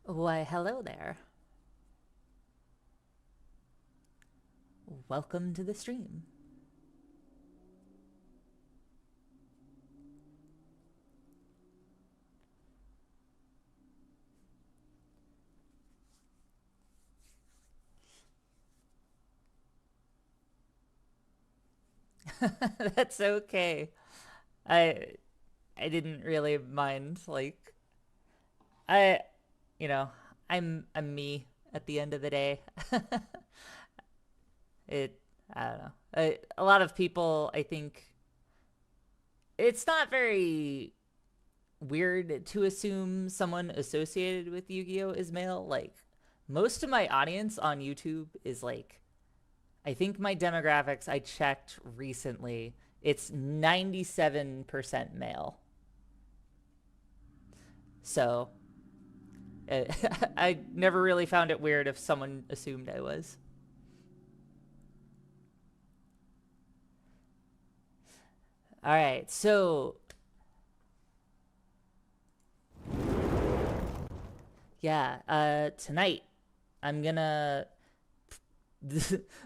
Why, hello there. Welcome to the stream. That's okay. I I didn't really mind I you know, I'm me at the end of the day. it I don't know. A lot of people, I think it's not very weird to assume someone associated with Yu-Gi-Oh is male. Like most of my audience on YouTube is I think my demographics I checked recently, it's 97% male. So I never really found it weird if someone assumed I was. All right, so yeah, tonight I'm gonna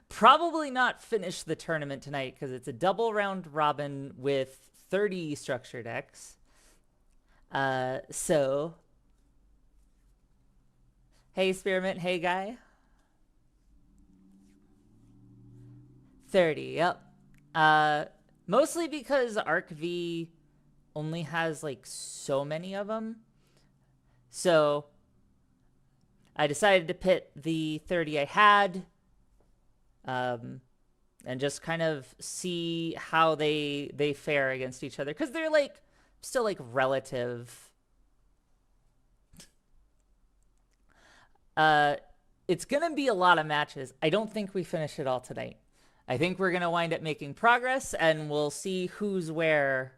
probably not finish the tournament tonight because it's a double round robin with 30 structure decks. So hey, Spearmint, hey, guy. 30, yep. Uh, Mostly because Arc V only has so many of them. So I decided to pit the 30 I had, um, and just kind of see how they fare against each other because they're still relative. Uh, it's gonna be a lot of matches. I don't think we finish it all tonight. I think we're gonna wind up making progress, and we'll see who's where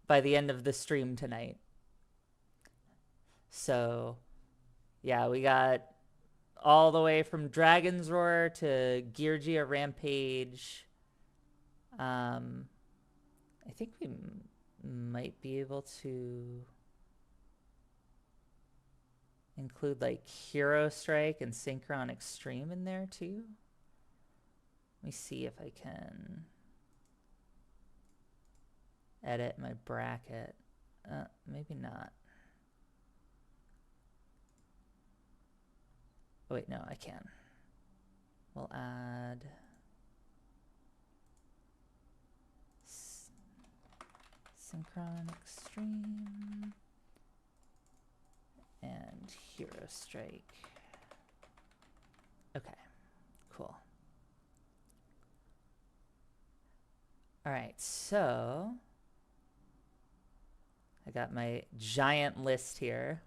by the end of the stream tonight. So, yeah, we got all the way from Dragon's Roar to Geargia Rampage. I think we might be able to include Hero Strike and Synchron Extreme in there too. Let me see if I can edit my bracket. Maybe not. Oh, wait, no, I can. We'll add Synchron Extreme and Hero Strike. Okay, cool. All right, so I got my giant list here.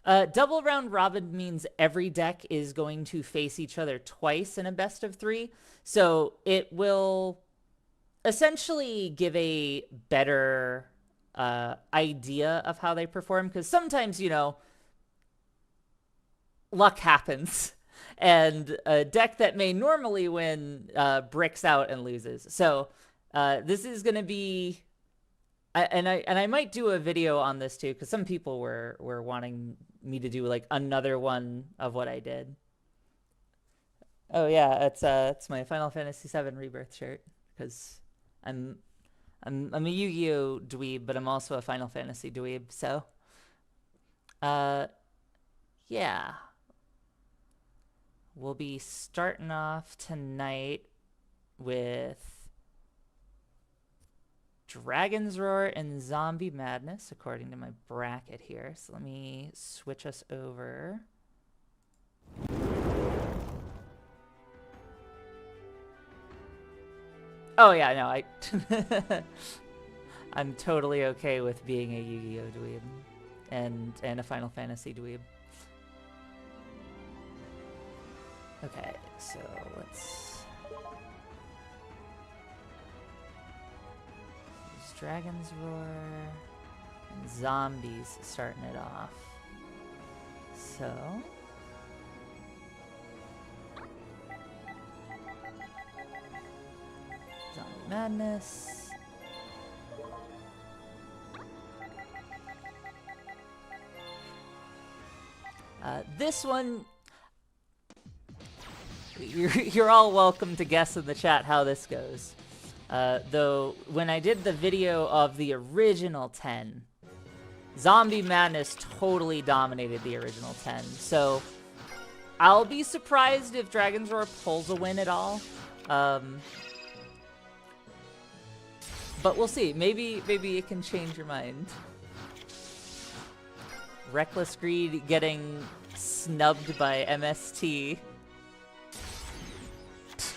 Double round robin means every deck is going to face each other twice in a best of three. So it will essentially give a better idea of how they perform. Because sometimes, luck happens. And a deck that may normally win bricks out and loses. So this is going to be and I might do a video on this too because some people were wanting me to do another one of what I did. Oh yeah, it's my Final Fantasy VII Rebirth shirt because I'm I'm a Yu-Gi-Oh dweeb, but I'm also a Final Fantasy dweeb. So uh yeah, we'll be starting off tonight with Dragon's Roar and Zombie Madness, according to my bracket here. So let me switch us over. Oh yeah, no, I'm totally okay with being a Yu-Gi-Oh dweeb and a Final Fantasy dweeb. Okay, so let's use Dragon's Roar and Zombies starting it off. So Zombie Madness. This one, you're all welcome to guess in the chat how this goes. Though, when I did the video of the original 10, Zombie Madness totally dominated the original 10. So, I'll be surprised if Dragon's Roar pulls a win at all. But we'll see. Maybe it can change your mind. Reckless Greed getting snubbed by MST.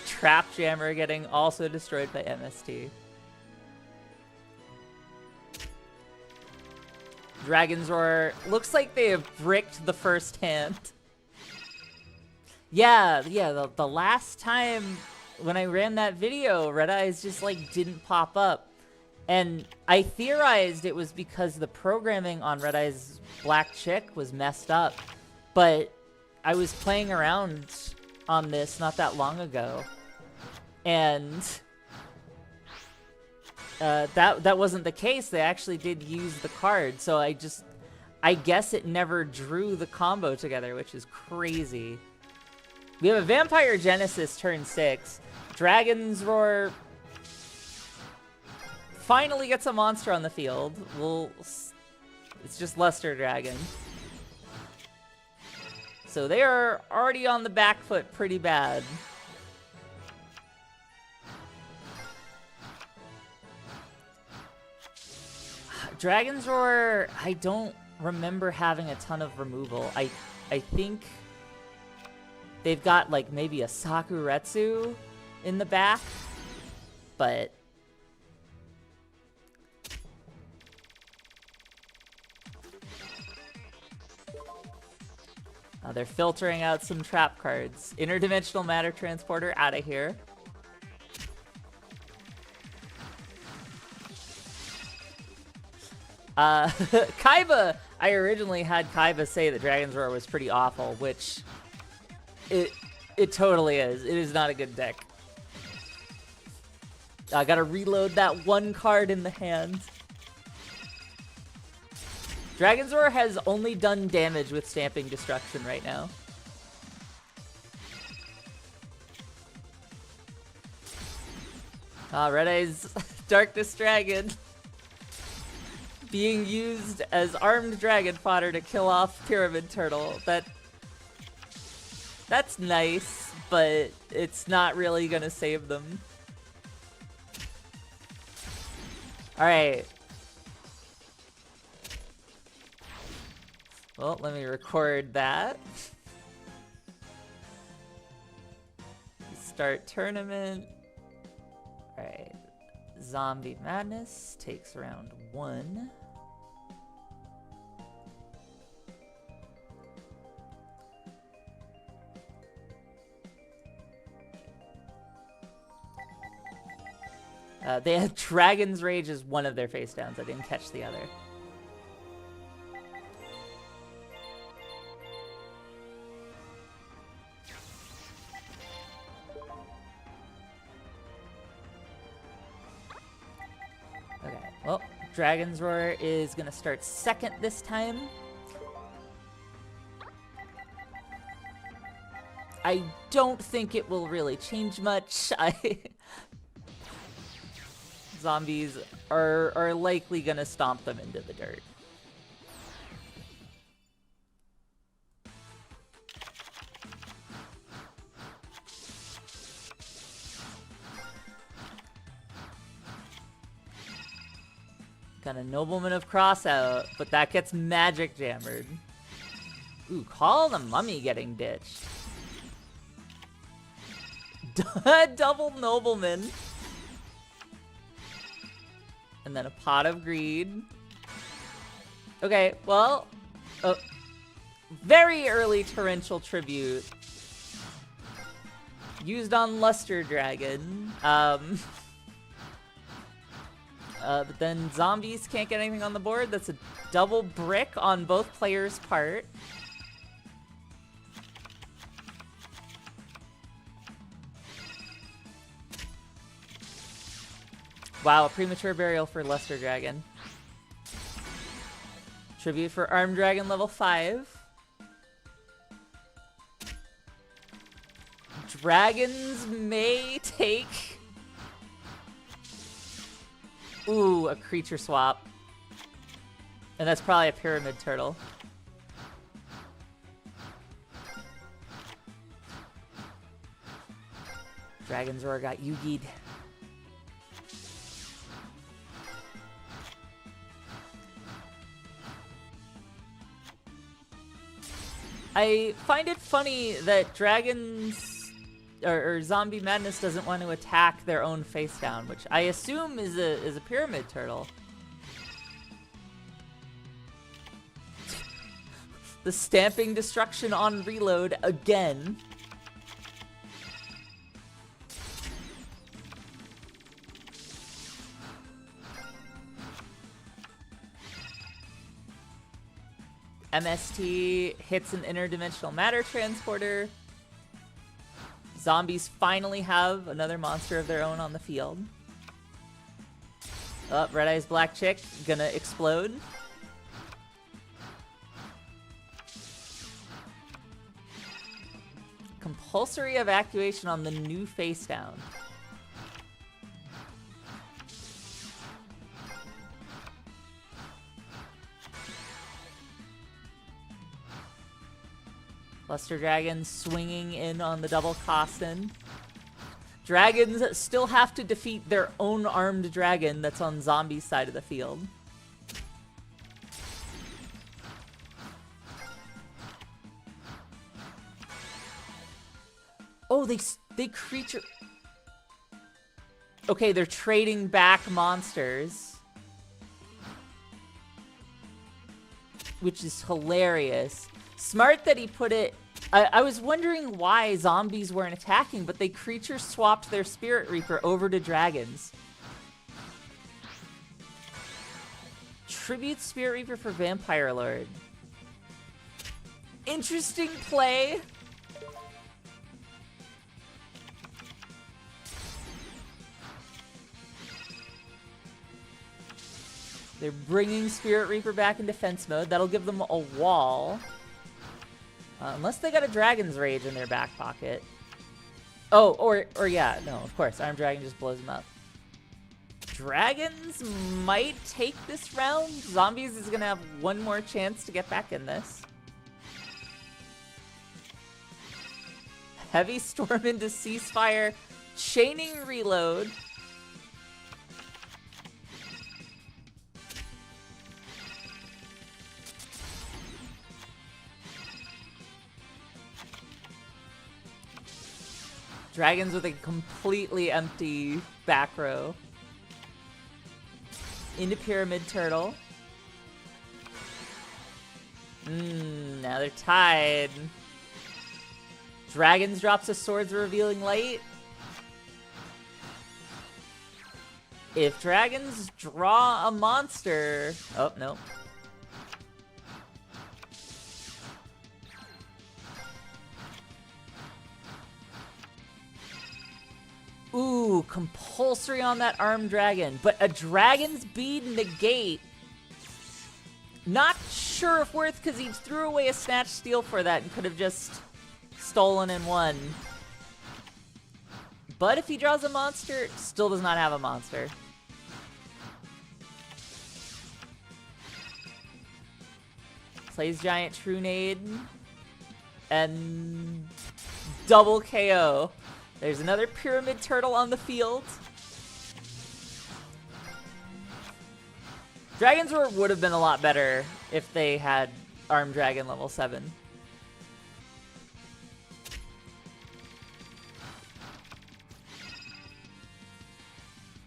Trap Jammer getting also destroyed by MST. Dragon's Roar looks like they have bricked the first hand. Yeah, the last time when I ran that video, Red Eyes just like didn't pop up. And I theorized it was because the programming on Red Eyes Black Chick was messed up. But I was playing around on this not that long ago. And that wasn't the case. They actually did use the card. So I guess it never drew the combo together, which is crazy. We have a Vampire Genesis turn 6. Dragon's Roar finally gets a monster on the field. It's just Luster Dragon. So they are already on the back foot pretty bad. Dragon's Roar, I don't remember having a ton of removal. I think they've got like maybe a Sakuretsu in the back, but they're filtering out some trap cards. Interdimensional Matter Transporter out of here. Kaiba, I originally had Kaiba say that Dragon's Roar was pretty awful, which it totally is. It is not a good deck. I gotta reload that one card in the hand. Dragon's Roar has only done damage with Stamping Destruction right now. Red Eyes Darkness Dragon being used as armed dragon fodder to kill off Pyramid Turtle. That's nice, but it's not really gonna save them. Alright. Well, let me record that. Start tournament. Alright. Zombie Madness takes round 1. They had Dragon's Rage as one of their face downs. I didn't catch the other. Okay, well, Dragon's Roar is gonna start second this time. I don't think it will really change much. Zombies are likely gonna stomp them into the dirt. Got a Nobleman of Crossout, but that gets magic jammered. Ooh, Call the Mummy getting ditched. Double Nobleman. And then a Pot of Greed. Okay, well, very early Torrential Tribute. Used on Luster Dragon. But then zombies can't get anything on the board. That's a double brick on both players' part. Wow, a premature burial for Luster Dragon. Tribute for Armed Dragon level 5. Dragons may take... Ooh, a creature swap. And that's probably a Pyramid Turtle. Dragon's Roar got Yugi'd. I find it funny that dragons or Zombie Madness doesn't want to attack their own face down, which I assume is a Pyramid Turtle. The Stamping Destruction on reload again. MST hits an interdimensional matter transporter. Zombies finally have another monster of their own on the field. Oh, Red Eyes Black Chick gonna explode. Compulsory evacuation on the new face down. Luster Dragons swinging in on the double Costin. Dragons still have to defeat their own armed dragon that's on Zombie's side of the field. Oh, they creature... Okay, they're trading back monsters. Which is hilarious. Smart that he put it... I was wondering why zombies weren't attacking, but they creature swapped their Spirit Reaper over to dragons. Tribute Spirit Reaper for Vampire Lord. Interesting play. They're bringing Spirit Reaper back in defense mode. That'll give them a wall. Unless they got a Dragon's Rage in their back pocket. Oh, or yeah, no, of course. Armed Dragon just blows them up. Dragons might take this round. Zombies is gonna have one more chance to get back in this. Heavy Storm into Ceasefire. Chaining Reload. Dragons with a completely empty back row. Into Pyramid Turtle. Now they're tied. Dragons drops a Swords Revealing Light. If dragons draw a monster... Oh, no. Ooh, compulsory on that armed dragon. But a Dragon's Bead negate. Not sure if worth, because he threw away a Snatch Steal for that and could have just stolen and won. But if he draws a monster, still does not have a monster. Plays Giant Trunade. And double KO. There's another Pyramid Turtle on the field. Dragon's Roar would have been a lot better if they had Armed Dragon level 7.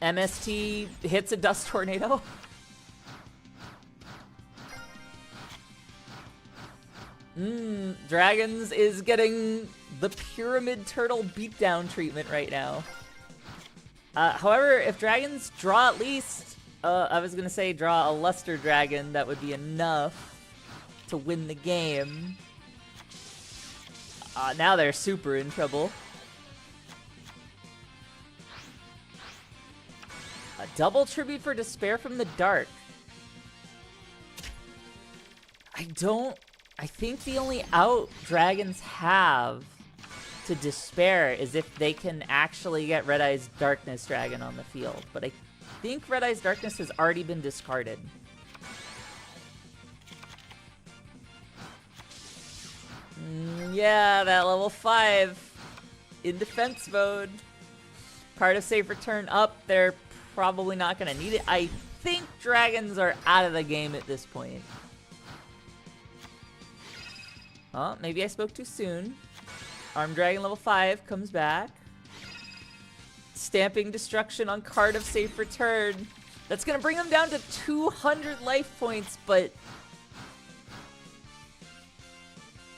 MST hits a Dust Tornado. Dragons is getting the Pyramid Turtle beatdown treatment right now. However, if dragons draw at least, I was gonna say draw a Luster Dragon, that would be enough to win the game. Now they're super in trouble. A double Tribute for Despair from the Dark. I think the only out dragons have to despair is if they can actually get Red Eye's Darkness Dragon on the field. But I think Red Eye's Darkness has already been discarded. Yeah, that level 5 in defense mode. Card of Safe Return up. They're probably not going to need it. I think dragons are out of the game at this point. Oh, maybe I spoke too soon. Armed Dragon level 5 comes back. Stamping Destruction on Card of Safe Return. That's going to bring them down to 200 life points, but...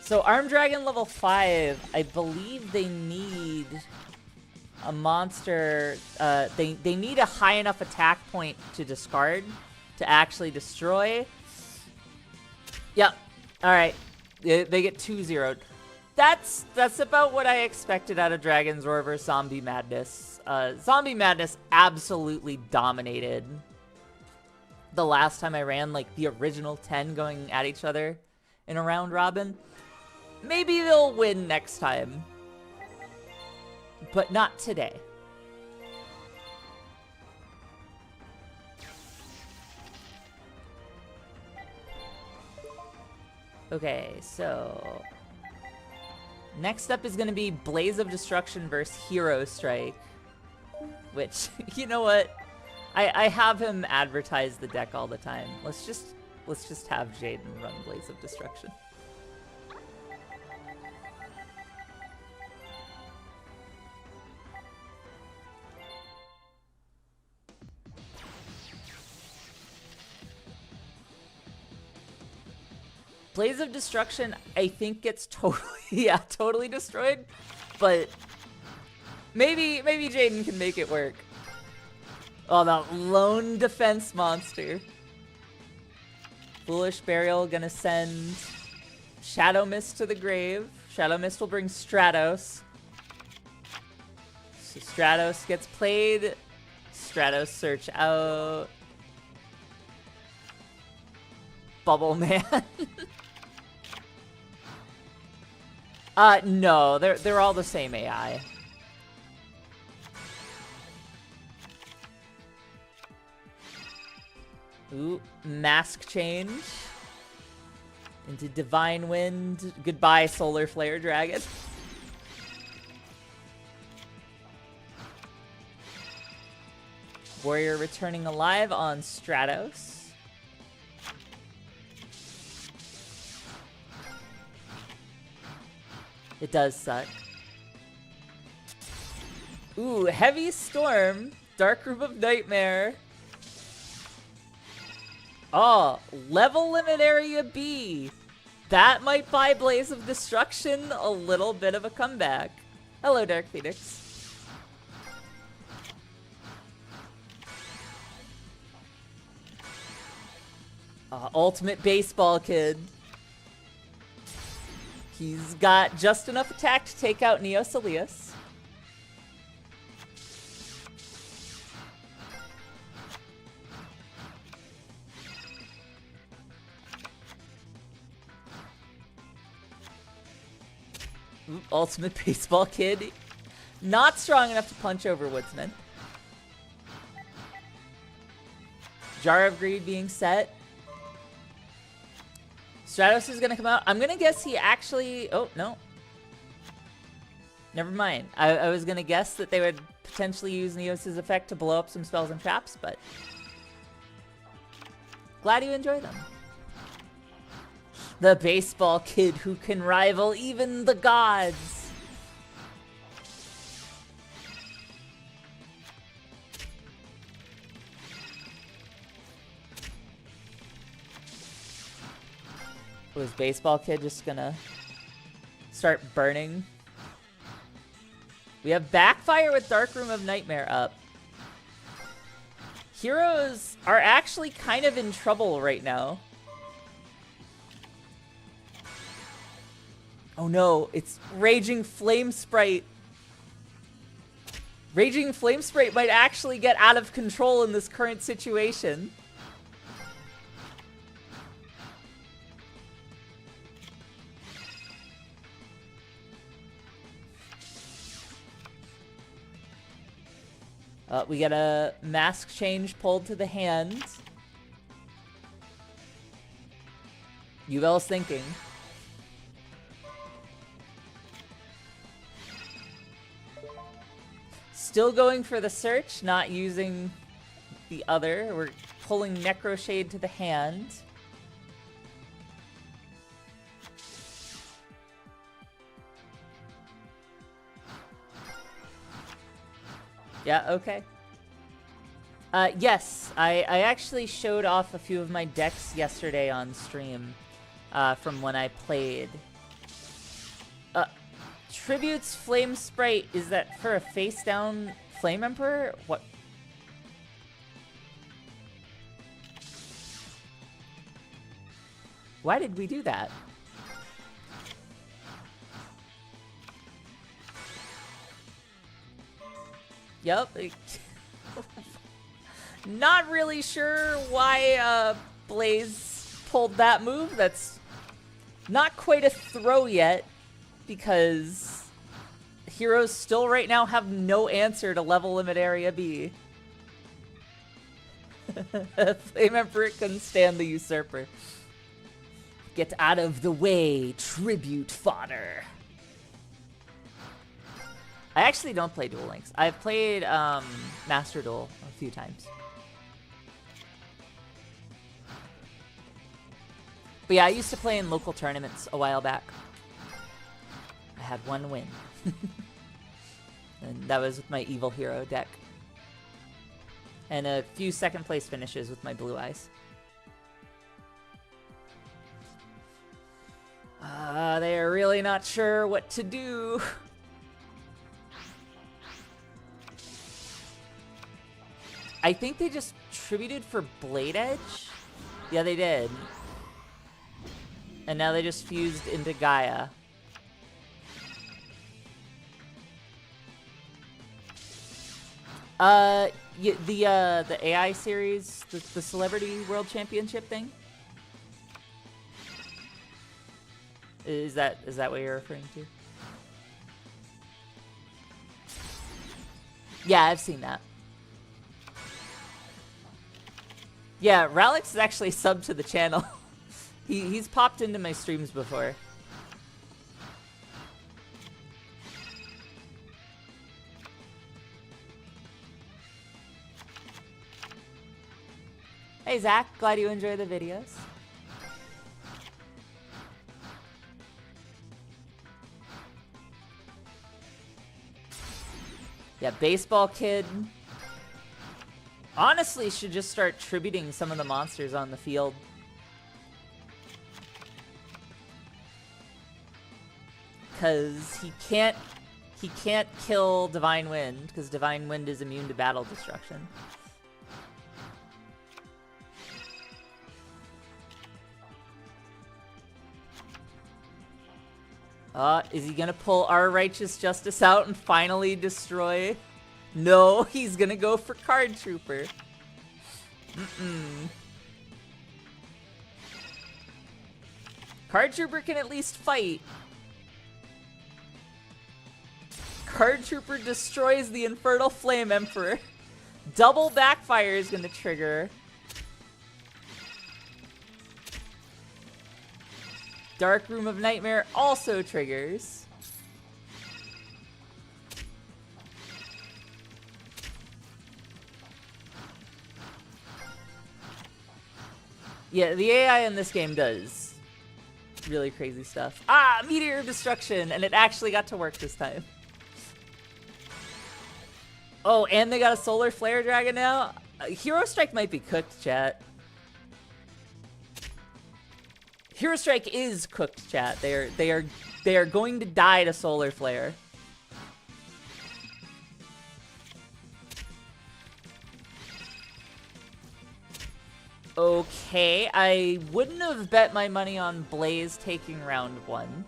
So Armed Dragon level 5, I believe they need a monster... They need a high enough attack point to discard to actually destroy. Yep. Alright. They get 2-0'd. That's about what I expected out of Dragon's Roar vs. Zombie Madness. Zombie Madness absolutely dominated the last time I ran, like, the original 10 going at each other in a round robin. Maybe they'll win next time, but not today. Okay, so... next up is going to be Blaze of Destruction versus Hero Strike. Which, you know what? I have him advertise the deck all the time. Let's just have Jaden run Blaze of Destruction. Blaze of Destruction, I think, gets totally destroyed, but maybe Jaden can make it work. Oh, that lone defense monster. Foolish Burial gonna send Shadow Mist to the grave. Shadow Mist will bring Stratos. So Stratos gets played. Stratos search out. Bubble Man. No, they're all the same AI. Ooh, mask change into Divine Wind. Goodbye, Solar Flare Dragon. Warrior returning alive on Stratos. It does suck. Ooh, Heavy Storm. Dark Room of Nightmare. Oh, Level Limit Area B. That might buy Blaze of Destruction a little bit of a comeback. Hello, Dark Phoenix. Ultimate Baseball Kid. He's got just enough attack to take out Neosilius. Ooh, Ultimate Baseball Kid. Not strong enough to punch over Woodsman. Jar of Greed being set. Stratos is going to come out. I'm going to guess he actually... Oh, no. Never mind. I was going to guess that they would potentially use Neos' effect to blow up some spells and traps, but... glad you enjoy them. The Baseball Kid who can rival even the gods. Was Baseball Kid just gonna start burning? We have Backfire with Dark Room of Nightmare up. Heroes are actually kind of in trouble right now. Oh no, it's Raging Flame Sprite. Raging Flame Sprite might actually get out of control in this current situation. We get a mask change pulled to the hand. Yuvel's thinking. Still going for the search, not using the other. We're pulling Necroshade to the hand. Yeah, okay. Yes, I actually showed off a few of my decks yesterday on stream from when I played. Tributes Flame Sprite, is that for a face-down Flame Emperor? What? Why did we do that? Yep. Not really sure why Blaze pulled that move. That's not quite a throw yet, because heroes still right now have no answer to level limit area B. Flame Emperor couldn't stand the Usurper. Get out of the way, tribute fodder. I actually don't play Duel Links. I've played Master Duel a few times. But yeah, I used to play in local tournaments a while back. I had one win. And that was with my Evil Hero deck. And a few second place finishes with my Blue Eyes. They are really not sure what to do. I think they just tributed for Blade Edge? Yeah, they did. And now they just fused into Gaia. Yeah, the AI series, the Celebrity World Championship thing? Is that what you're referring to? Yeah, I've seen that. Yeah, Ralix is actually subbed to the channel. He's popped into my streams before. Hey Zach, glad you enjoy the videos. Yeah, Baseball Kid. Honestly, should just start tributing some of the monsters on the field. Because he can't kill Divine Wind, because Divine Wind is immune to battle destruction. Is he gonna pull our Righteous Justice out and finally destroy? No, he's gonna go for Card Trooper. Card Trooper can at least fight. Card Trooper destroys the Infernal Flame Emperor. Double Backfire is gonna trigger. Dark Room of Nightmare also triggers. Yeah, the AI in this game does really crazy stuff. Ah, Meteor of Destruction, and it actually got to work this time. Oh, and they got a Solar Flare Dragon now? Hero Strike might be cooked, chat. Hero Strike is cooked, chat. They are going to die to Solar Flare. Okay, I wouldn't have bet my money on Blaze taking round 1.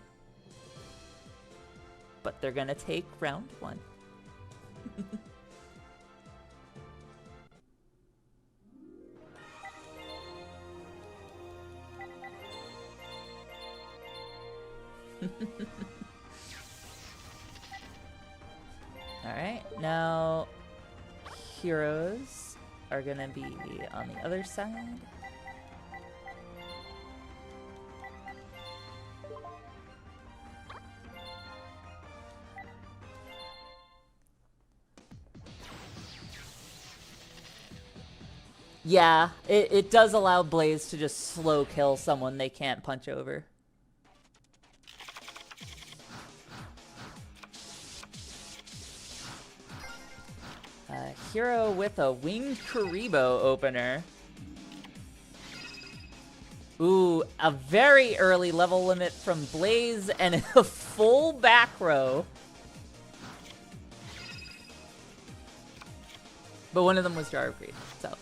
But they're gonna take round 1. Alright, now heroes are gonna be on the other side. Yeah, it does allow Blaze to just slow kill someone they can't punch over. Hero with a Winged Kuriboh opener. Ooh, a very early level limit from Blaze and a full back row. But one of them was Jar of Greed, so.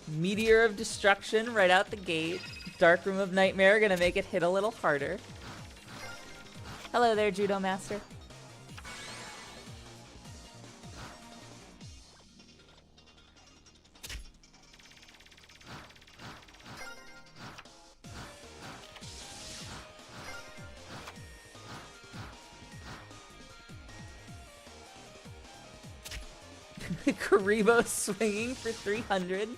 Meteor of Destruction right out the gate. Dark Room of Nightmare gonna make it hit a little harder. Hello there, Judo Master. Kuriboh swinging for 300.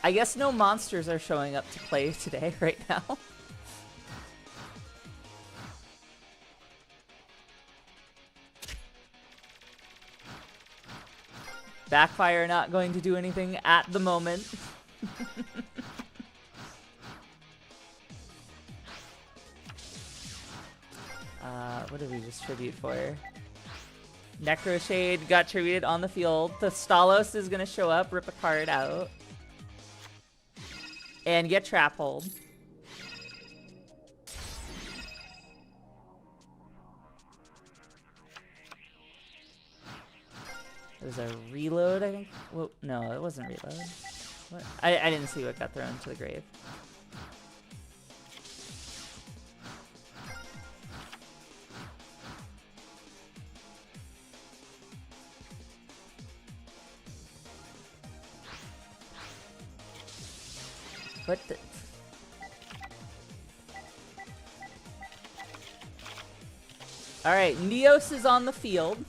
I guess no monsters are showing up to play today right now. Backfire not going to do anything at the moment. What did we just tribute for? Necroshade got tributed on the field. The Stalos is gonna show up, rip a card out. And get trap hold. There's a reload, I think. Well, no, it wasn't reload. What? I didn't see what got thrown to the grave. What the... Alright, Neos is on the field.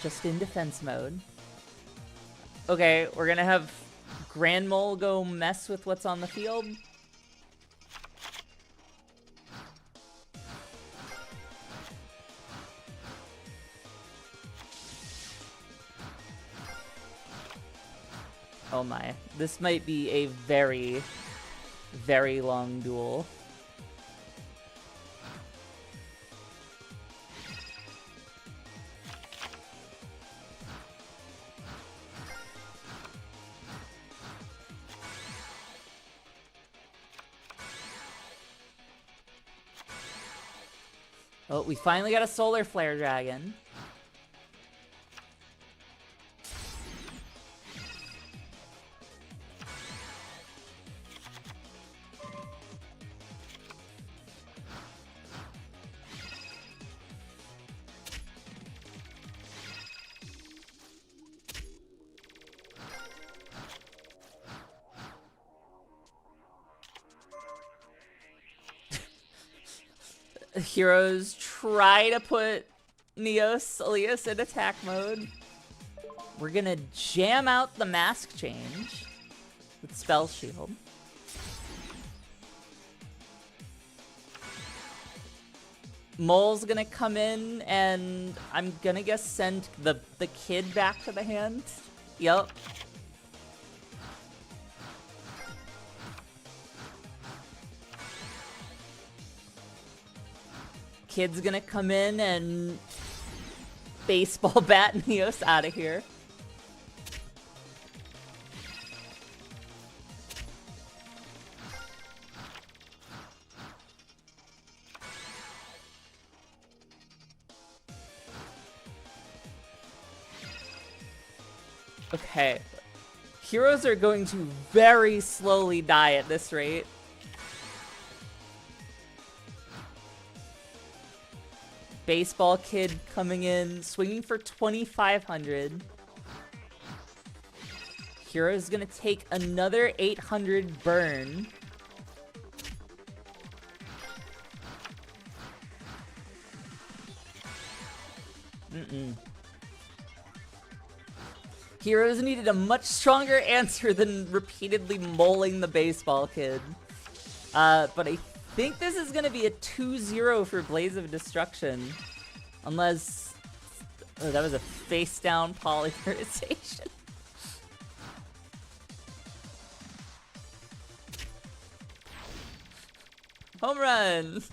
Just in defense mode. Okay, we're gonna have Grand Mole go mess with what's on the field. Oh my. This might be a very, very long duel. Oh, we finally got a Solar Flare Dragon. Heroes try to put Neos Elias in attack mode. We're gonna jam out the mask change with Spell Shield. Mole's gonna come in and I'm gonna guess send the kid back to the hand. Yup. Kid's gonna come in and baseball bat Neos out of here. Okay. Heroes are going to very slowly die at this rate. Baseball Kid coming in, swinging for 2,500. Hero's gonna take another 800 burn. Heroes needed a much stronger answer than repeatedly mauling the Baseball Kid. But I think this is gonna be a 2-0 for Blaze of Destruction. Unless... Oh, that was a face-down polymerization. Home run!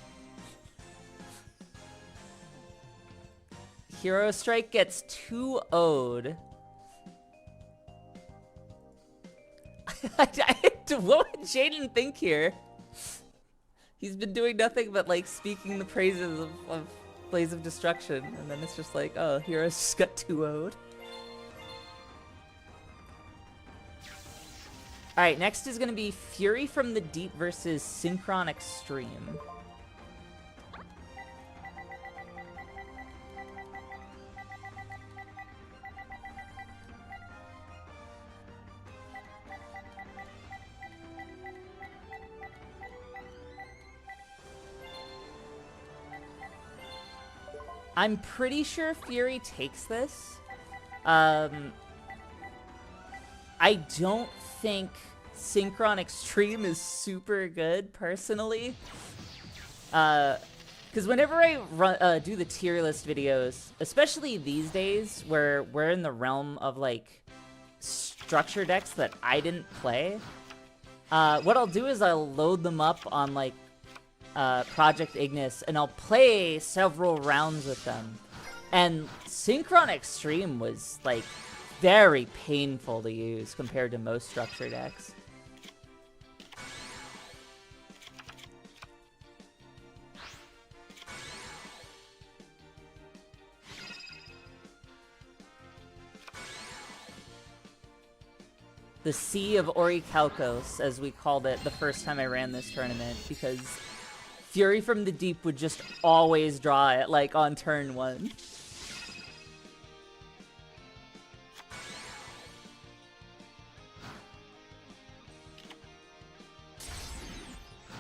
Hero Strike gets 2-0'd. What would Jaden think here? He's been doing nothing but, like, speaking the praises of Blaze of Destruction, and then it's just like, oh, Heroes just got 2-0'd. Alright, next is gonna be Fury from the Deep versus Synchron Extreme. I'm pretty sure Fury takes this. I don't think Synchron Extreme is super good, personally. Because whenever I do the tier list videos, especially these days, where we're in the realm of, like, structure decks that I didn't play, what I'll do is I'll load them up on, like, Project Ignis, and I'll play several rounds with them. And Synchron Extreme was, like, very painful to use compared to most structure decks. The Sea of Orichalcos, as we called it the first time I ran this tournament, because Fury from the Deep would just always draw it, like, on turn 1.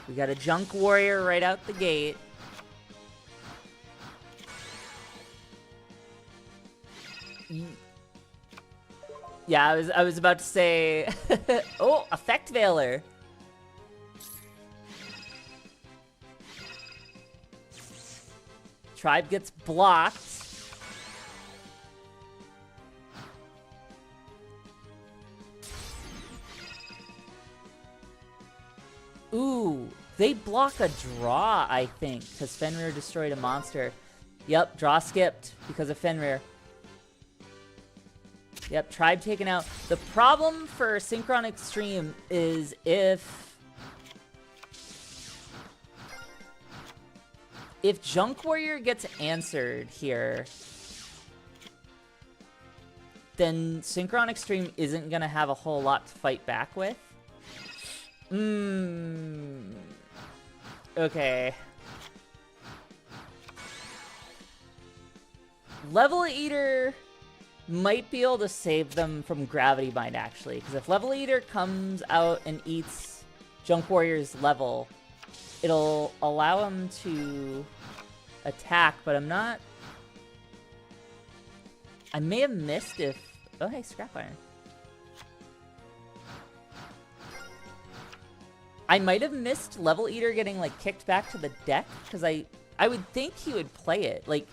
We got a Junk Warrior right out the gate. Yeah, I was about to say... Oh, Effect Veiler! Tribe gets blocked. Ooh, they block a draw, I think, because Fenrir destroyed a monster. Yep, draw skipped because of Fenrir. Yep, Tribe taken out. The problem for Synchron Extreme is if Junk Warrior gets answered here, then Synchron Extreme isn't gonna have a whole lot to fight back with. Okay. Level Eater might be able to save them from Gravity Bind, actually. Because if Level Eater comes out and eats Junk Warrior's level, it'll allow him to attack, but I'm not... I may have missed if... Oh, hey, Scrap Iron. I might have missed Level Eater getting, like, kicked back to the deck, because I would think he would play it. Like...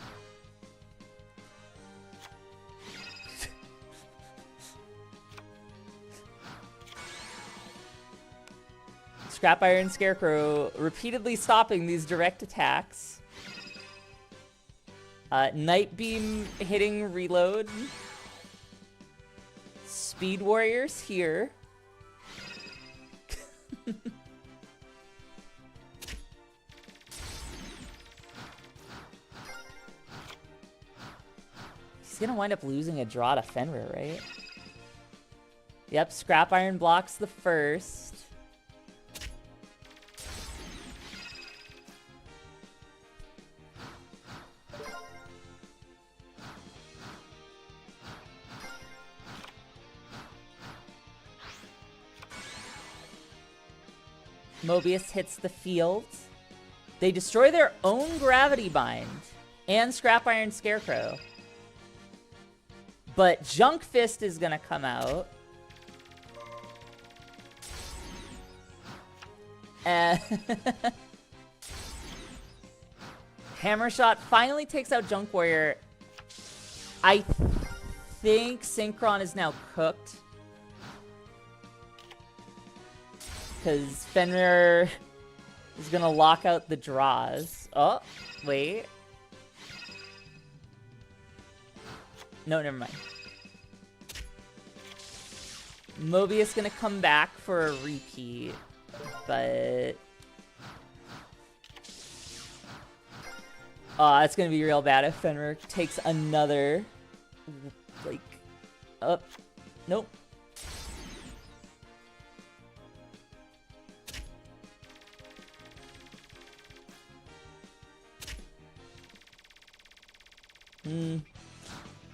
Scrap Iron Scarecrow repeatedly stopping these direct attacks. Night Beam hitting reload. Speed Warriors here. He's gonna wind up losing a draw to Fenrir, right? Yep, Scrap Iron blocks the first. Mobius hits the field. They destroy their own Gravity Bind and Scrap Iron Scarecrow. But Junk Fist is gonna come out. And Hammer Shot finally takes out Junk Warrior. I think Synchron is now cooked. Because Fenrir is gonna lock out the draws. Oh, wait. No, never mind. Mobius gonna come back for a repeat, but... Oh, it's gonna be real bad if Fenrir takes another... Like... Up. Nope.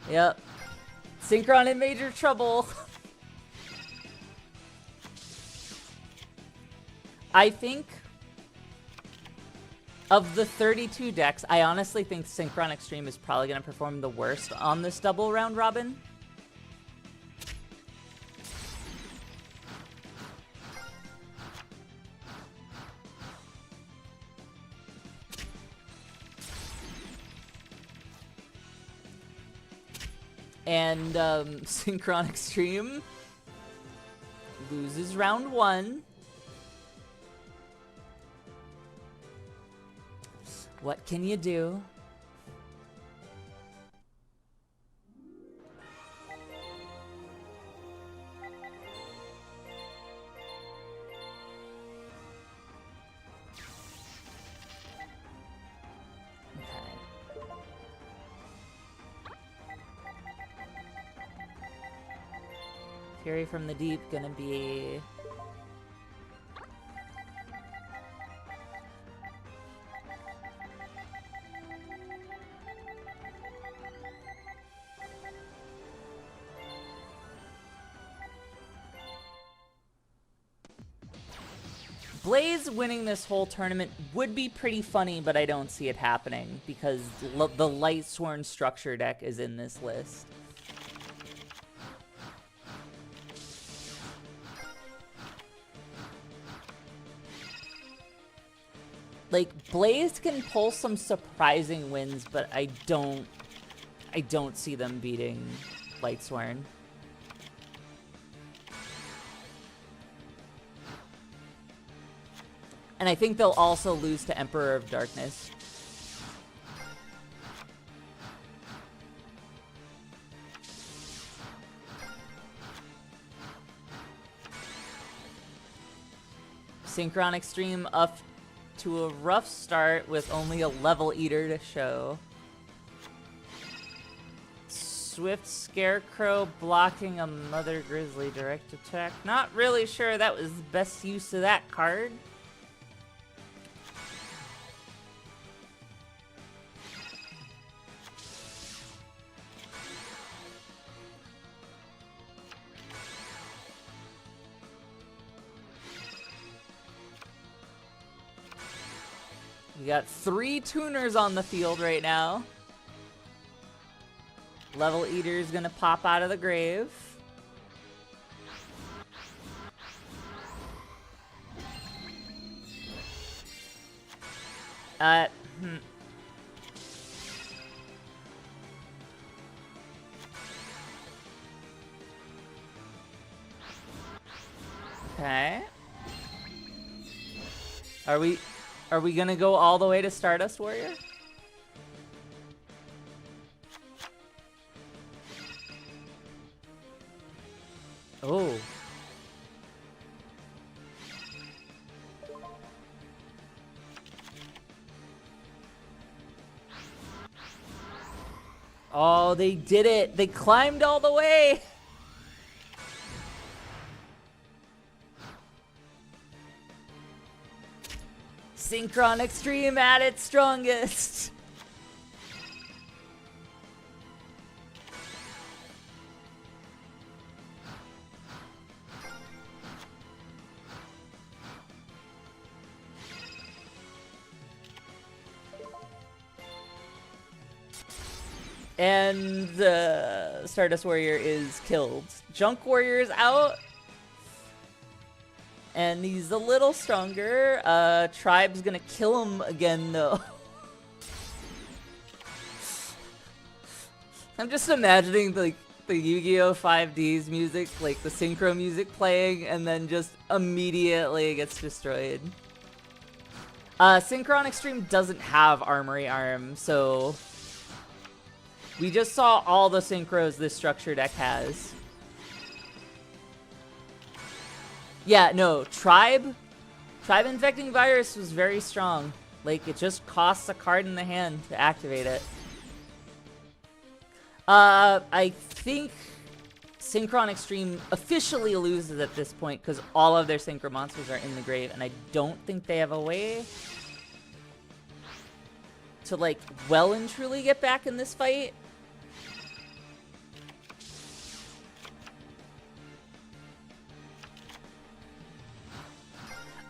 Yep. Synchron in major trouble. I think of the 32 decks, I honestly think Synchron Extreme is probably going to perform the worst on this double round robin. And Synchron Extreme loses round 1. What can you do? Fury from the Deep gonna be... Blaze winning this whole tournament would be pretty funny, but I don't see it happening because the Lightsworn structure deck is in this list. Like, Blaze can pull some surprising wins, but I don't see them beating Lightsworn. And I think they'll also lose to Emperor of Darkness. Synchron Extreme up to a rough start with only a Level Eater to show. Swift Scarecrow blocking a Mother Grizzly direct attack. Not really sure that was the best use of that card. We got 3 tuners on the field right now. Level Eater's gonna pop out of the grave. Okay. Are we gonna go all the way to Stardust Warrior? Oh. Oh, they did it. They climbed all the way. Synchron Extreme at its strongest. And Stardust Warrior is killed. Junk Warrior is out. And he's a little stronger. Tribe's gonna kill him again, though. I'm just imagining, like, the Yu-Gi-Oh! 5D's music, like, the synchro music playing, and then just immediately it gets destroyed. Synchron Extreme doesn't have Armory Arm, so... we just saw all the synchros this structure deck has. Yeah, no, Tribe Infecting Virus was very strong. Like, it just costs a card in the hand to activate it. I think Synchron Extreme officially loses at this point because all of their Synchro monsters are in the grave, and I don't think they have a way to, like, well and truly get back in this fight.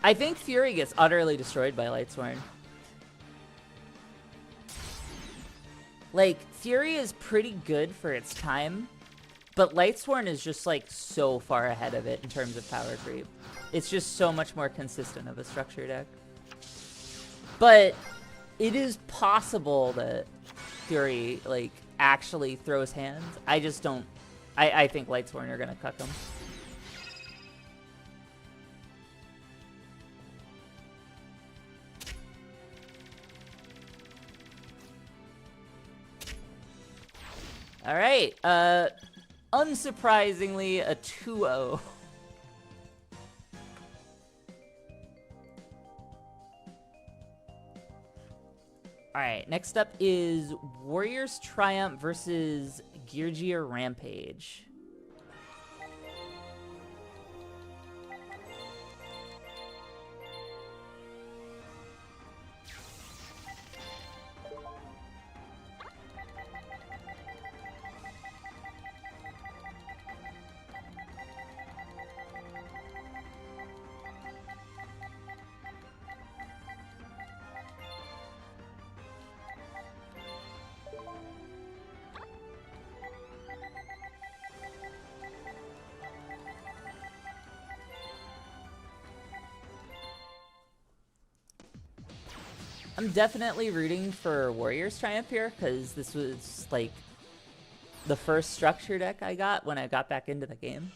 I think Fury gets utterly destroyed by Lightsworn. Like, Fury is pretty good for its time, but Lightsworn is just, like, so far ahead of it in terms of power creep. It's just so much more consistent of a structure deck. But it is possible that Fury, like, actually throws hands. I just don't... I think Lightsworn are gonna cuck him. Alright, unsurprisingly, a 2-0. Alright, next up is Warriors Triumph versus Geargia Rampage. I'm definitely rooting for Warriors Triumph here, because this was, like, the first structure deck I got when I got back into the game.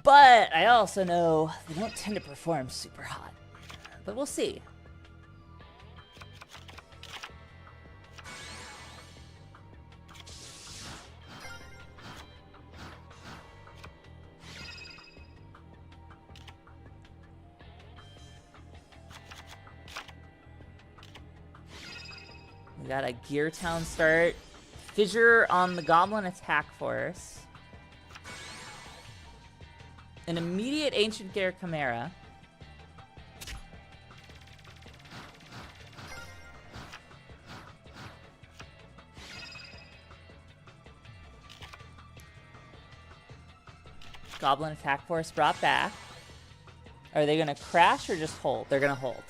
But I also know they don't tend to perform super hot. But we'll see. We got a Gear Town start. Fissure on the Goblin attack force. An immediate Ancient Gear Chimera. Goblin attack force brought back. Are they gonna crash or just hold? They're gonna hold.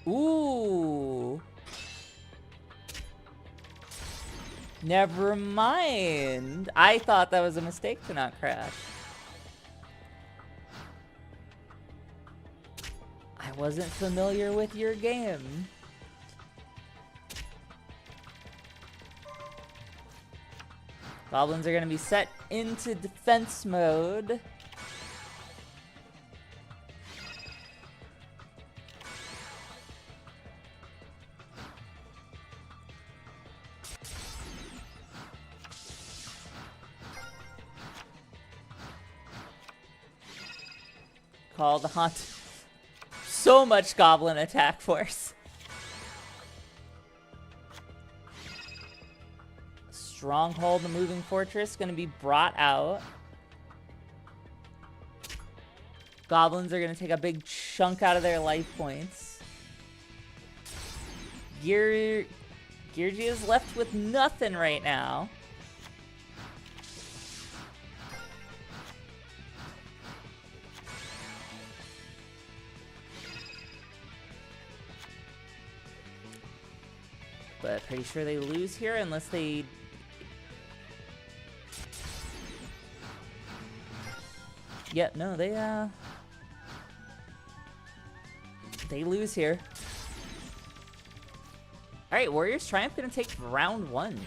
Ooh. Never mind. I thought that was a mistake to not crash. I wasn't familiar with your game. Goblins are going to be set into defense mode. Call the Haunt. So much Goblin attack force. Stronghold, the Moving Fortress, gonna be brought out. Goblins are gonna take a big chunk out of their life points. Geargia is left with nothing right now. But pretty sure they lose here unless they... Yeah, no, they lose here. Alright, Warriors Triumph gonna take round 1.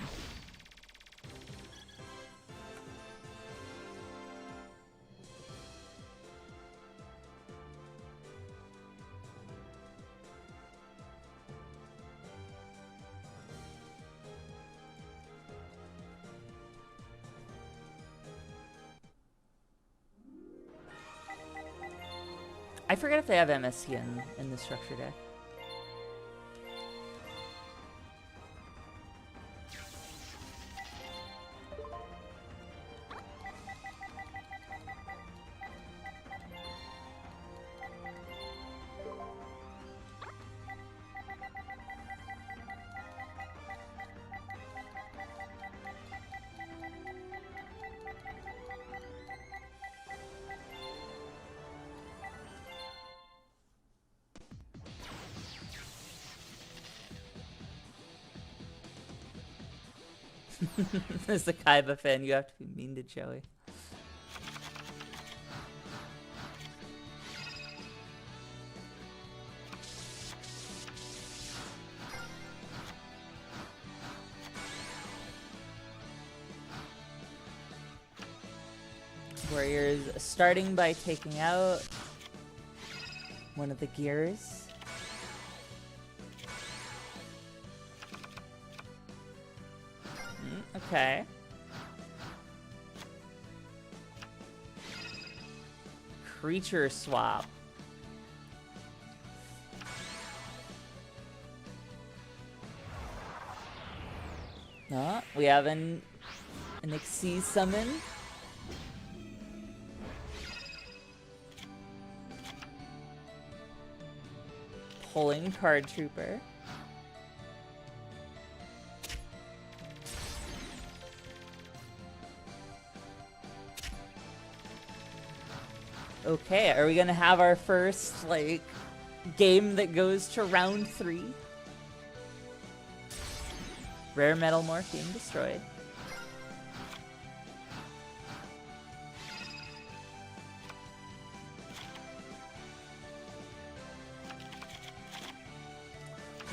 I forget if they have MST in the structure deck. As a Kaiba fan, you have to be mean to Joey. Warriors starting by taking out one of the gears. Okay. Creature swap. We have an Xyz summon. Pulling Card Trooper. Okay, are we gonna have our first, like, game that goes to round 3? Rare Metalmorph being destroyed.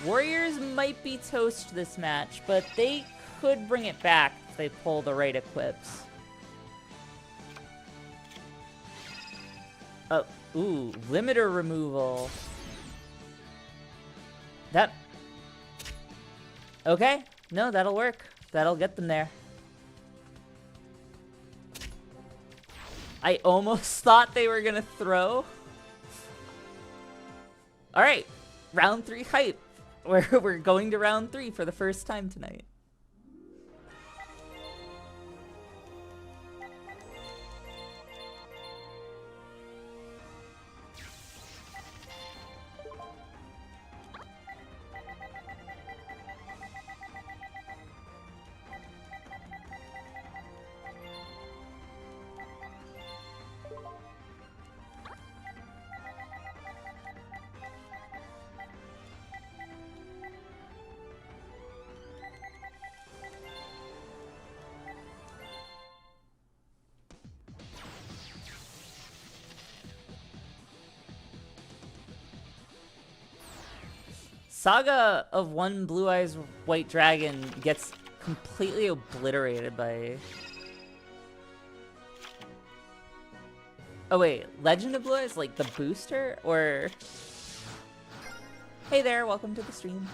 Warriors might be toast this match, but they could bring it back if they pull the right equips. Oh, ooh, limiter removal. That... Okay, no, that'll work. That'll get them there. I almost thought they were gonna throw. Alright, round 3 hype. We're going to round 3 for the first time tonight. Saga of One Blue Eyes White Dragon gets completely obliterated by... Oh wait, Legend of Blue Eyes, like the booster? Or... Hey there, welcome to the stream.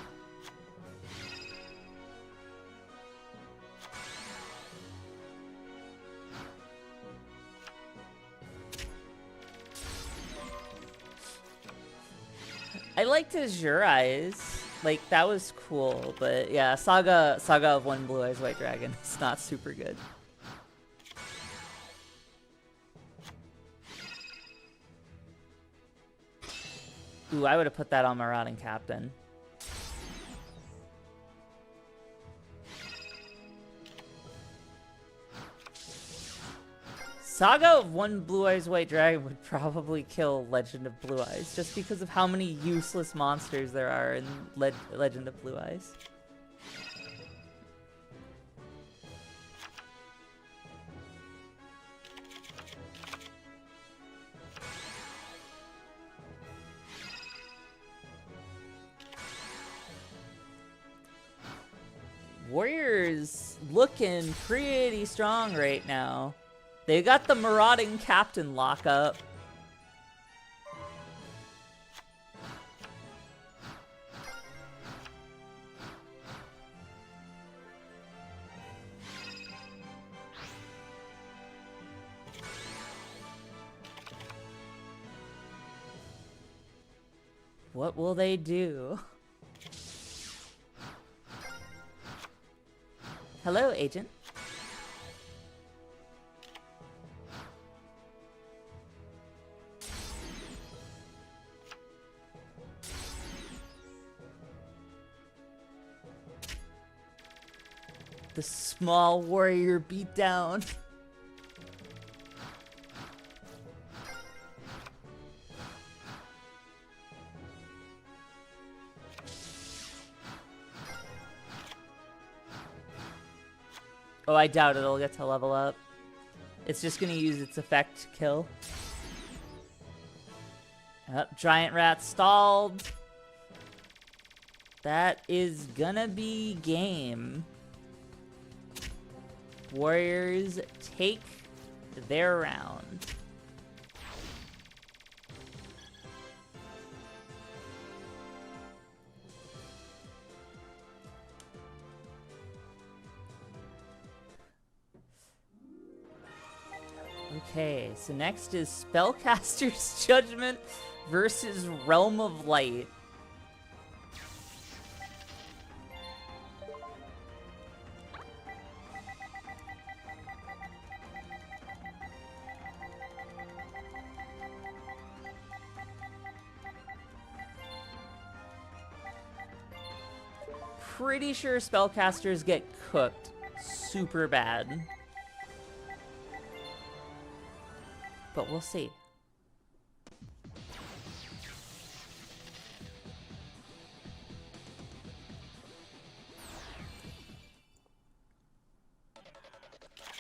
I liked Azure Eyes. Like, that was cool, but yeah, Saga of One Blue Eyes White Dragon is not super good. Ooh, I would have put that on Marauding Captain. Saga of One Blue Eyes White Dragon would probably kill Legend of Blue Eyes, just because of how many useless monsters there are in Legend of Blue Eyes. Warriors looking pretty strong right now. They got the Marauding Captain lockup. What will they do? Hello, agent. The small warrior beatdown. Oh, I doubt it'll get to level up. It's just gonna use its effect to kill. Yep, giant rat stalled. That is gonna be game. Warriors take their round. Okay, so next is Spellcaster's Judgment versus Realm of Light. Pretty sure spellcasters get cooked super bad. But we'll see.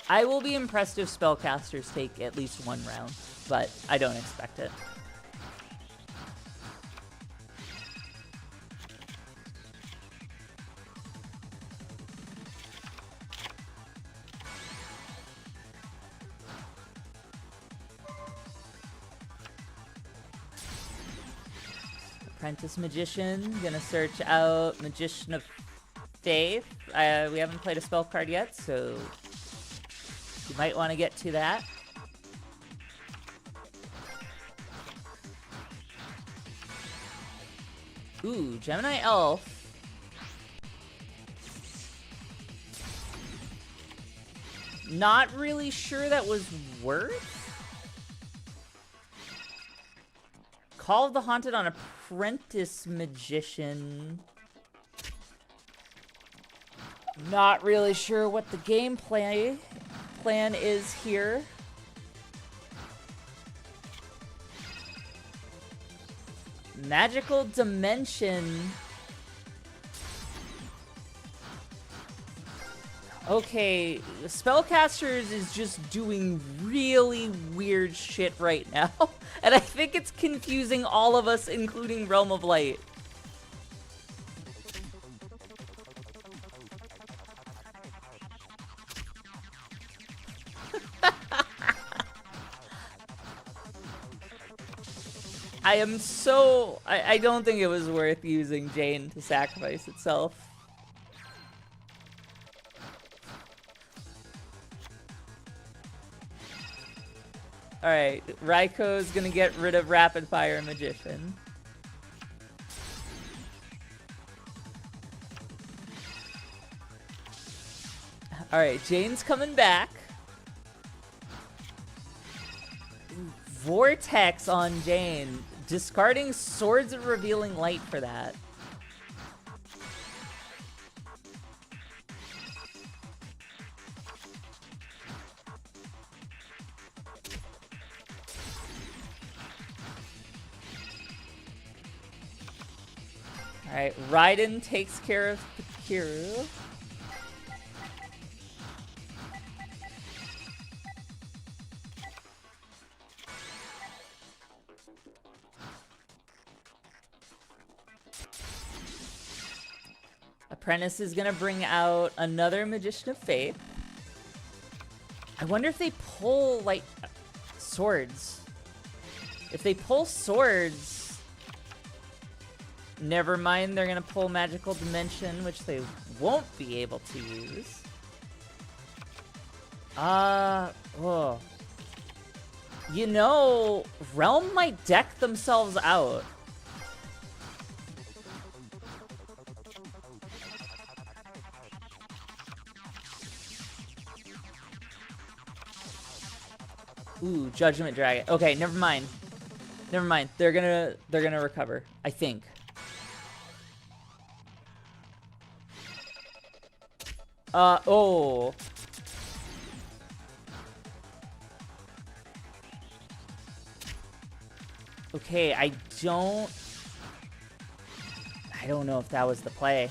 I will be impressed if spellcasters take at least one round, but I don't expect it. Apprentice Magician, gonna search out Magician of Faith. We haven't played a spell card yet, so you might want to get to that. Ooh, Gemini Elf. Not really sure that was worth. Call of the Haunted on Apprentice Magician. Not really sure what the gameplay plan is here. Magical Dimension. Okay, Spellcasters is just doing really weird shit right now. And I think it's confusing all of us, including Realm of Light. I don't think it was worth using Jane to sacrifice itself. Alright, Raiko's gonna get rid of Rapid Fire Magician. Alright, Jane's coming back. Vortex on Jane. Discarding Swords of Revealing Light for that. Alright, Raiden takes care of Kiru. Apprentice is gonna bring out another Magician of Fate. I wonder if they pull, like, swords. If they pull swords... Never mind, they're gonna pull Magical Dimension, which they won't be able to use. Oh. You know, Realm might deck themselves out. Ooh, Judgment Dragon. Okay, never mind. Never mind. They're gonna recover, I think. Oh. Okay, I don't know if that was the play.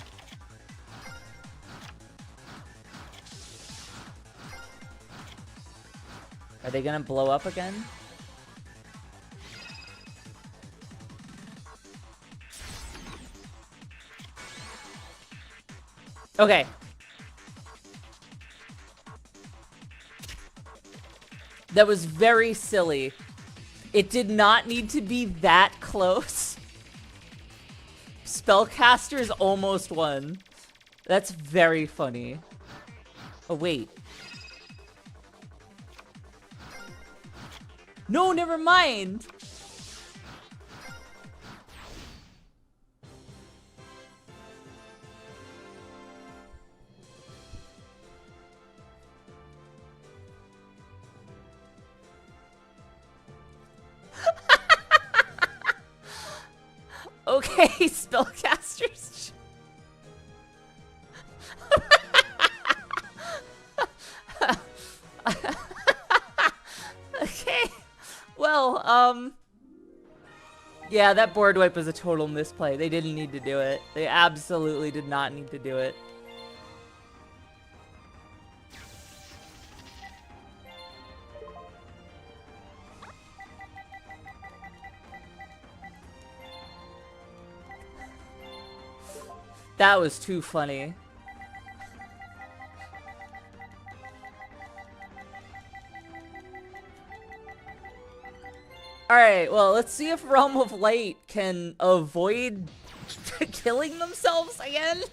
Are they gonna blow up again? Okay. That was very silly. It did not need to be that close. Spellcasters almost won. That's very funny. Oh, wait. No, never mind. Okay, spellcasters. Okay. Well, yeah, that board wipe was a total misplay. They didn't need to do it. They absolutely did not need to do it. That was too funny. Alright, well, let's see if Realm of Light can avoid killing themselves again.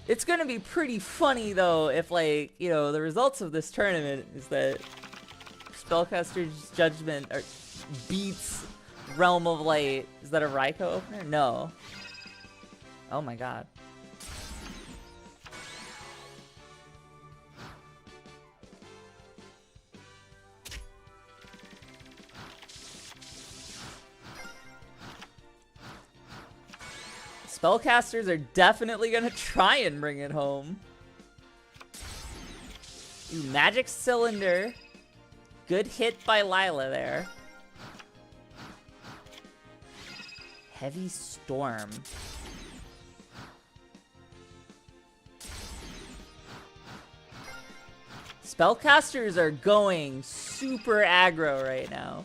It's gonna be pretty funny, though, if, like, you know, the results of this tournament is that Spellcaster's Judgment beats Realm of Light. Is that a Raikou opener? No. Oh my god. Spellcasters are definitely gonna try and bring it home. Ooh, Magic Cylinder. Good hit by Lila there. Heavy Storm. Spellcasters are going super aggro right now.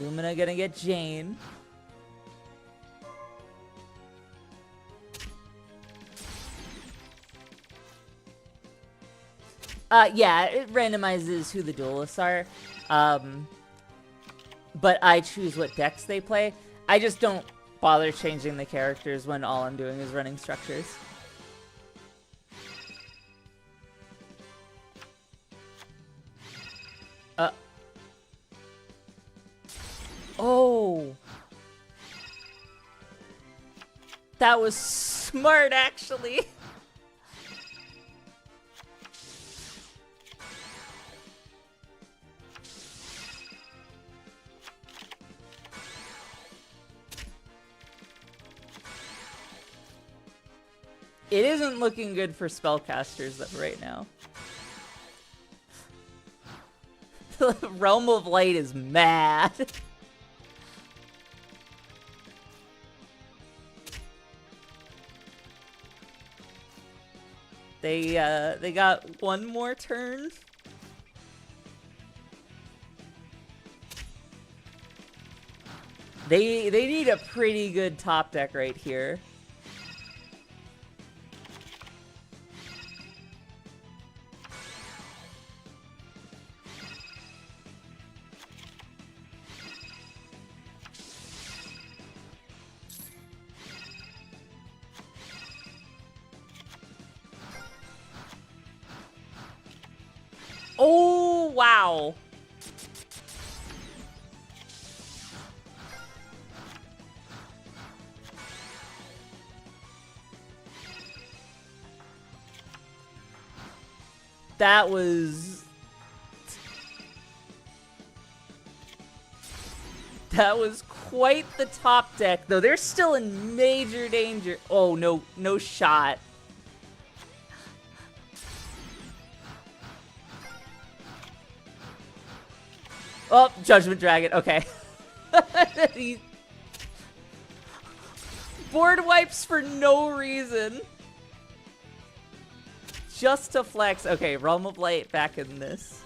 Lumina gonna get Jane. Yeah, it randomizes who the duelists are. But I choose what decks they play. I just don't bother changing the characters when all I'm doing is running structures. Oh! That was smart, actually. It isn't looking good for spellcasters right now. The Realm of Light is mad. They got one more turn. They need a pretty good top deck right here. Oh, wow. That was quite the top deck, though. They're still in major danger. Oh, no, no shot. Oh, Judgment Dragon. Okay. Board wipes for no reason. Just to flex. Okay, Realm of Light back in this.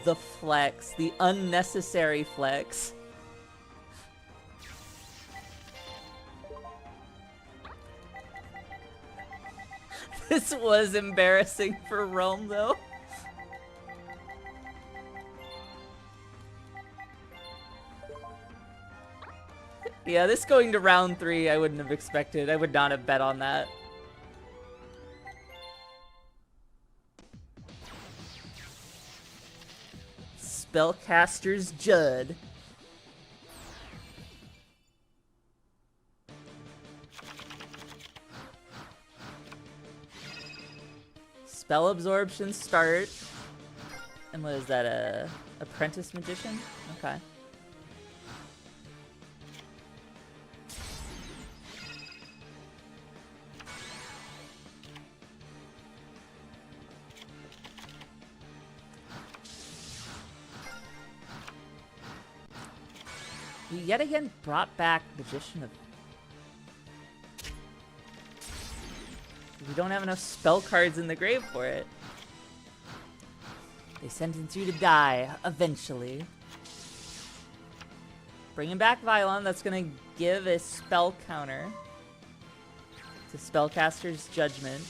The flex. The unnecessary flex. This was embarrassing for Realm, though. Yeah, this going to round 3, I wouldn't have expected. I would not have bet on that. Spellcaster's Judd. Spell Absorption start. And what is that, a Apprentice Magician? Okay. We yet again brought back Magician of... We don't have enough spell cards in the grave for it. They sentence you to die, eventually. Bringing back Vylon, that's gonna give a spell counter to Spellcaster's Judgment.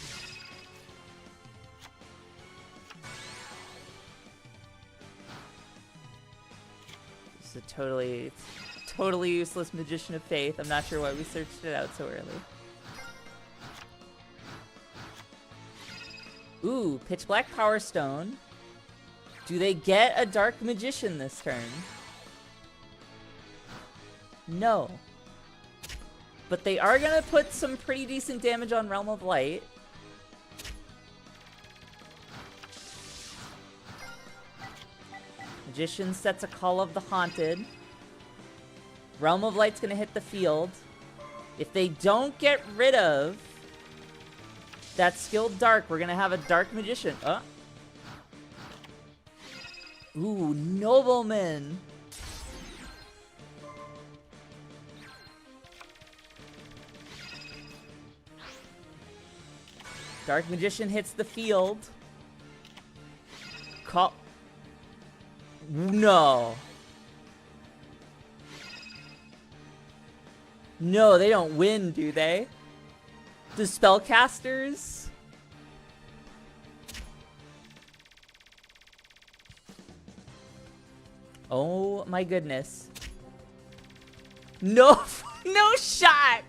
It's a totally useless Magician of Faith. I'm not sure why we searched it out so early. Ooh, Pitch Black Power Stone. Do they get a Dark Magician this turn? No. But they are gonna put some pretty decent damage on Realm of Light. Magician sets a Call of the Haunted. Realm of Light's gonna hit the field. If they don't get rid of that skilled Dark, we're gonna have a Dark Magician. Ooh, Nobleman. Dark Magician hits the field. Call. No. No, they don't win, do they? The Spellcasters? Oh my goodness. No, no shot!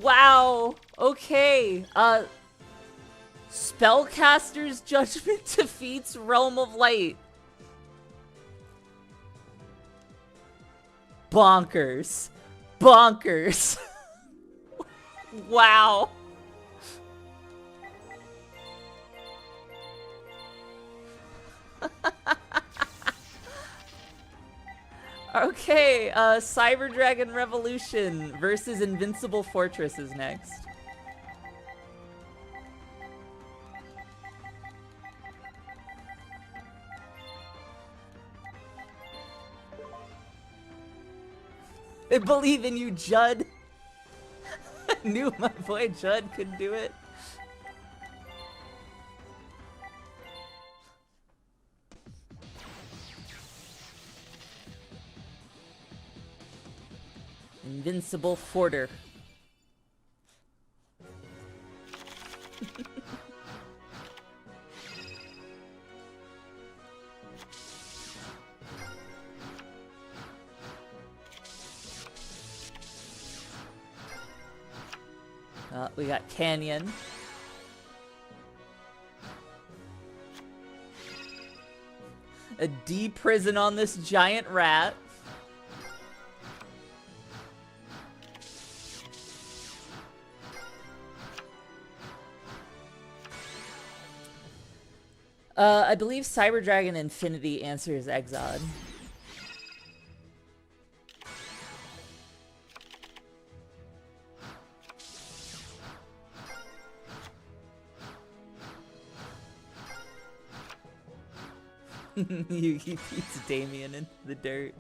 Wow, okay. Spellcaster's Judgment defeats Realm of Light. Bonkers. Bonkers. Wow. Okay, Cyber Dragon Revolution versus Invincible Fortress is next. I believe in you, Judd. I knew my boy Judd could do it. Invincible Forter. We got Canyon. A D prison on this giant rat. I believe Cyber Dragon Infinity answers Exod. He beats Damien into the dirt.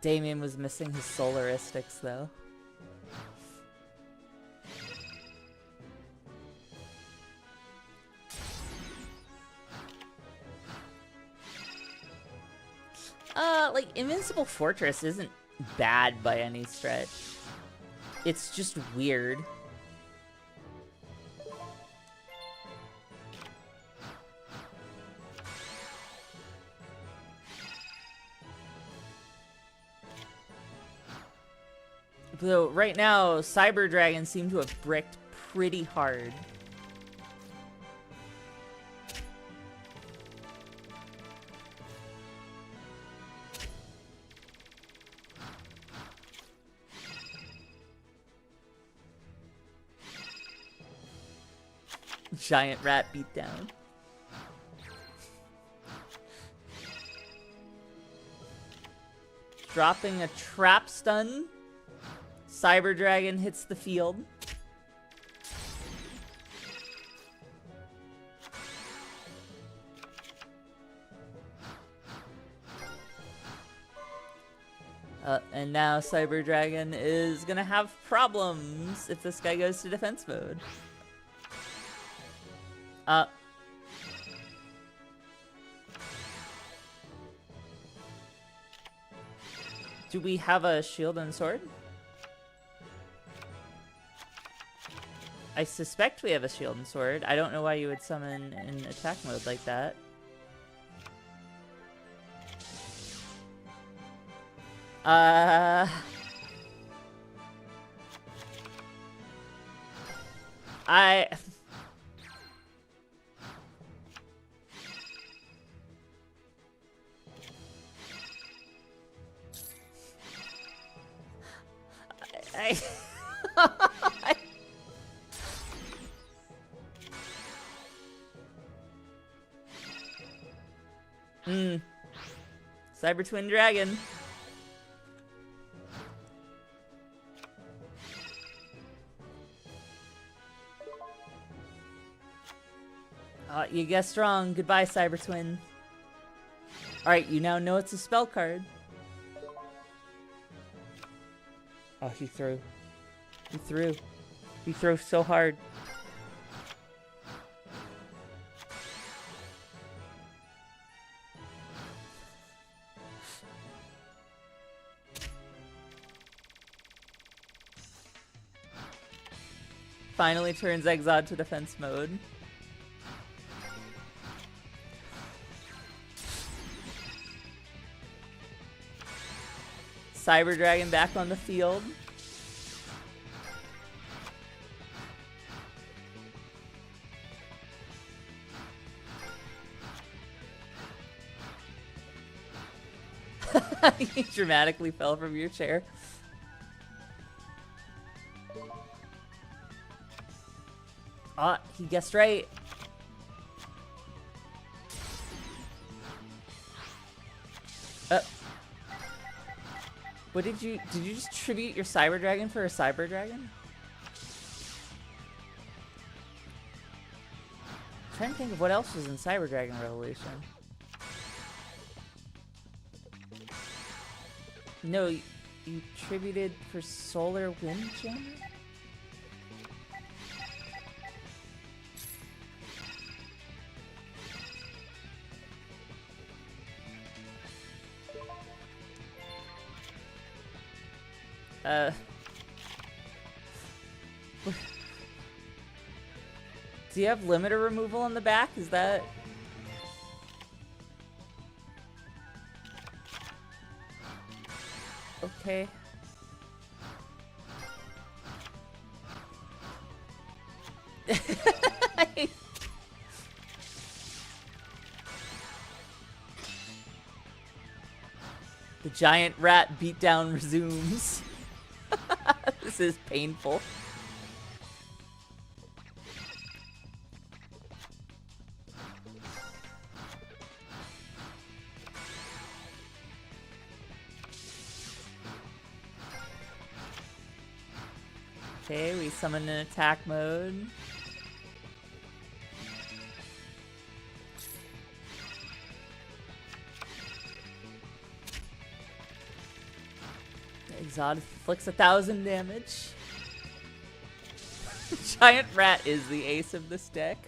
Damien was missing his Solaristics, though. Like, Invincible Fortress isn't bad by any stretch. It's just weird. Though right now, Cyber Dragon seem to have bricked pretty hard. Giant rat beat down. Dropping a trap stun. Cyber Dragon hits the field. And now Cyber Dragon is gonna have problems if this guy goes to defense mode. Do we have a shield and sword? I suspect we have a shield and sword. I don't know why you would summon in attack mode like that. Cyber Twin Dragon. You guessed wrong. Goodbye, Cyber Twin. Alright, you now know it's a spell card. Oh, he threw. He threw. He threw so hard. Finally turns Exod to defense mode. Cyber Dragon back on the field. You dramatically fell from your chair. He guessed right. What did you just tribute your Cyber Dragon for a Cyber Dragon? I'm trying to think of what else was in Cyber Dragon Revolution. No, you tributed for Solar Windjammer? Do you have limiter removal on the back? Is that... Okay. The giant rat beatdown resumes. This is painful. Okay, we summon in attack mode. Exod inflicts 1,000 damage. Giant rat is the ace of this deck.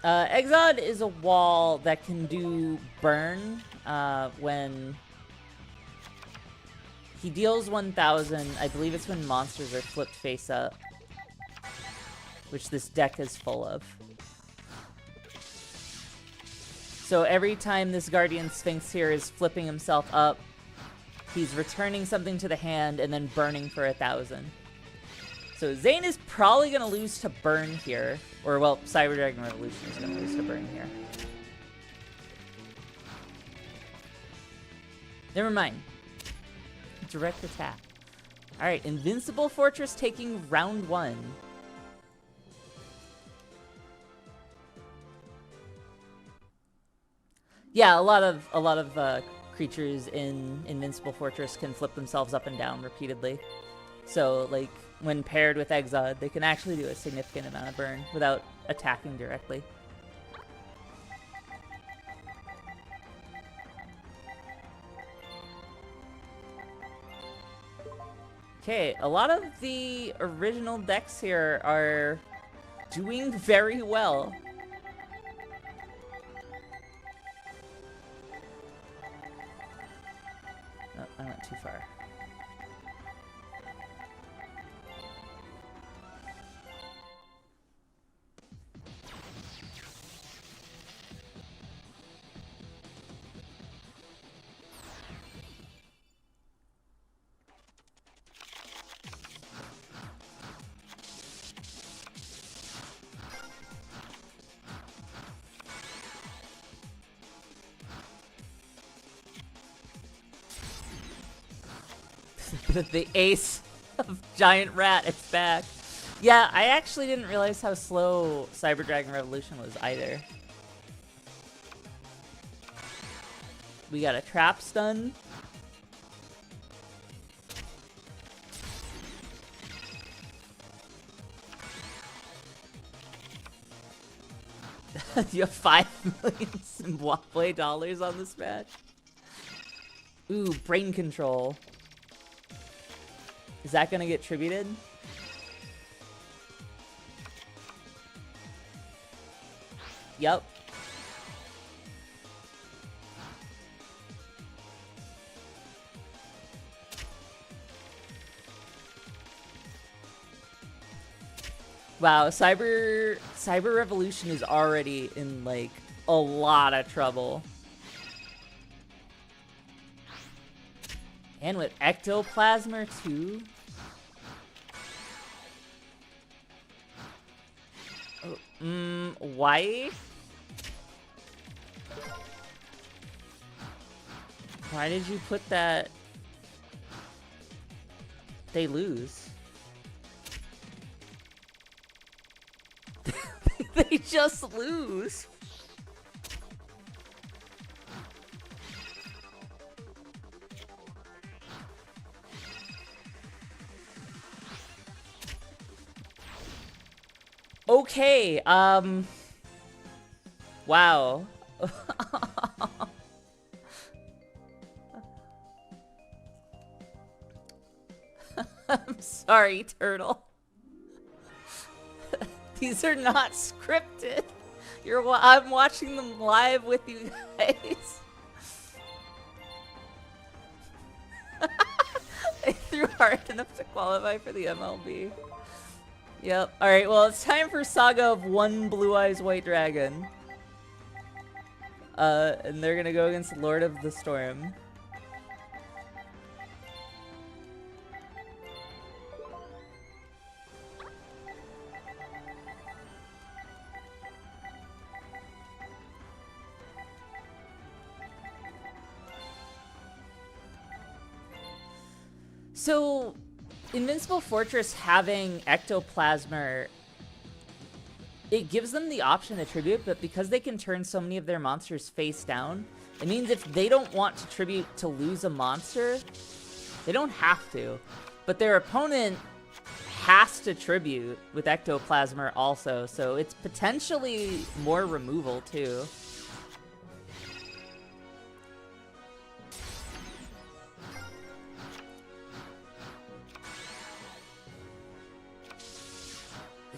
Exod is a wall that can do burn when he deals 1,000. I believe it's when monsters are flipped face up, which this deck is full of. So every time this Guardian Sphinx here is flipping himself up, he's returning something to the hand and then burning for 1,000. So Zane is probably going to lose to burn here. Or, well, Cyber Dragon Revolution is going to lose to burn here. Never mind. Direct attack. Alright, Invincible Fortress taking round 1. Yeah, a lot of creatures in Invincible Fortress can flip themselves up and down repeatedly. So, like, when paired with Exod, they can actually do a significant amount of burn without attacking directly. Okay, a lot of the original decks here are doing very well. Oh, I went too far. The ace of Giant Rat, it's back. Yeah, I actually didn't realize how slow Cyber Dragon Revolution was either. We got a trap stun. You have $5 million Zimbabwe dollars on this match. Ooh, brain control. Is that gonna get tributed? Yep. Wow, Cyber Revolution is already in, like, a lot of trouble. And with Ectoplasmer too? Oh, why? Why did you put that? They lose. They just lose. Okay, wow. I'm sorry, Turtle. These are not scripted. I'm watching them live with you guys. I threw hard enough to qualify for the MLB. Yep. Alright, well, it's time for Saga of One Blue Eyes White Dragon. And they're gonna go against Lord of the Storm. So, Invincible Fortress having Ectoplasmer, it gives them the option to tribute, but because they can turn so many of their monsters face down, it means if they don't want to tribute to lose a monster, they don't have to. But their opponent has to tribute with Ectoplasmer also, so it's potentially more removal too.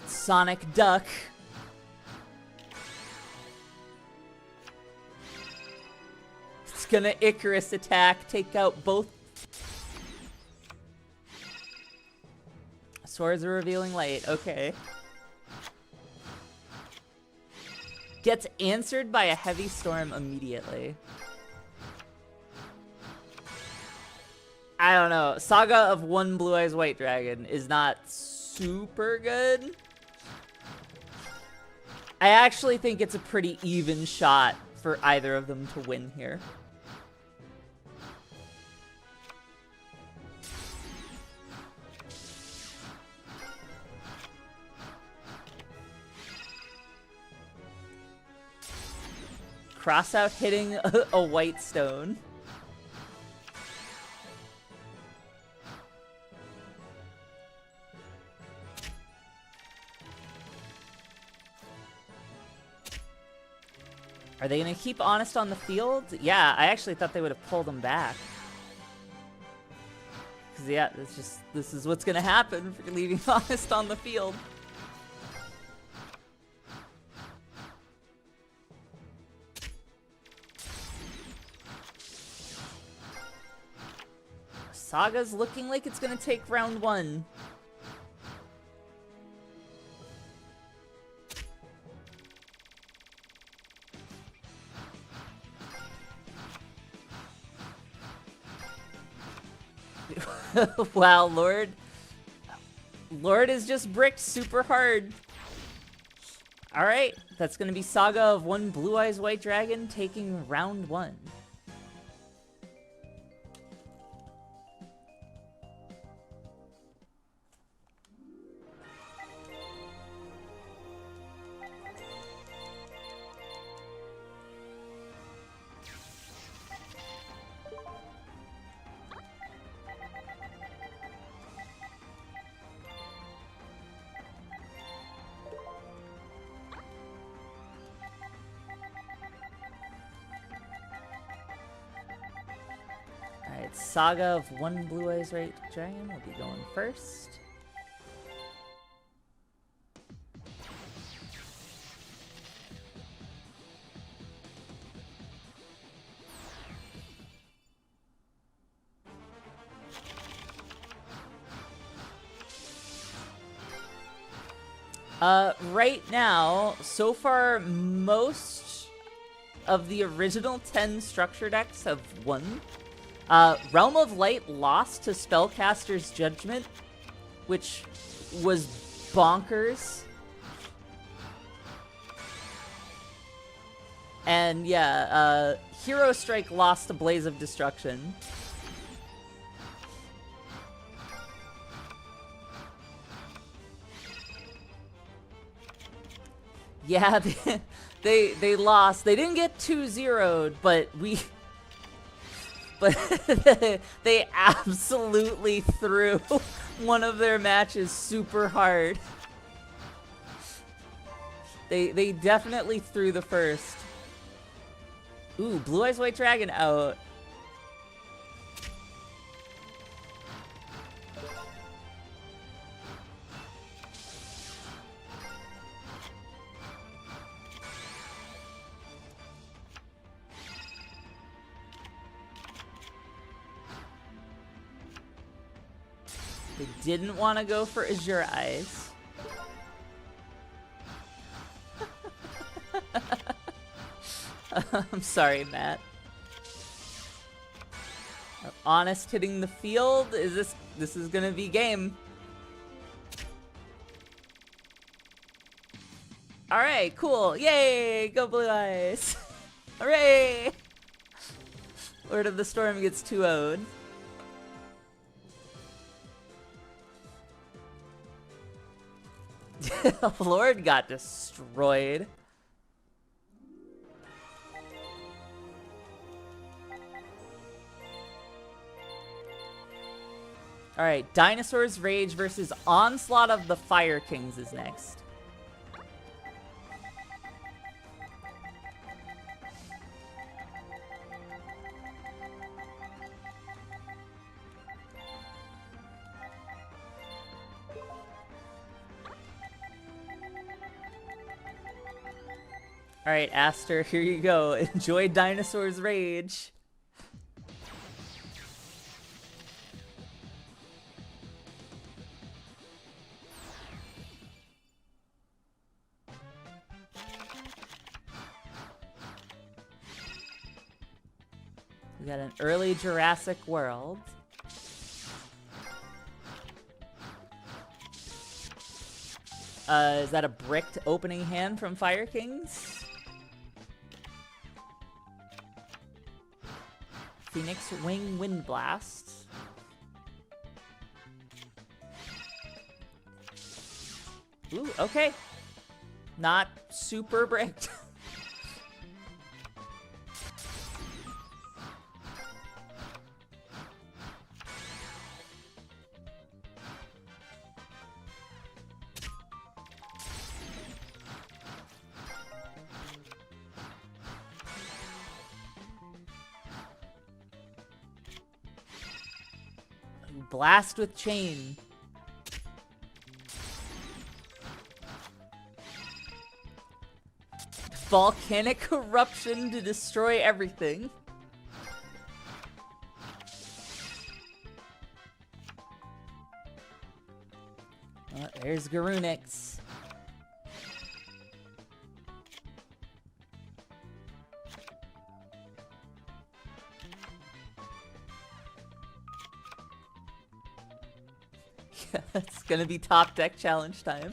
Sonic Duck. It's gonna Icarus attack, take out both. Swords of Revealing Light, okay. Gets answered by a Heavy Storm immediately. I don't know. Saga of One Blue Eyes White Dragon is not super good. I actually think it's a pretty even shot for either of them to win here. Cross out hitting a white stone. Are they going to keep Honest on the field? Yeah, I actually thought they would have pulled him back. Because, yeah, this is what's going to happen for leaving Honest on the field. Saga's looking like it's going to take round one. Wow, Lord is just bricked super hard. Alright, that's gonna be Saga of One Blue Eyes White Dragon taking round one. Saga of One Blue Eyes White Dragon will be going first. Right now, so far, most of the original 10 structure decks have won. Realm of Light lost to Spellcaster's Judgment, which was bonkers. And yeah, Hero Strike lost to Blaze of Destruction. Yeah, they lost. They didn't get 2-0'd, but they absolutely threw one of their matches super hard. They definitely threw the first. Ooh, Blue Eyes White Dragon out. They didn't want to go for Azure Eyes. I'm sorry, Matt. Honest hitting the field. This is gonna be game. Alright, cool. Yay! Go Blue Eyes! Hooray! Lord of the Storm gets 2-0'd. Lord got destroyed. Alright, Dinosaur's Rage versus Onslaught of the Fire Kings is next. Alright, Aster, here you go. Enjoy Dinosaur's Rage. We got an early Jurassic World. Is that a bricked opening hand from Fire Kings? Phoenix Wing Wind Blast. Ooh, okay. Not super bricked. Blast with Chain. Volcanic Eruption to destroy everything. Oh, there's Garunix. It's gonna be top deck challenge time.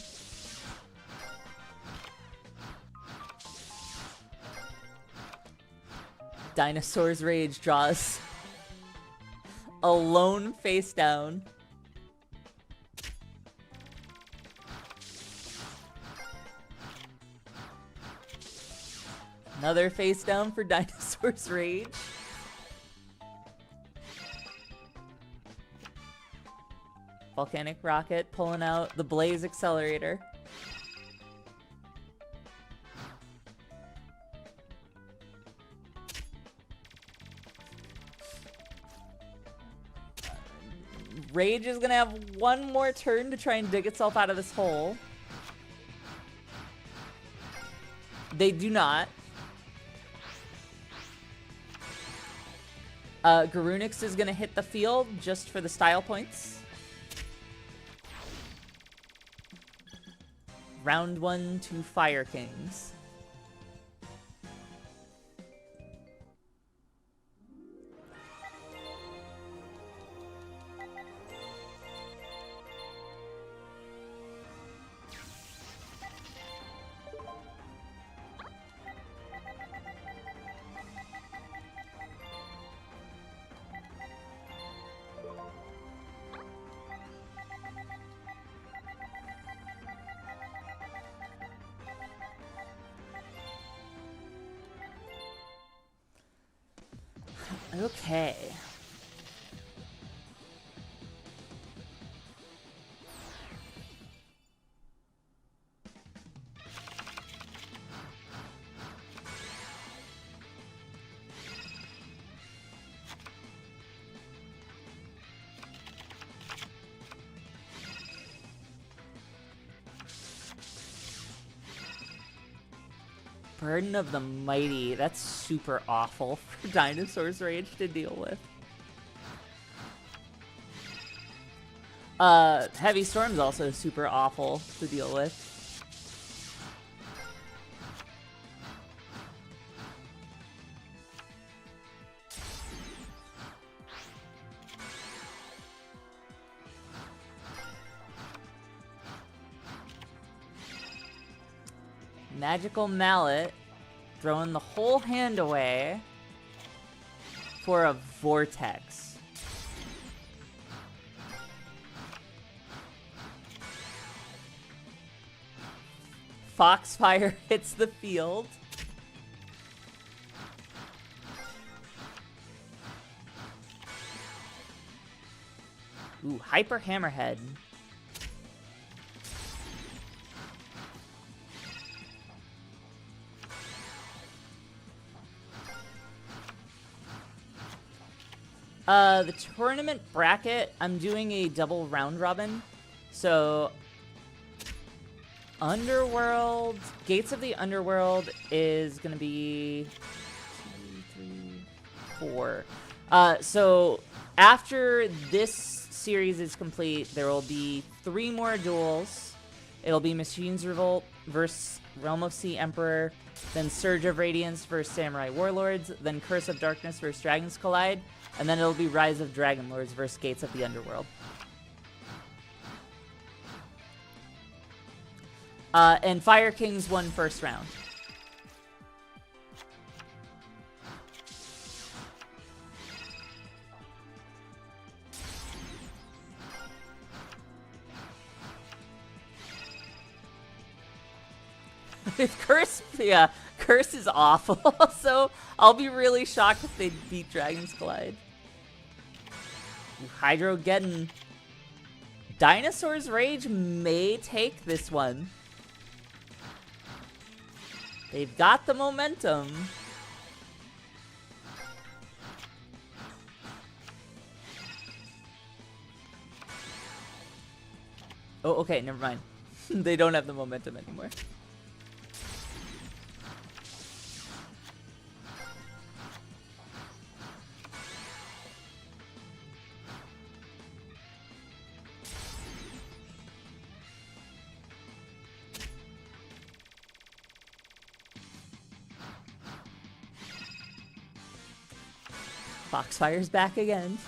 Dinosaur's Rage draws a lone face down. Another face down for Dinosaur's Rage. Volcanic Rocket pulling out the Blaze Accelerator. Rage is gonna have one more turn to try and dig itself out of this hole. They do not. Garunix is gonna hit the field just for the style points. Round 1 to Fire Kings. Okay. Burden of the Mighty. That's super awful for Dinosaur's Rage to deal with. Heavy Storm's also super awful to deal with. Magical Mallet, throwing the whole hand away for a Vortex. Foxfire hits the field. Ooh, Hyper Hammerhead. The tournament bracket, I'm doing a double round robin. So, Underworld, Gates of the Underworld is gonna be 2, 3, 4. So after this series is complete, there will be 3 more duels. It'll be Machines Revolt versus Realm of Sea Emperor, then Surge of Radiance versus Samurai Warlords, then Curse of Darkness versus Dragons Collide, and then it'll be Rise of Dragon Lords versus Gates of the Underworld. And Fire Kings won first round. Curse, yeah, Curse is awful, so I'll be really shocked if they beat Dragons Collide. Hydrogeddon. Dinosaur's Rage may take this one. They've got the momentum. Oh, okay, never mind. They don't have the momentum anymore. Foxfire's back again.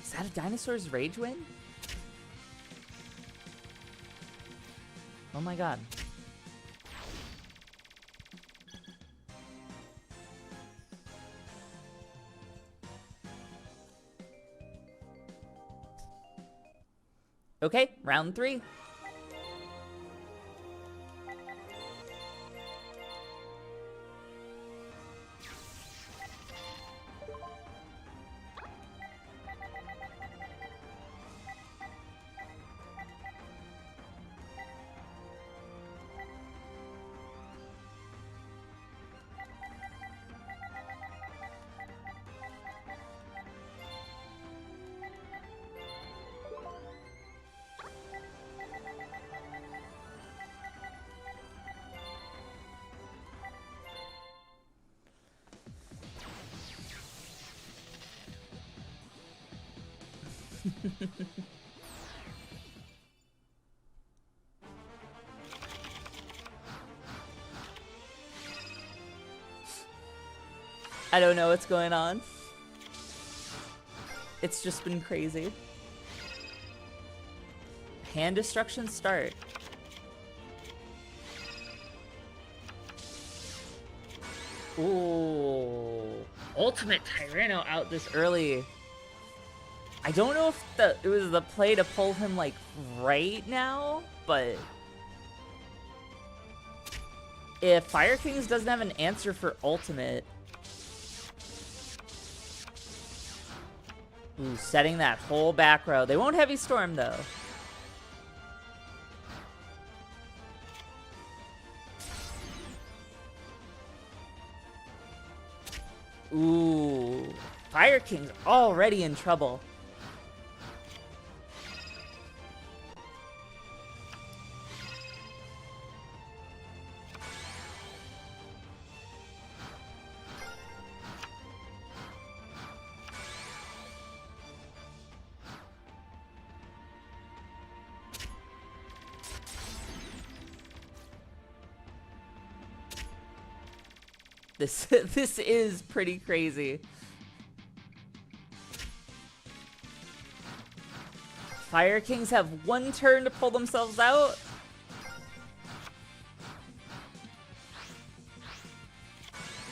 Is that a Dinosaur's Rage win? Oh my god. Okay, round 3. I don't know what's going on. It's just been crazy. Hand destruction start. Ooh. Ultimate Tyranno out this early. I don't know if it was the play to pull him, like, right now, but if Fire Kings doesn't have an answer for Ultimate... Ooh, setting that whole back row. They won't Heavy Storm, though. Ooh. Fire King's already in trouble. This is pretty crazy. Fire Kings have one turn to pull themselves out.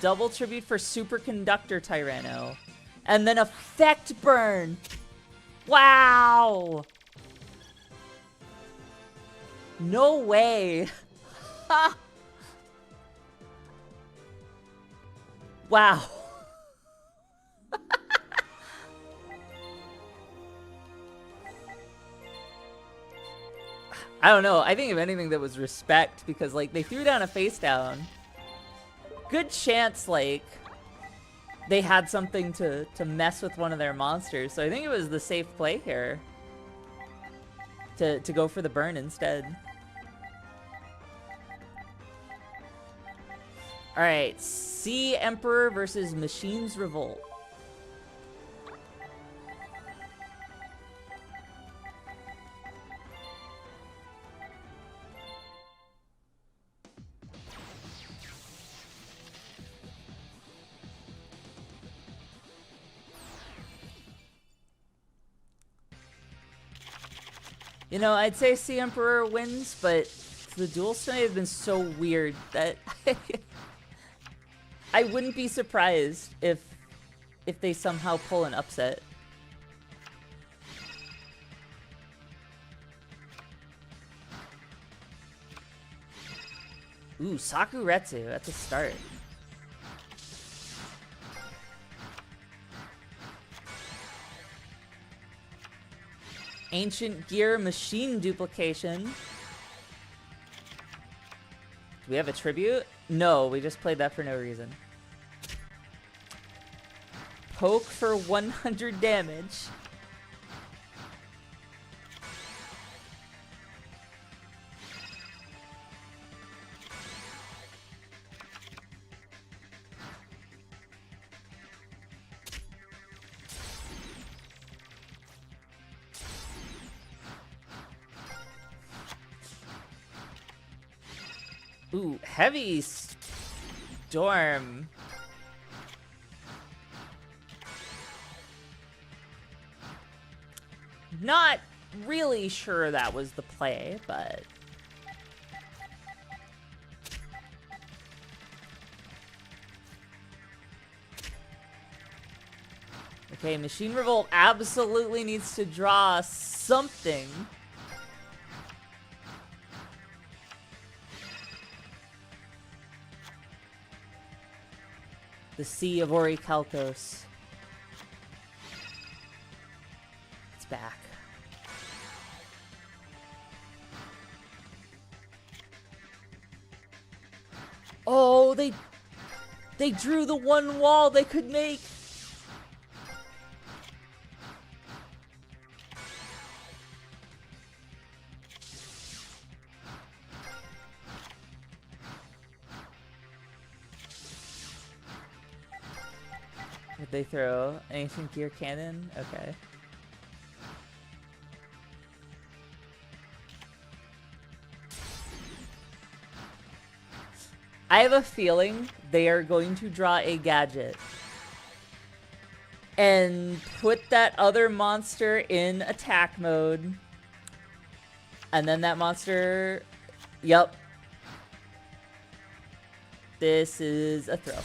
Double tribute for Superconductor Tyranno. And then Effect Burn. Wow. No way. Ha. Wow. I don't know. I think if anything that was respect because like they threw down a face down. Good chance like they had something to mess with one of their monsters. So I think it was the safe play here. To go for the burn instead. Alright, Sea Emperor versus Machines Revolt. You know, I'd say Sea Emperor wins, but the duels tonight have been so weird that I wouldn't be surprised if they somehow pull an upset. Ooh, Sakuretsu, that's a start. Ancient Gear Machine Duplication. Do we have a tribute? No, we just played that for no reason. Poke for 100 damage. Ooh, Heavy Storm. Not really sure that was the play, but... Okay, Machine Revolt absolutely needs to draw something. The Sea of Orichalcos. It's back. Oh, they drew the one wall they could make. Did they throw Ancient Gear Cannon? Okay. I have a feeling they are going to draw a gadget and put that other monster in attack mode. And then that monster... Yup. This is a throw.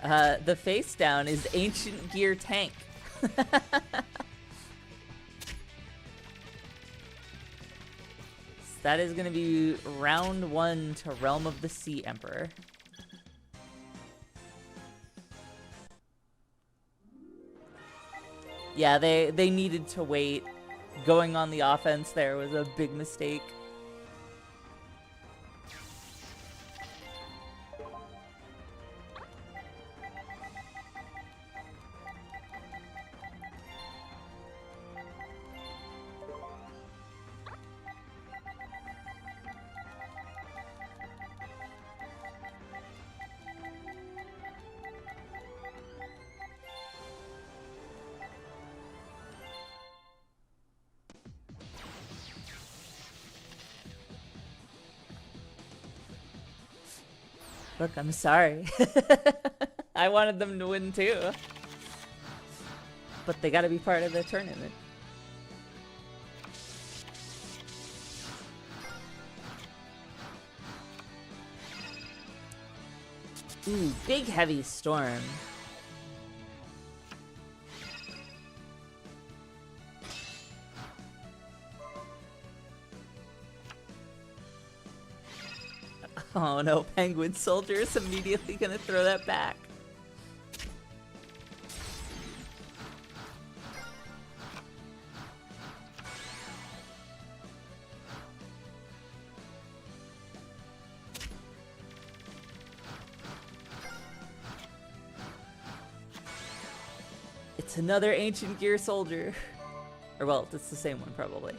The face down is Ancient Gear Tank. That is going to be round 1 to Realm of the Sea Emperor. Yeah, they needed to wait. Going on the offense there was a big mistake. Look, I'm sorry. I wanted them to win too. But they gotta be part of the tournament. Ooh, big heavy storm. Oh no, Penguin Soldier is immediately gonna throw that back. It's another Ancient Gear Soldier. Or well, it's the same one probably.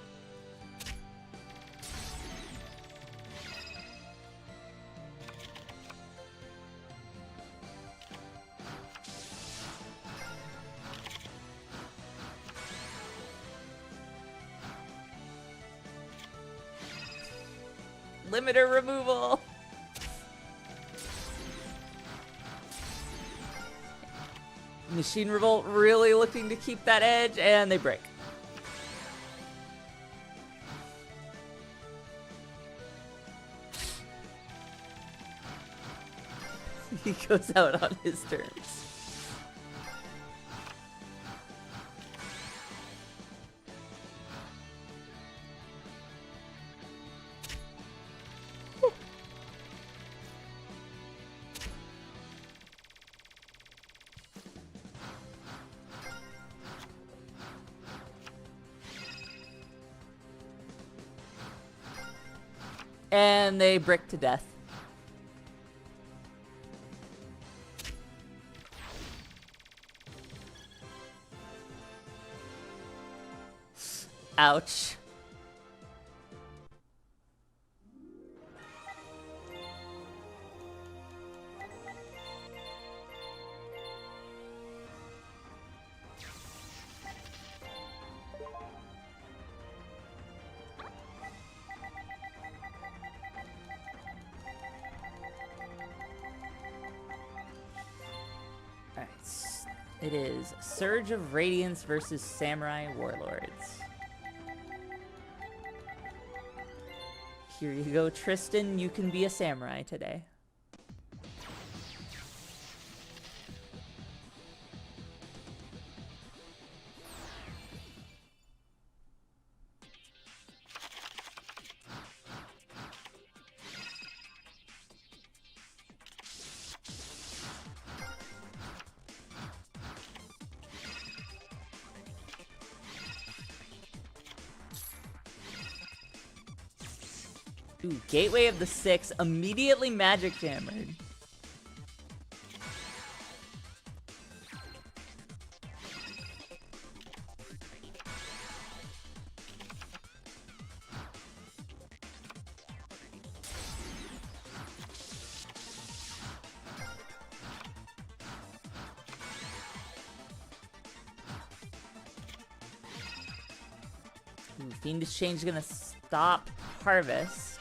Limiter removal! Machine Revolt really looking to keep that edge, and they break. He goes out on his terms. And they brick to death. Ouch. It is Surge of Radiance versus Samurai Warlords. Here you go, Tristan. You can be a samurai today. Ooh, Gateway of the Six, immediately magic jammered. Ooh, Fiendish Change is gonna stop Harvest.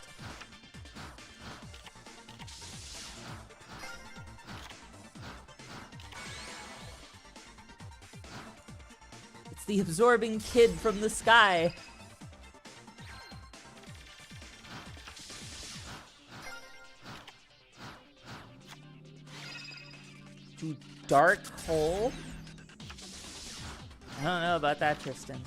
The absorbing kid from the sky. to Dark Hole. I don't know about that, Tristan.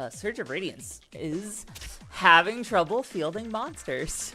Surge of Radiance is having trouble fielding monsters.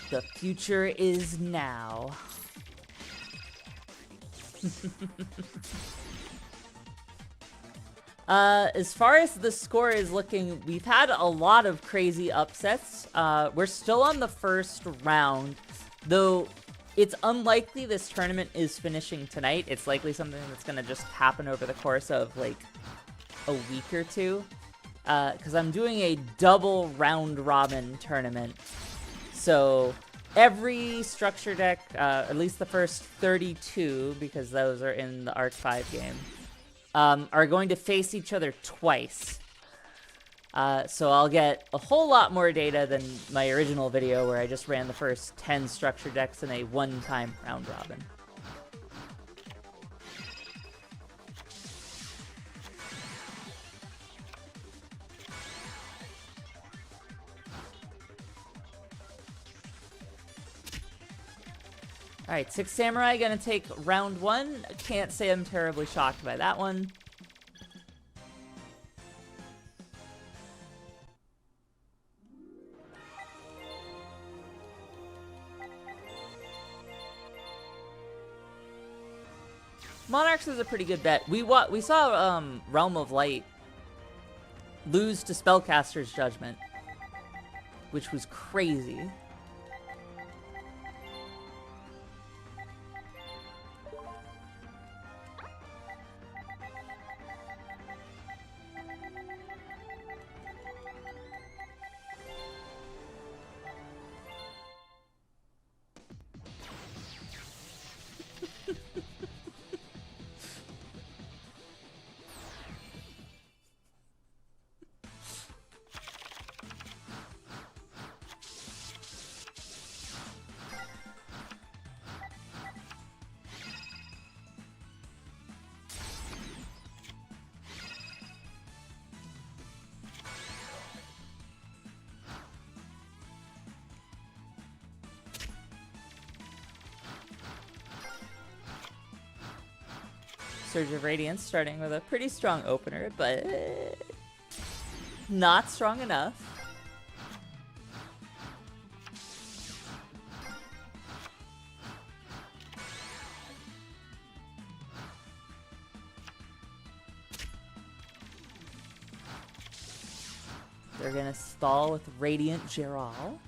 The future is now. As far as the score is looking, we've had a lot of crazy upsets. We're still on the first round, though it's unlikely this tournament is finishing tonight. It's likely something that's gonna just happen over the course of like a week or two. Because I'm doing a double round robin tournament. So every structure deck, at least the first 32, because those are in the Arc 5 game, are going to face each other twice. So I'll get a whole lot more data than my original video where I just ran the first 10 structure decks in a one-time round robin. Alright, Six Samurai gonna take round one. Can't say I'm terribly shocked by that one. Monarchs is a pretty good bet. We saw Realm of Light lose to Spellcaster's Judgment, which was crazy. Surge of Radiance starting with a pretty strong opener, but not strong enough. They're gonna stall with Radiant Geral.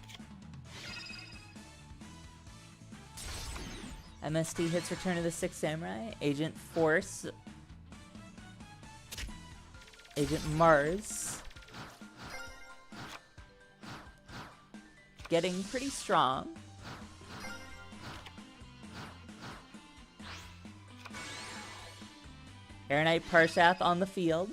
MST hits Return of the Sixth Samurai. Agent Force. Agent Mars. Getting pretty strong. Air Knight Parshath on the field.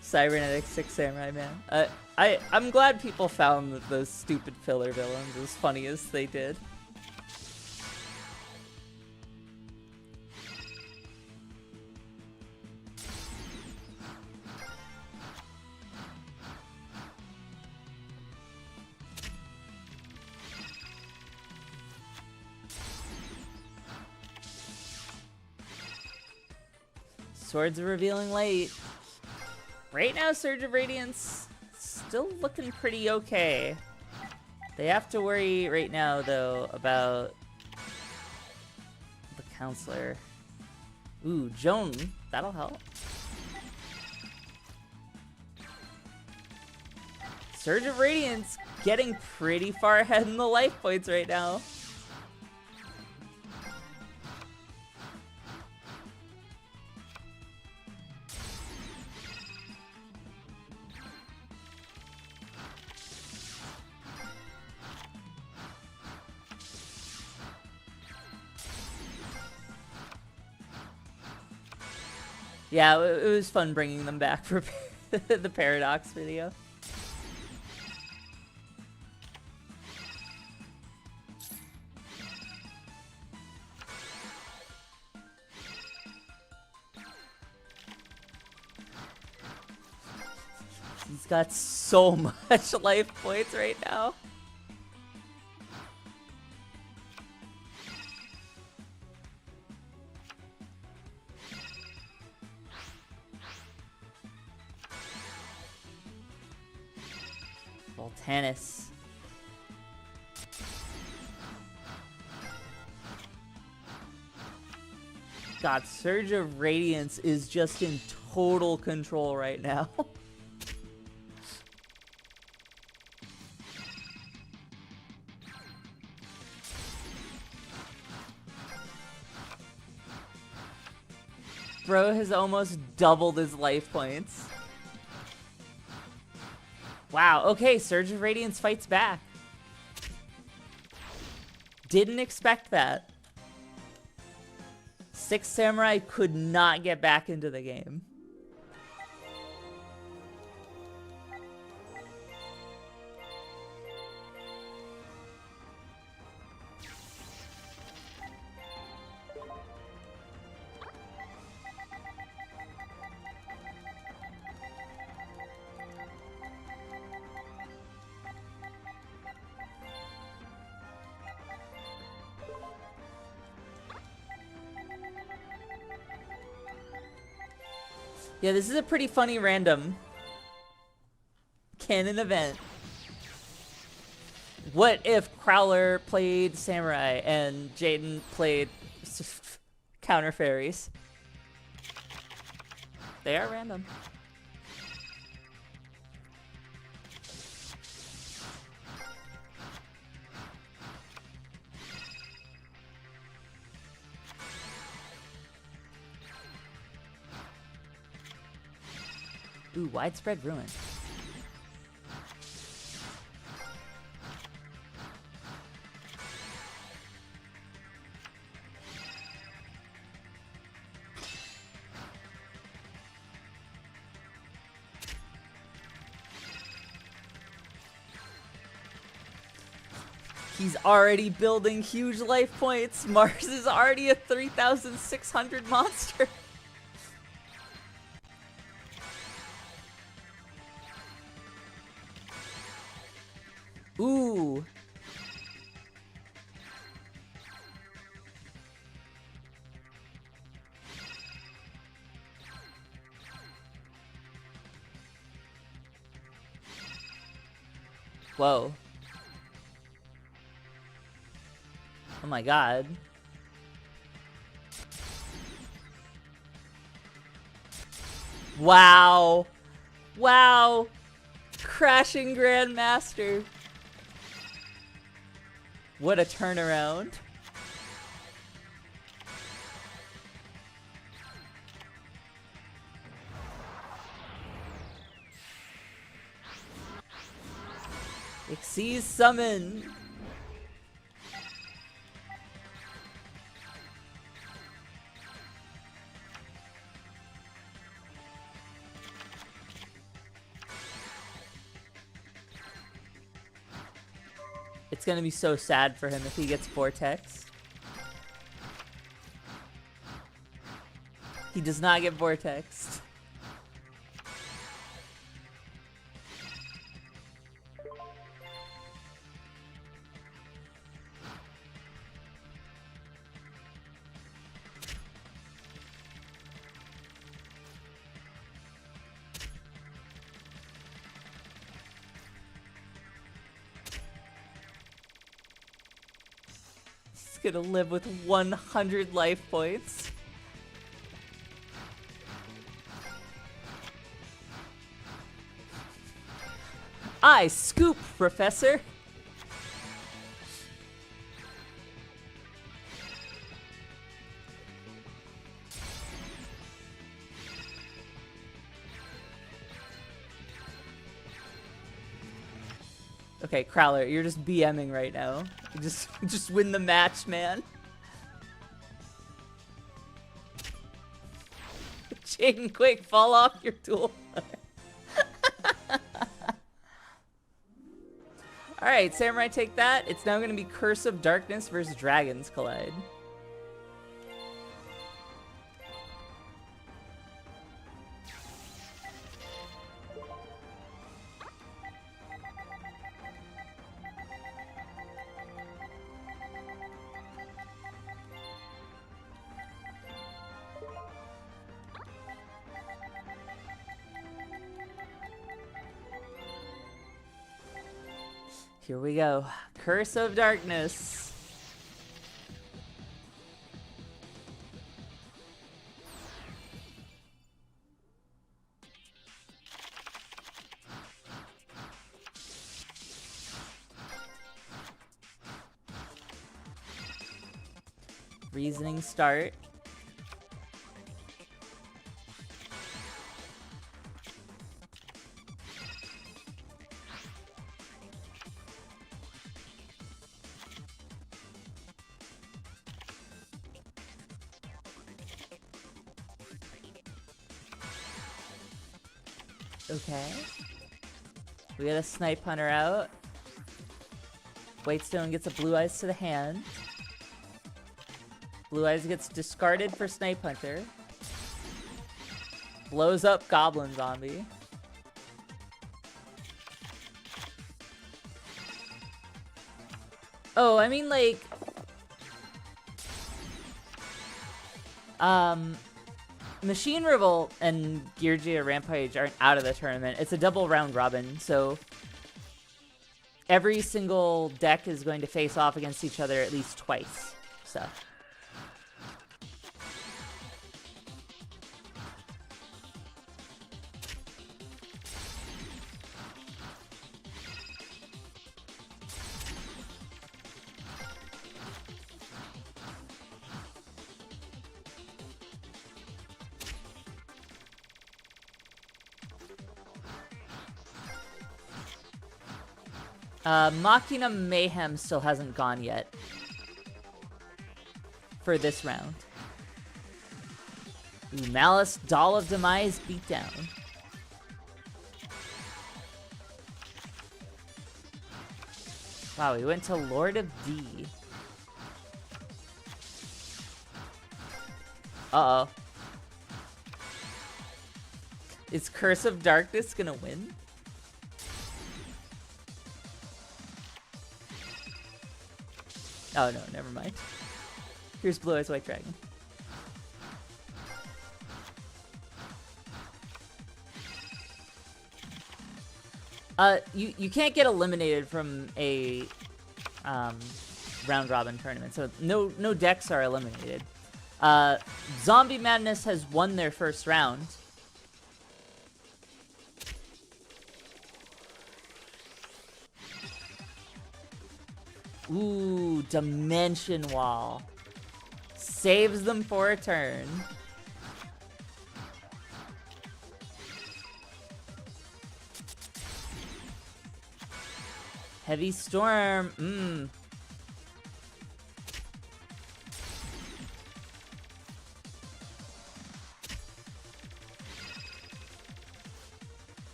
Cybernetic Six Samurai, man. I'm glad people found those stupid filler villains as funny as they did. Swords of Revealing Light. Right now, Surge of Radiance still looking pretty okay. They have to worry right now, though, about the Counselor. Ooh, Joan. That'll help. Surge of Radiance getting pretty far ahead in the life points right now. Yeah, it was fun bringing them back for the Paradox video. He's got so much life points right now. Voltanis. God, Surge of Radiance is just in total control right now. Bro has almost doubled his life points. Wow, okay, Surge of Radiance fights back. Didn't expect that. Six Samurai could not get back into the game. Yeah, this is a pretty funny random canon event. What if Crowler played Samurai and Jaden played Counter Fairies? They are random. Ooh, Widespread Ruin. He's already building huge life points. Mars is already a 3,600 monster. Ooh. Whoa. Oh my god. Wow. Wow. Crashing Grandmaster. What a turnaround. Xyz summon. It's gonna be so sad for him if he gets Vortex. He does not get Vortex. gonna live with 100 life points. I scoop, Professor. Okay, Crowler, you're just BMing right now. You just win the match, man. Jaden, quick, fall off your tool. Alright, Samurai, take that. It's now gonna be Curse of Darkness versus Dragons Collide. Here we go. Curse of Darkness. Reasoning start. Okay. We got a Snipe Hunter out. Whitestone gets a Blue Eyes to the hand. Blue Eyes gets discarded for Snipe Hunter. Blows up Goblin Zombie. Oh, I mean, like... Machine Revolt and Geargia Rampage aren't out of the tournament. It's a double round robin, so... Every single deck is going to face off against each other at least twice, so... Machina Mayhem still hasn't gone yet for this round. Ooh, Malice, Doll of Demise, Beatdown. Wow, we went to Lord of D. Uh-oh. Is Curse of Darkness gonna win? Oh no, never mind. Here's Blue Eyes White Dragon. You can't get eliminated from a round robin tournament, so no decks are eliminated. Zombie Madness has won their first round. Ooh, Dimension Wall. Saves them for a turn. Heavy Storm.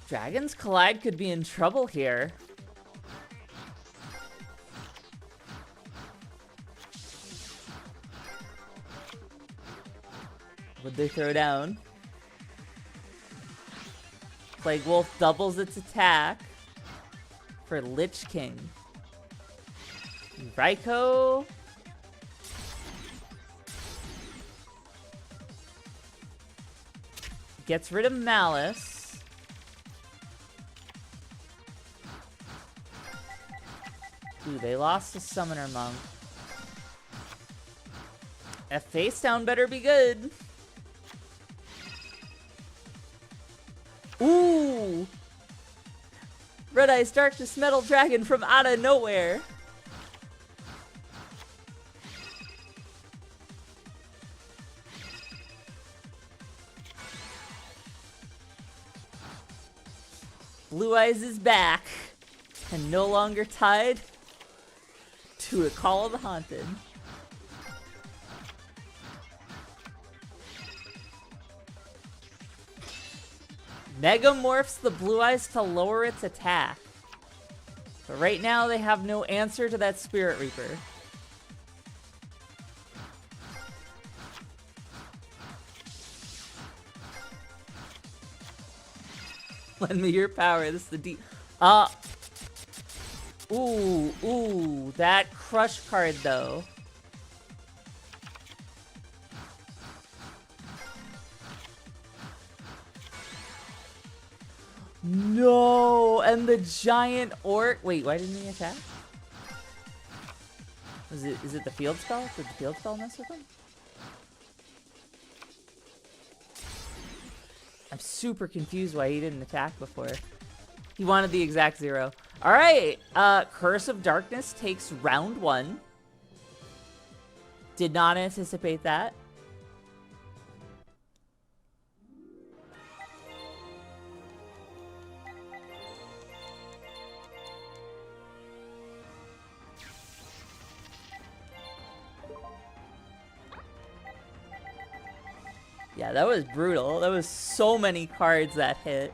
Dragons Collide could be in trouble here. Would they throw down? Plague Wolf doubles its attack for Lich King. Raikou. Gets rid of Malice. Ooh, they lost a Summoner Monk. A face down better be good. Ooh! Red Eyes Darkness Metal Dragon from out of nowhere. Blue Eyes is back and no longer tied to a Call of the Haunted. Megamorphs the Blue Eyes to lower its attack. But right now they have no answer to that Spirit Reaper. Lend me your power. This is the deep. Ooh, that Crush card though. No, and the giant orc. Wait, why didn't he attack? Is it the field spell? Did the field spell mess with him? I'm super confused why he didn't attack before. He wanted the exact 0. All right, Curse of Darkness takes round 1. Did not anticipate that. Yeah, that was brutal. That was so many cards that hit.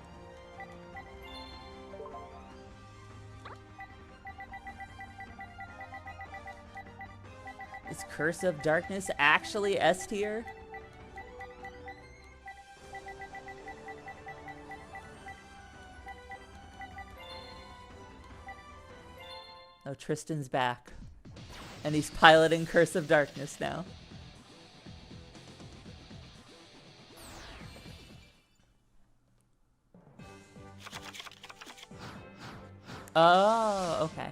Is Curse of Darkness actually S tier? Oh, Tristan's back. And he's piloting Curse of Darkness now. Oh, okay.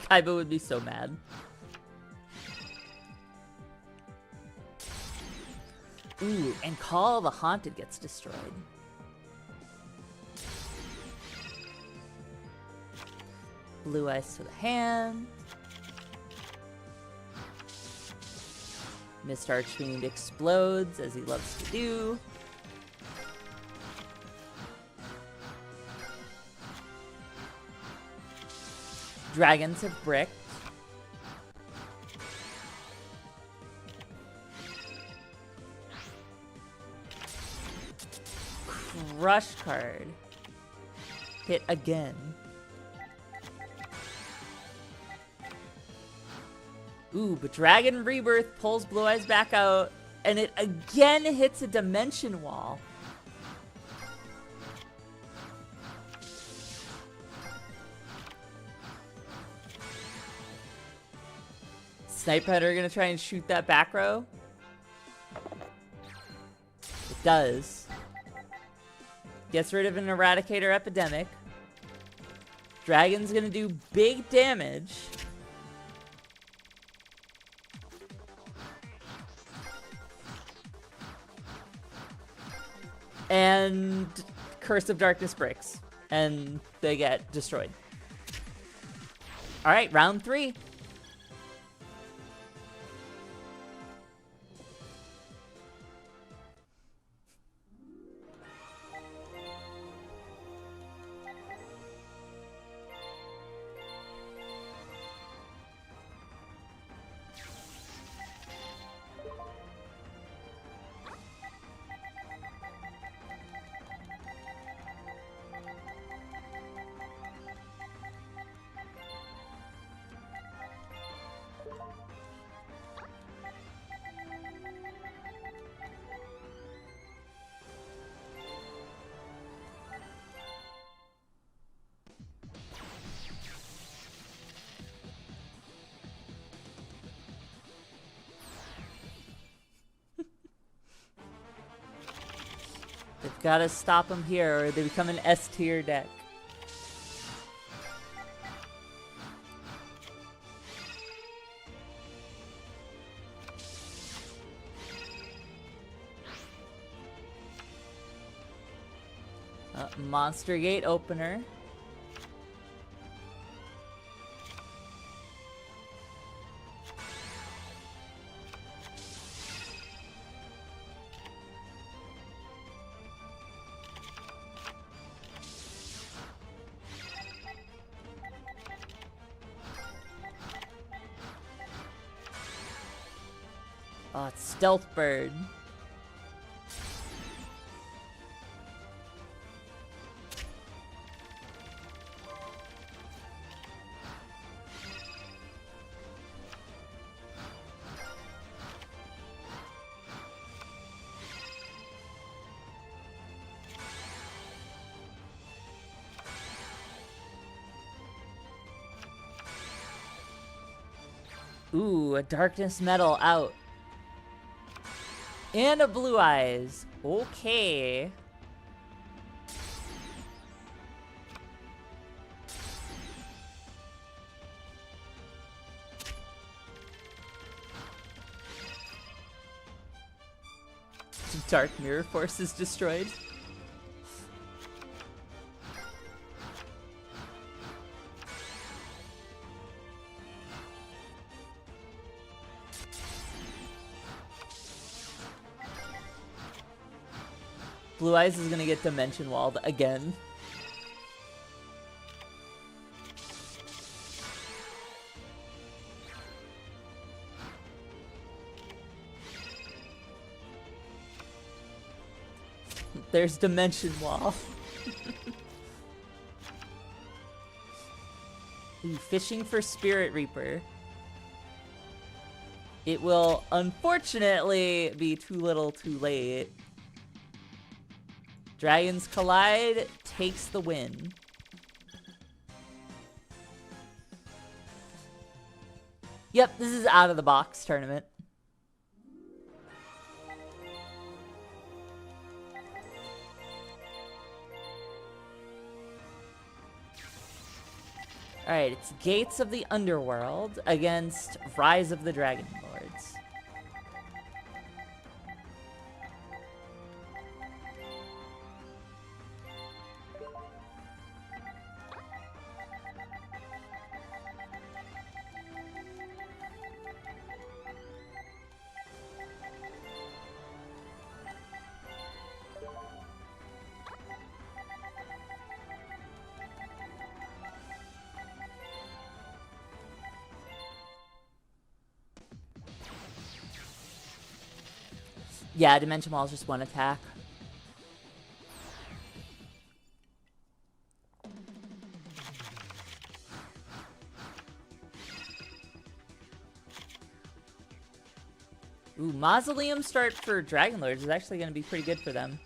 Kaiba would be so mad. Ooh, and Call of the Haunted gets destroyed. Blue Eyes to the hand. Mist Archfiend explodes, as he loves to do. Dragons have bricked. Crush card. Hit again. Ooh, but Dragon Rebirth pulls Blue Eyes back out, and it again hits a dimension wall. Snipe Header gonna try and shoot that back row? It does. Gets rid of an Eradicator Epidemic. Dragon's gonna do big damage. And Curse of Darkness breaks. And they get destroyed. Alright, round 3. They've got to stop them here or they become an S tier deck. Monster Gate opener. Oh, it's Stealth Bird. Ooh, a Darkness Metal out. And a Blue Eyes. Okay. Dark Mirror Force is destroyed. Blue Eyes is gonna get Dimension Walled again. There's Dimension Wall. Ooh, fishing for Spirit Reaper. It will unfortunately be too little too late. Dragons Collide takes the win. Yep, this is out of the box tournament. Alright, it's Gates of the Underworld against Rise of the Dragon Lords. Yeah, Dimension Wall is just one attack. Ooh, Mausoleum start for Dragon Lords is actually going to be pretty good for them.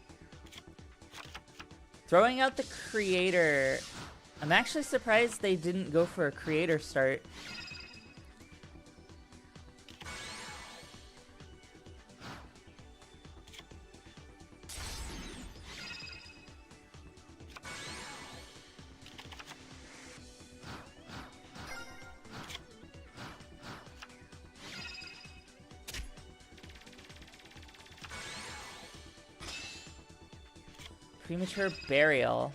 Throwing out the Creator. I'm actually surprised they didn't go for a Creator start. Premature Burial.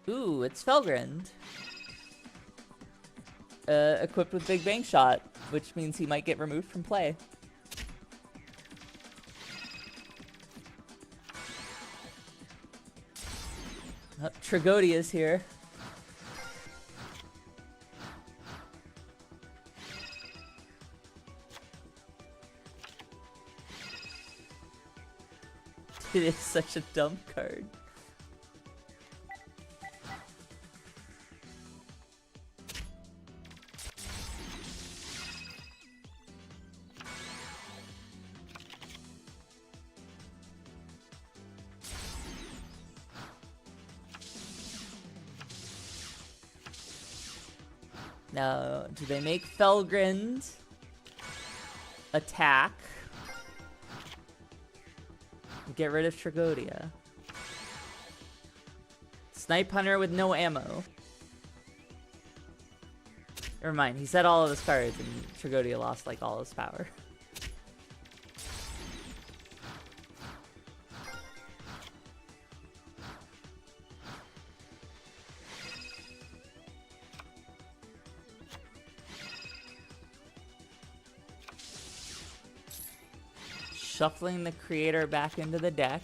Ooh, it's Felgrand. Equipped with Big Bang Shot, which means he might get removed from play. Oh, Tragodia's here. It is such a dumb card. Now, do they make Felgrind attack? Get rid of Tragodia. Snipe Hunter with no ammo. Never mind, he said all of his cards and Tragodia lost like all his power. Shuffling the creator back into the deck.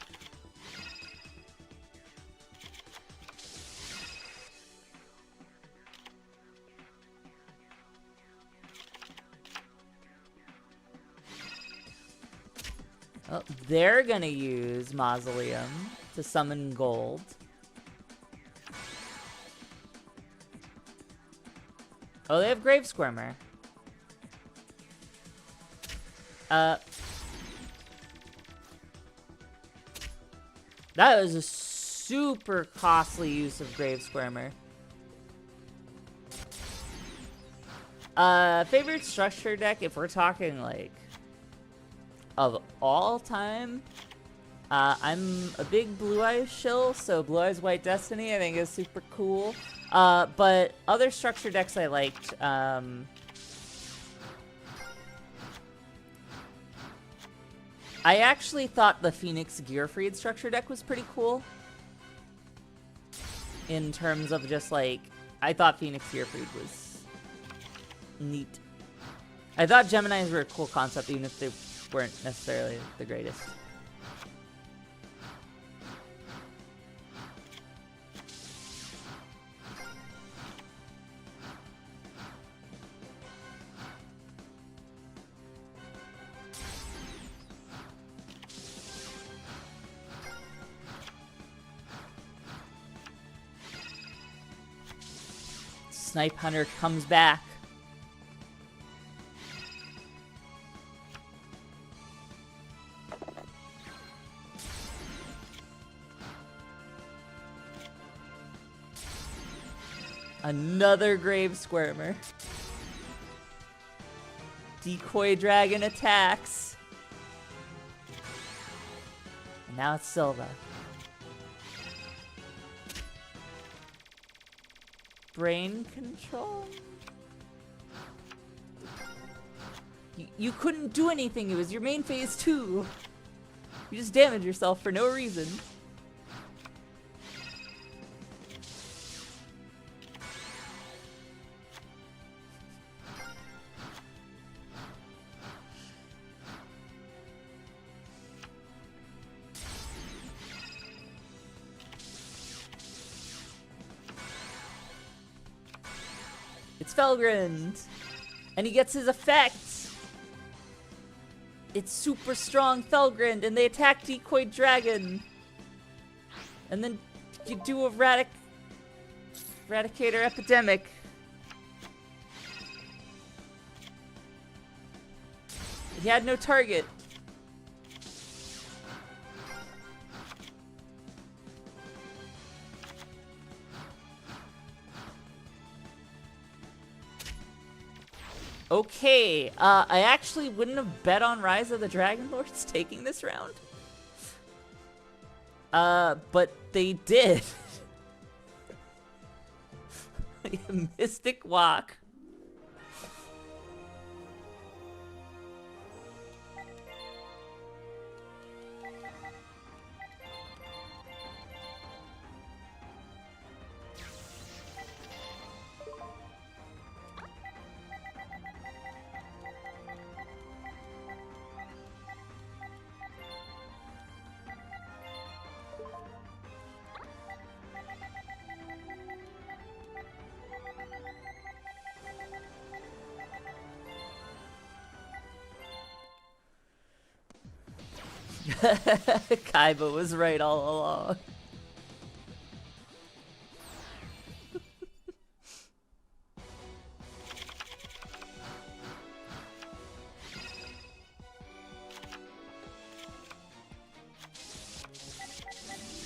Oh, they're gonna use Mausoleum to summon gold. Oh, they have Grave Squirmer. That was a super costly use of Grave Squirmer. Favorite structure deck, if we're talking, like, of all time, I'm a big Blue Eyes shill, so Blue Eyes White Destiny I think is super cool. But other structure decks I liked, I actually thought the Phoenix Gearfried structure deck was pretty cool. In terms of just, like, I thought Phoenix Gearfried was neat. I thought Geminis were a cool concept, even if they weren't necessarily the greatest. Snipe Hunter comes back. Another Grave Squirmer. Decoy Dragon attacks. And now it's Silva. Brain control? You couldn't do anything. It was your main phase 2. You just damaged yourself for no reason. It's Felgrind, and he gets his effects. It's super strong Felgrind, and they attack Decoy Dragon. And then you do a Radicator Epidemic. He had no target. Okay, I actually wouldn't have bet on Rise of the Dragon Lords taking this round. But they did. Mystic Walk. Kaiba was right all along.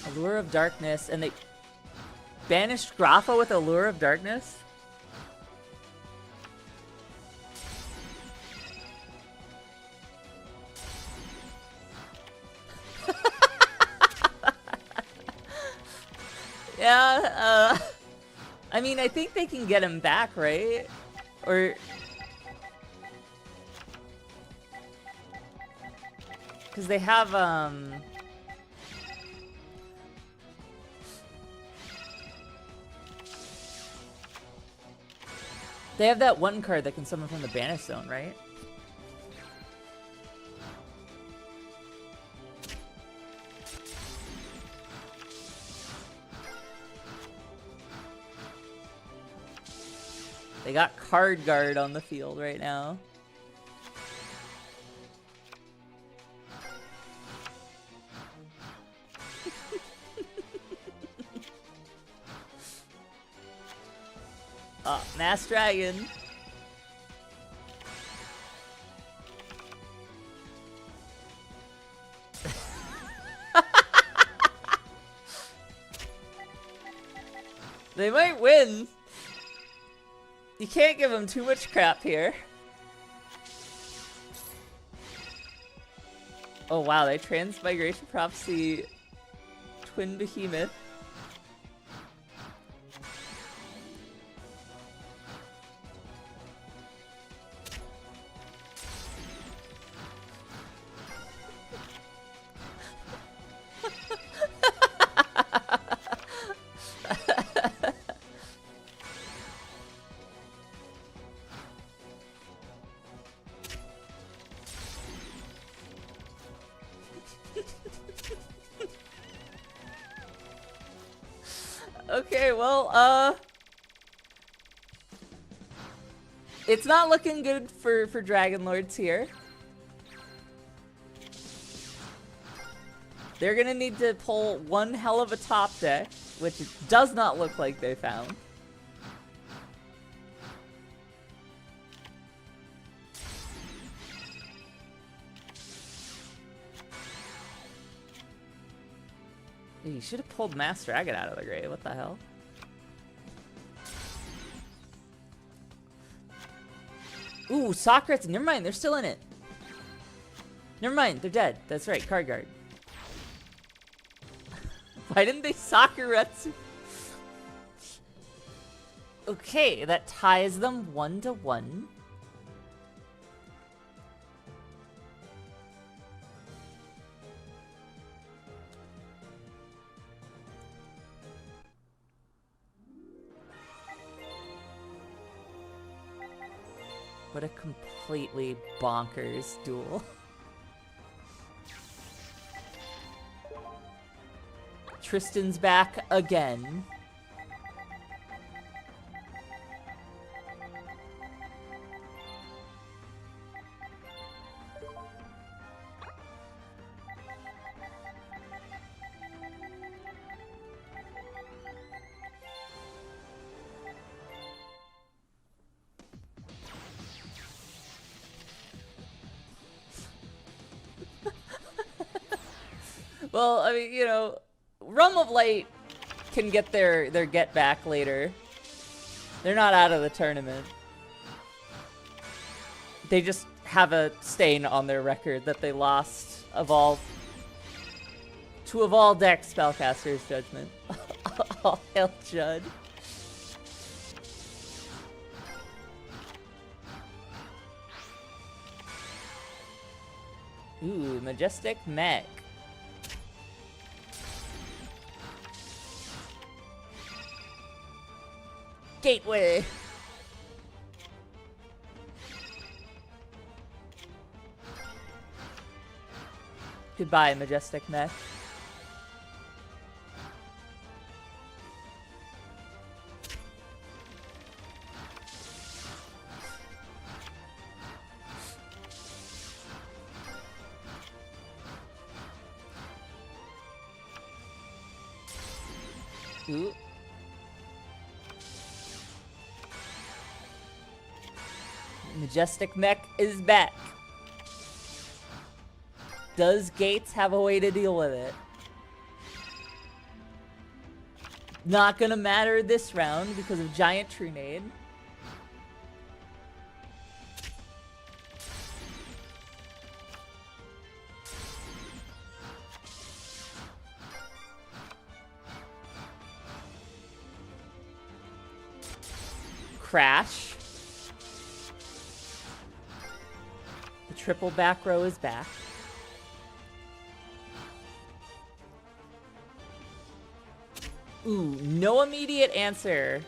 Allure of Darkness, and they banished Grapha with Allure of Darkness? I mean, I think they can get him back, right? Or... Because they have, they have that one card that can summon from the Banish Zone, right? They got Card Guard on the field right now. Oh, Mass Dragon. They might win. You can't give them too much crap here. Oh wow, they Transmigration Prophecy Twin Behemoth. Okay, well, it's not looking good for Dragon Lords here. They're gonna need to pull one hell of a top deck, which it does not look like they found. You should have pulled Mass Dragon out of the grave. What the hell? Ooh, Socrates. Never mind. They're still in it. Never mind. They're dead. That's right. Card Guard. Why didn't they Sakuretsu? Okay, that ties them 1-1. What a completely bonkers duel. Tristan's back again. Well, I mean, you know, Realm of Light can get their get back later. They're not out of the tournament. They just have a stain on their record that they lost to Evolve deck Spellcaster's Judgment. All hail Judd. Ooh, Majestic Mech. Gateway. Goodbye, Majestic Mech. Ooh. Majestic Mech is back. Does Gates have a way to deal with it? Not gonna matter this round because of Giant Trunade. crash. The triple back row is back. Ooh, no immediate answer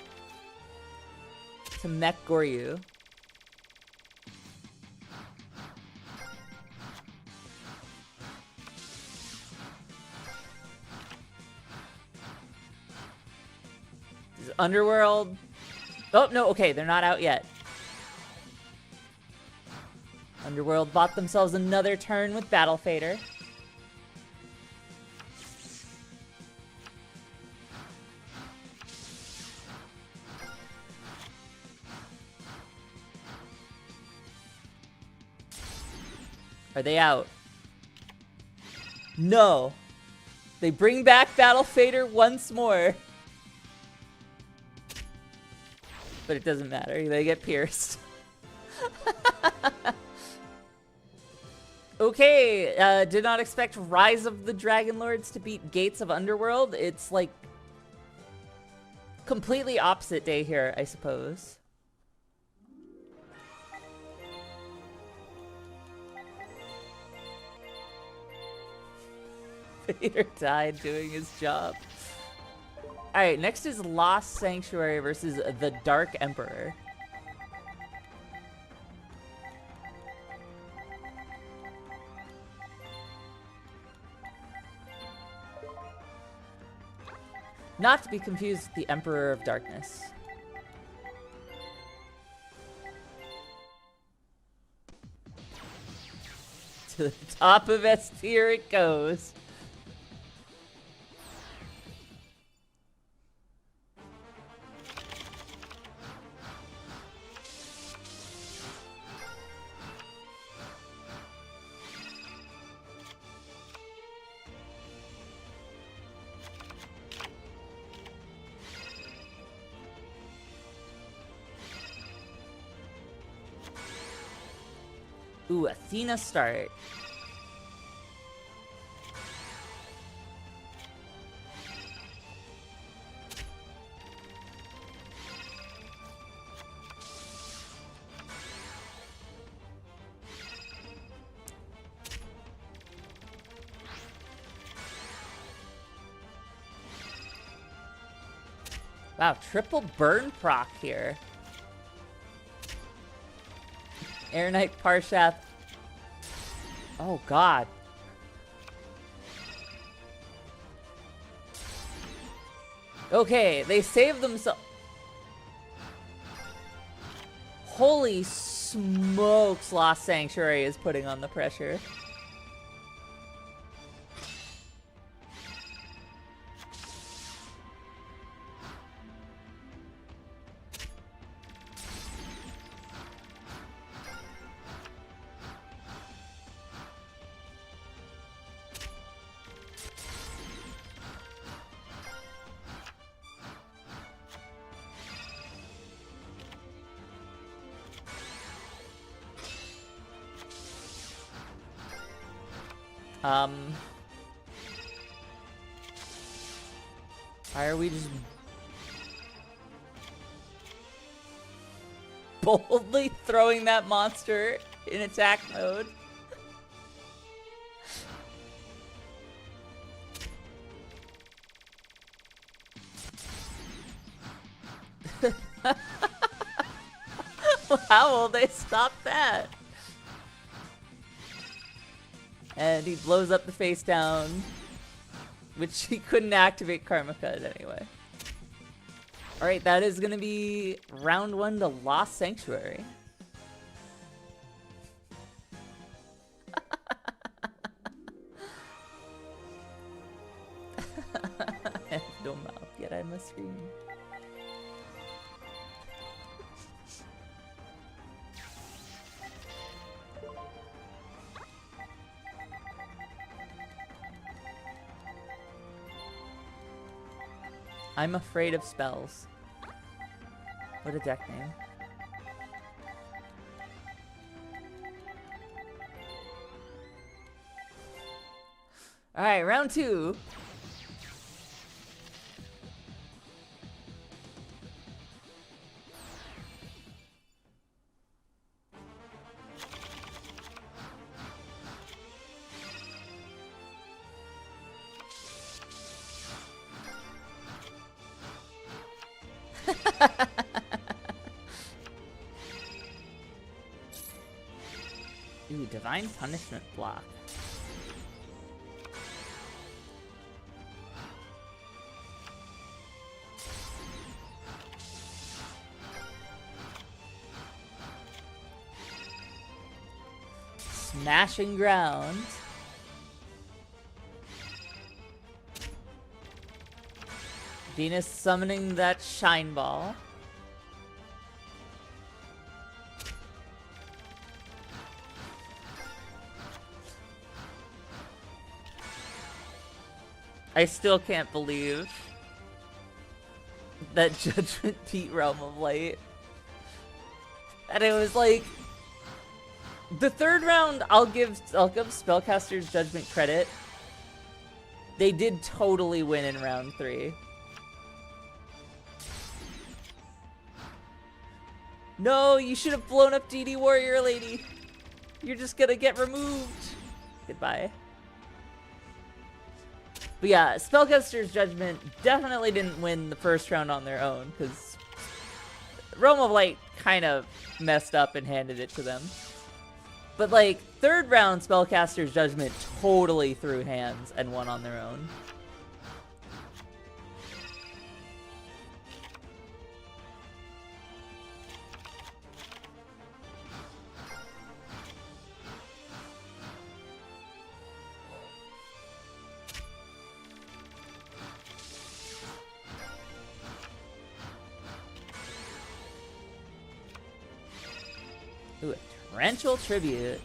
to Mech Goryu. This is Underworld. Oh, no, okay, they're not out yet. Underworld bought themselves another turn with Battle Fader. Are they out? No. They bring back Battle Fader once more. But it doesn't matter. They get pierced. Okay, did not expect Rise of the Dragon Lords to beat Gates of Underworld. It's like completely opposite day here, I suppose. Vader died doing his job. Alright, next is Lost Sanctuary versus the Dark Emperor. Not to be confused with the Emperor of Darkness. To the top of S tier it goes. Ooh, Athena start. Wow, triple burn proc here. Air Knight Parshath. Oh, God. Okay, they saved themselves. Holy smokes, Lost Sanctuary is putting on the pressure. Why are we just boldly throwing that monster in attack mode? How will they stop that? And he blows up the face down, which he couldn't activate Karma Cut anyway. Alright, that is gonna be round 1 to Lost Sanctuary. I have no mouth, yet I must scream. I'm afraid of spells. What a deck name. Alright, round 2. Ooh, Divine Punishment block. Smashing Ground. Venus summoning that Shine Ball. I still can't believe that Judgment beat Realm of Light. And it was like, the third round, I'll give Spellcaster's Judgment credit. They did totally win in round 3. No, you should have blown up DD Warrior Lady. You're just gonna get removed. Goodbye. But yeah, Spellcaster's Judgment definitely didn't win the first round on their own, because Realm of Light kind of messed up and handed it to them. But like, third round Spellcaster's Judgment totally threw hands and won on their own. Ooh, a Torrential Tribute.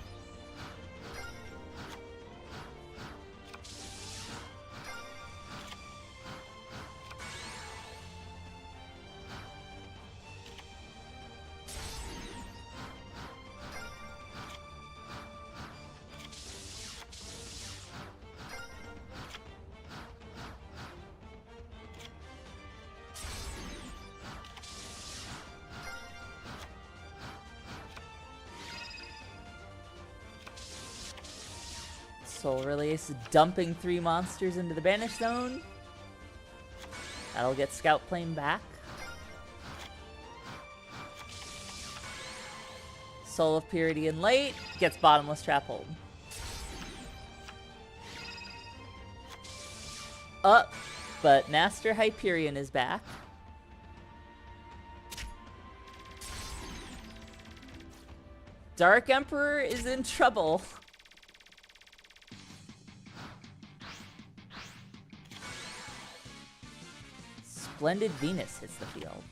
Soul Release, dumping 3 monsters into the Banish Zone. That'll get Scout Plane back. Soul of Purity and Light gets Bottomless Trap Hold. Up, but Master Hyperion is back. Dark Emperor is in trouble. Splendid Venus hits the field.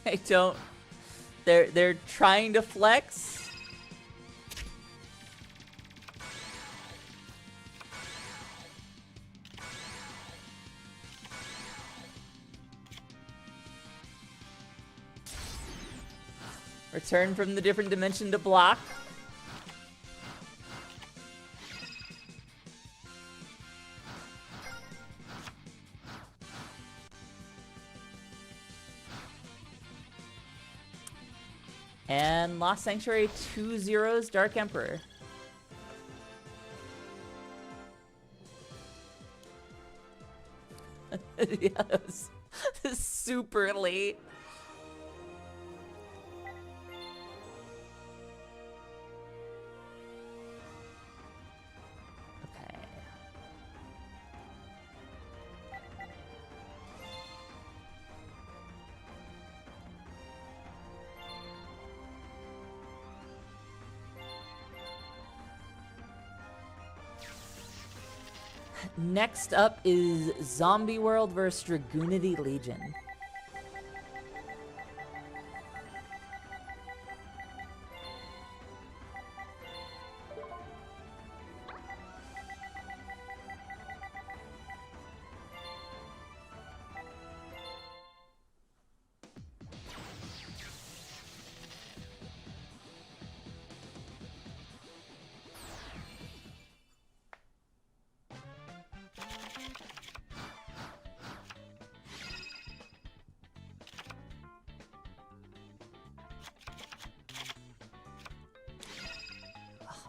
I don't... They're trying to flex. Return from the different dimension to block. And Lost Sanctuary 2-0's Dark Emperor. Yes. Super late. Okay. Next up is Zombie World vs. Dragoonity Legion.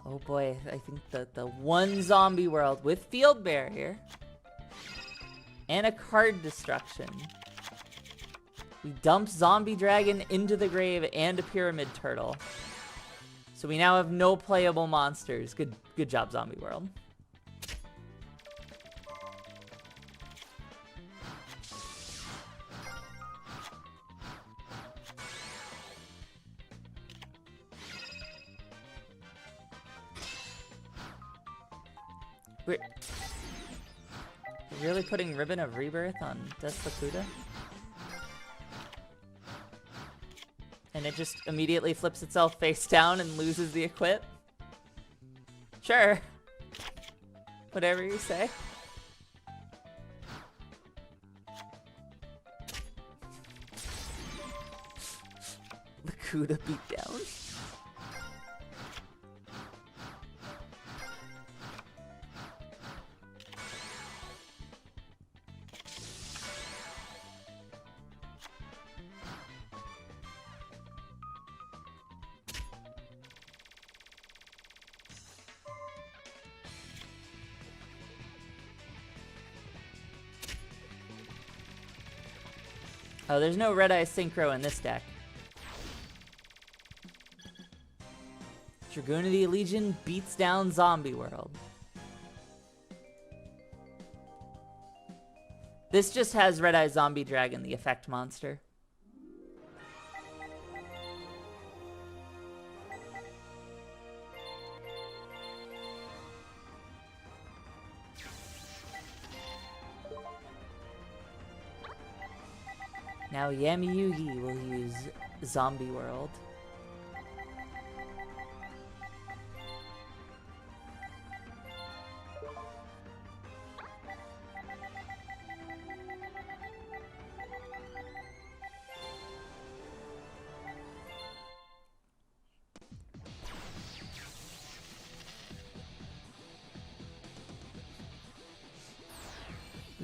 Oh boy, I think the one zombie world with field barrier and a card destruction. We dump zombie dragon into the grave and a pyramid turtle. So we now have no playable monsters. Good job, zombie world. We're really putting Ribbon of Rebirth on Despacuda? And it just immediately flips itself face down and loses the equip? Sure. Whatever you say. Lakuda beat down. Oh, there's no Red-Eye Synchro in this deck. Dragoon of the Legion beats down Zombie World. This just has Red-Eye Zombie Dragon, the effect monster. Now Yami Yugi will use Zombie World.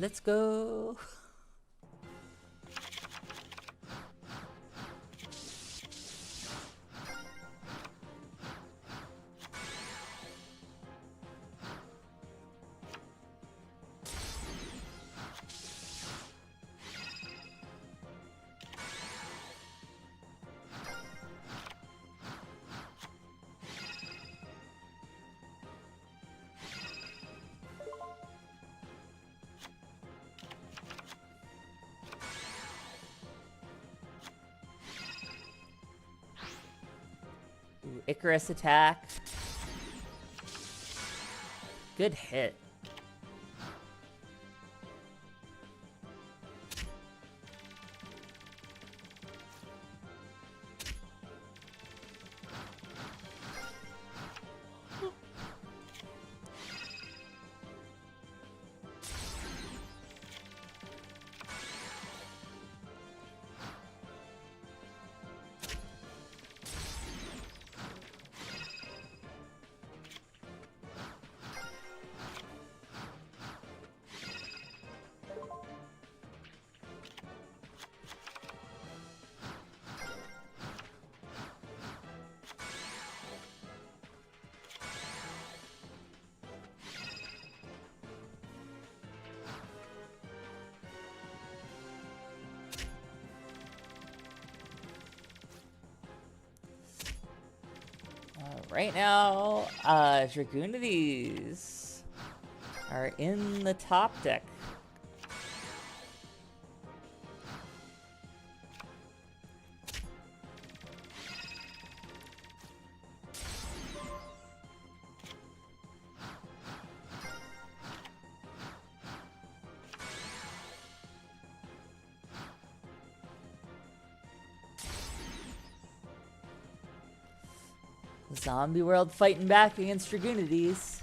Let's go. Ooh, Icarus attack. Good hit. Right now, Dragoonities are in the top deck. Zombie World fighting back against Dragoonities.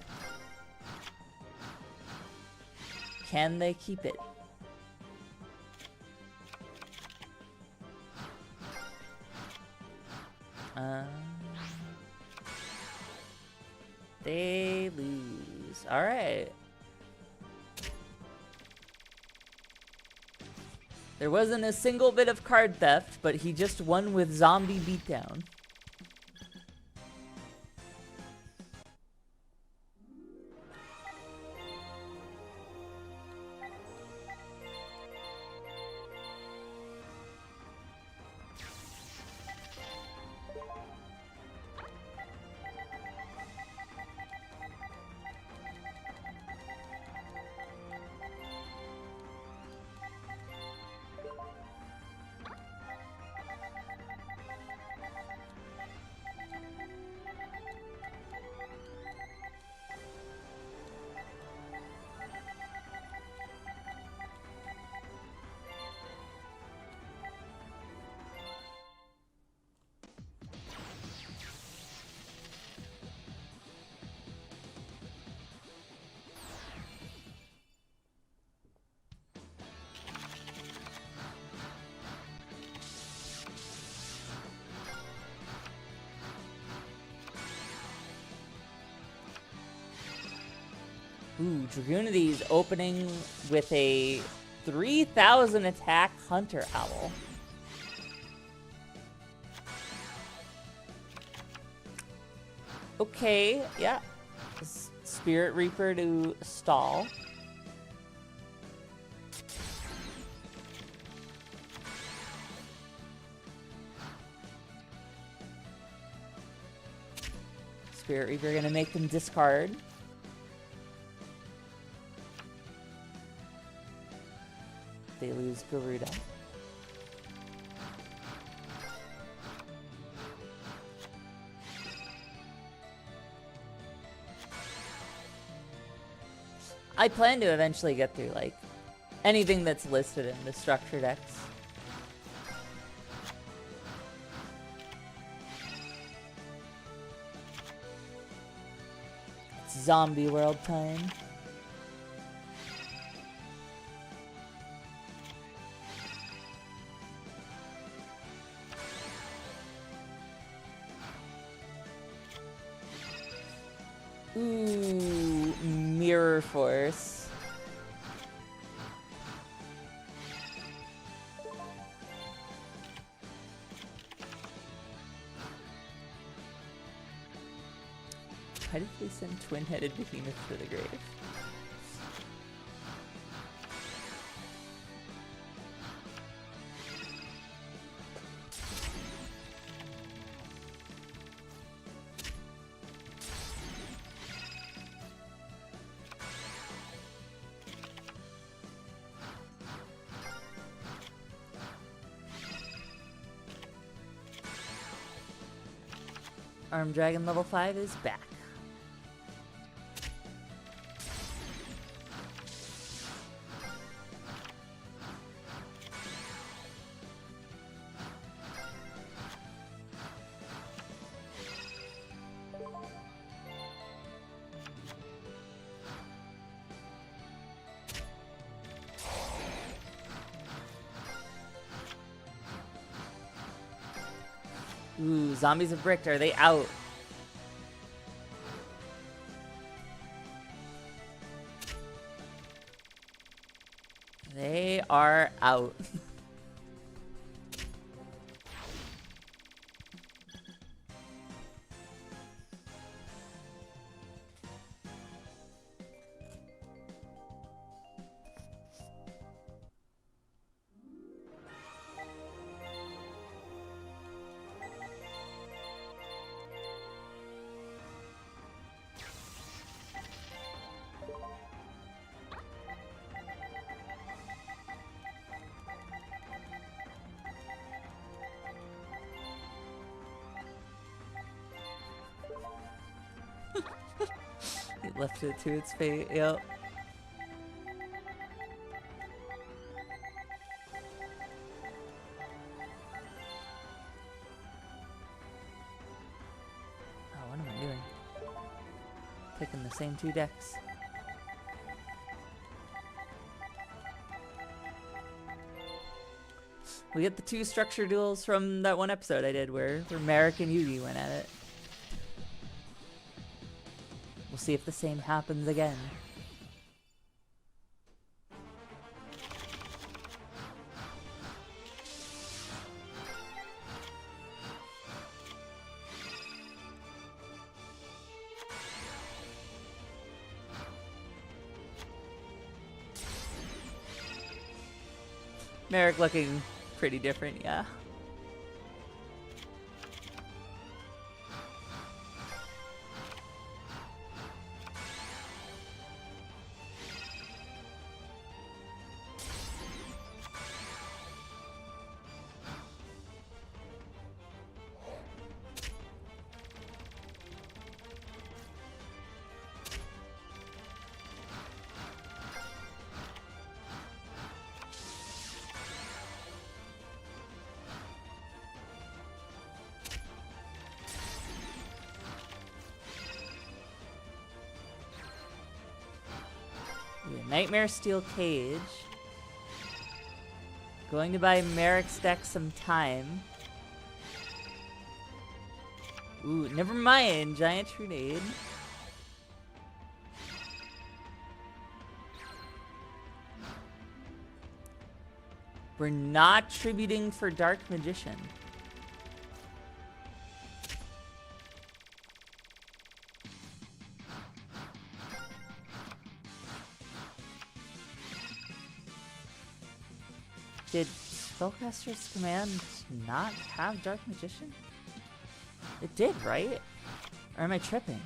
Can they keep it? They lose. Alright. There wasn't a single bit of card theft, but he just won with Zombie Beatdown. Ooh, Dragoonity's opening with a 3,000 attack Hunter Owl. Okay, yeah. Spirit Reaper to stall. Spirit Reaper gonna make them discard. They lose Garuda. I plan to eventually get through, like, anything that's listed in the structure decks. It's zombie world time. Ooh, Mirror Force. Why did they send Twin-Headed Behemoth to the grave? Armed Dragon level 5 is back. Ooh, Zombies of Bricked, are they out? They are out. It left it to its fate, yep. Oh, what am I doing? Picking the same two decks. We get the two structure duels from that one episode I did where Merrick and Yugi went at it. We'll see if the same happens again. Merrick looking pretty different, yeah. Nightmare Steel Cage. Going to buy Merrick's deck some time. Ooh, never mind. Giant Trunade. We're not tributing for Dark Magician. Did Spellcaster's Command not have Dark Magician? It did, right? Or am I tripping?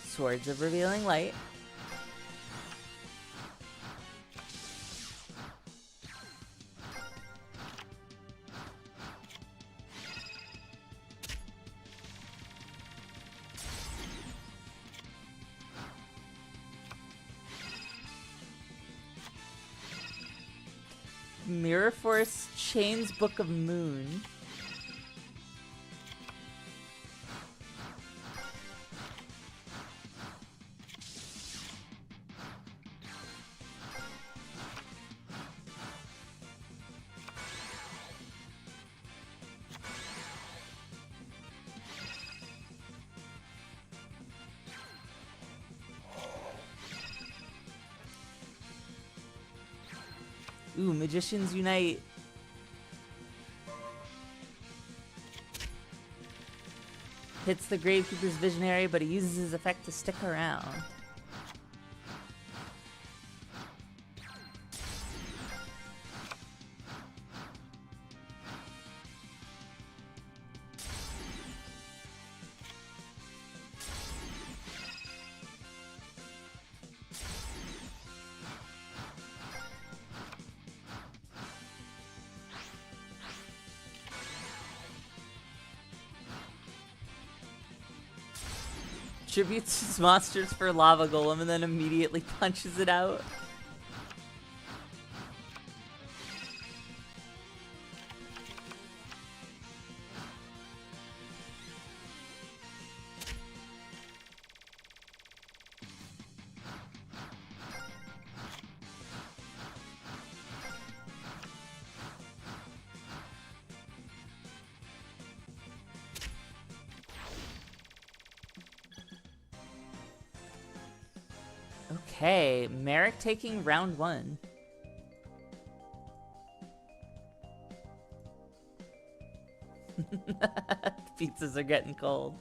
Swords of Revealing Light. Mirror Force Chains Book of Moon. Ooh, Magicians Unite. Hits the Gravekeeper's Visionary, but he uses his effect to stick around. Tributes his monsters for Lava Golem and then immediately punches it out. Okay, Merrick taking round 1. Pizzas are getting cold.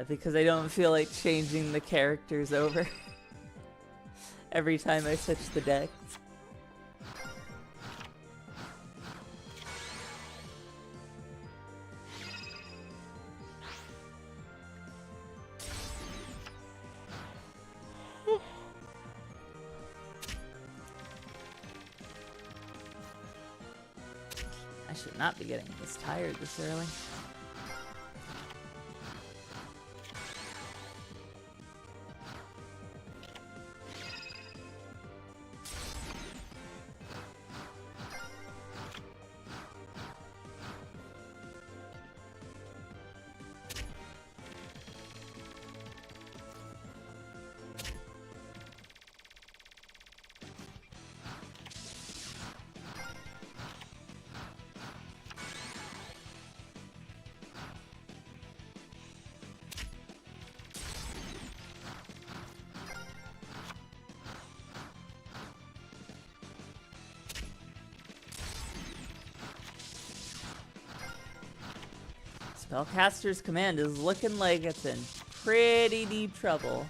Because I don't feel like changing the characters over every time I switch the decks. I should not be getting this tired this early. Spellcaster's Command is looking like it's in pretty deep trouble.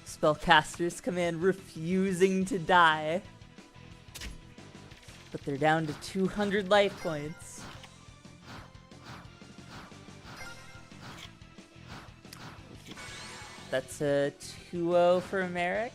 Spellcaster's Command refusing to die. But they're down to 200 life points. That's a 2-0 for Merrick.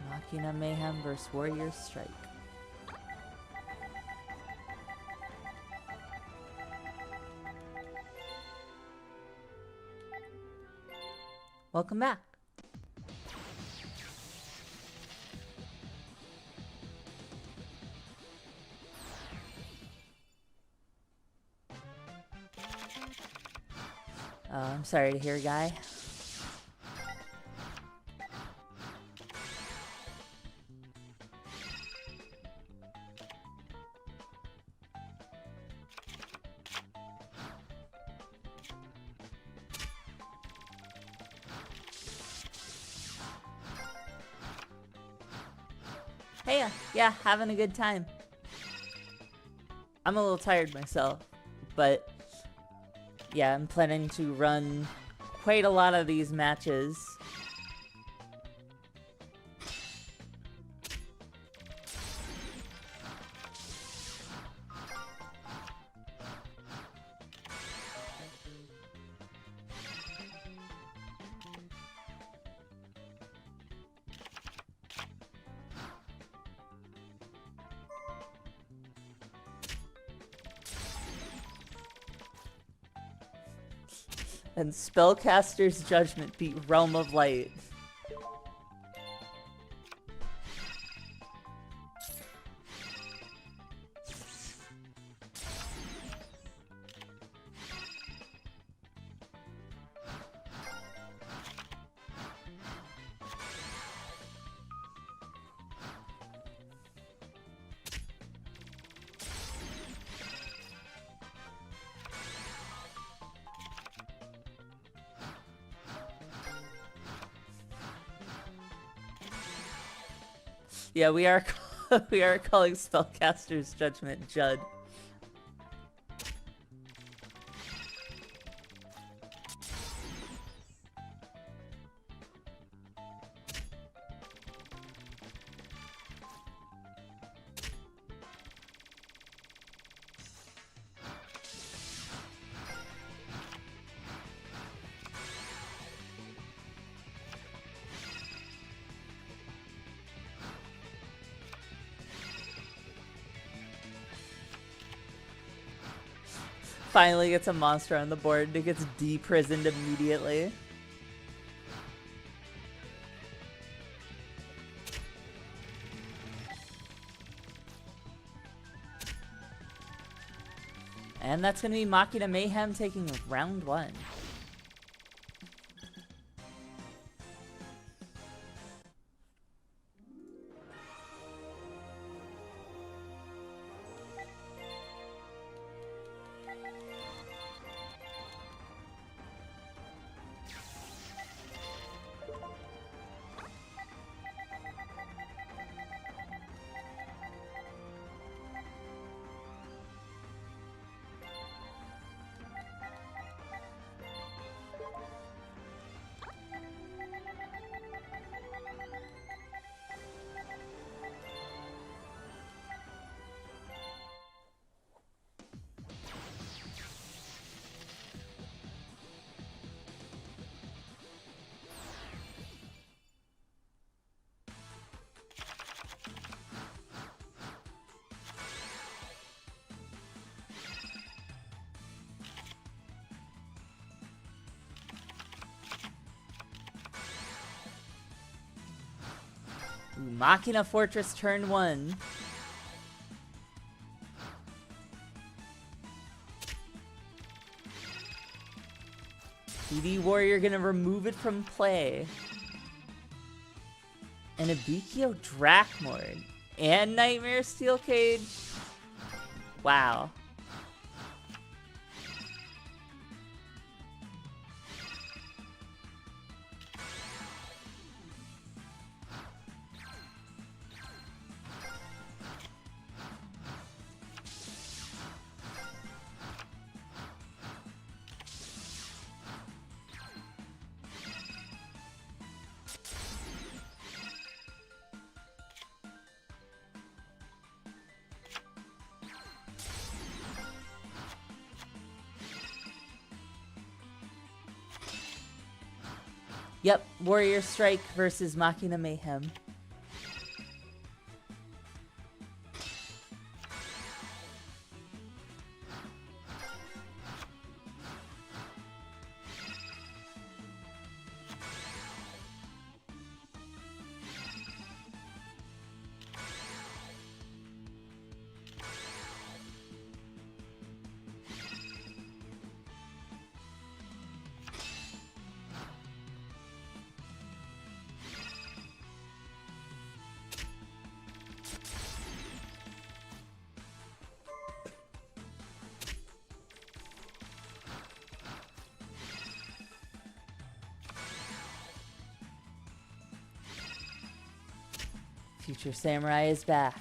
Machina Mayhem vs. Warrior Strike. Welcome back. I'm sorry to hear, Guy. Hey, yeah, having a good time. I'm a little tired myself, but yeah, I'm planning to run quite a lot of these matches. And Spellcaster's Judgment beat Realm of Light. Yeah, we are We are calling Spellcaster's Judgment Judd. Finally gets a monster on the board and it gets deprisoned immediately. And that's going to be Machina Mayhem taking round 1. Ooh, Machina Fortress turn 1. PD Warrior gonna remove it from play. And Abikio Dracmord. And Nightmare Steel Cage. Wow. Yep, Warrior Strike versus Machina Mayhem. Future Samurai is back.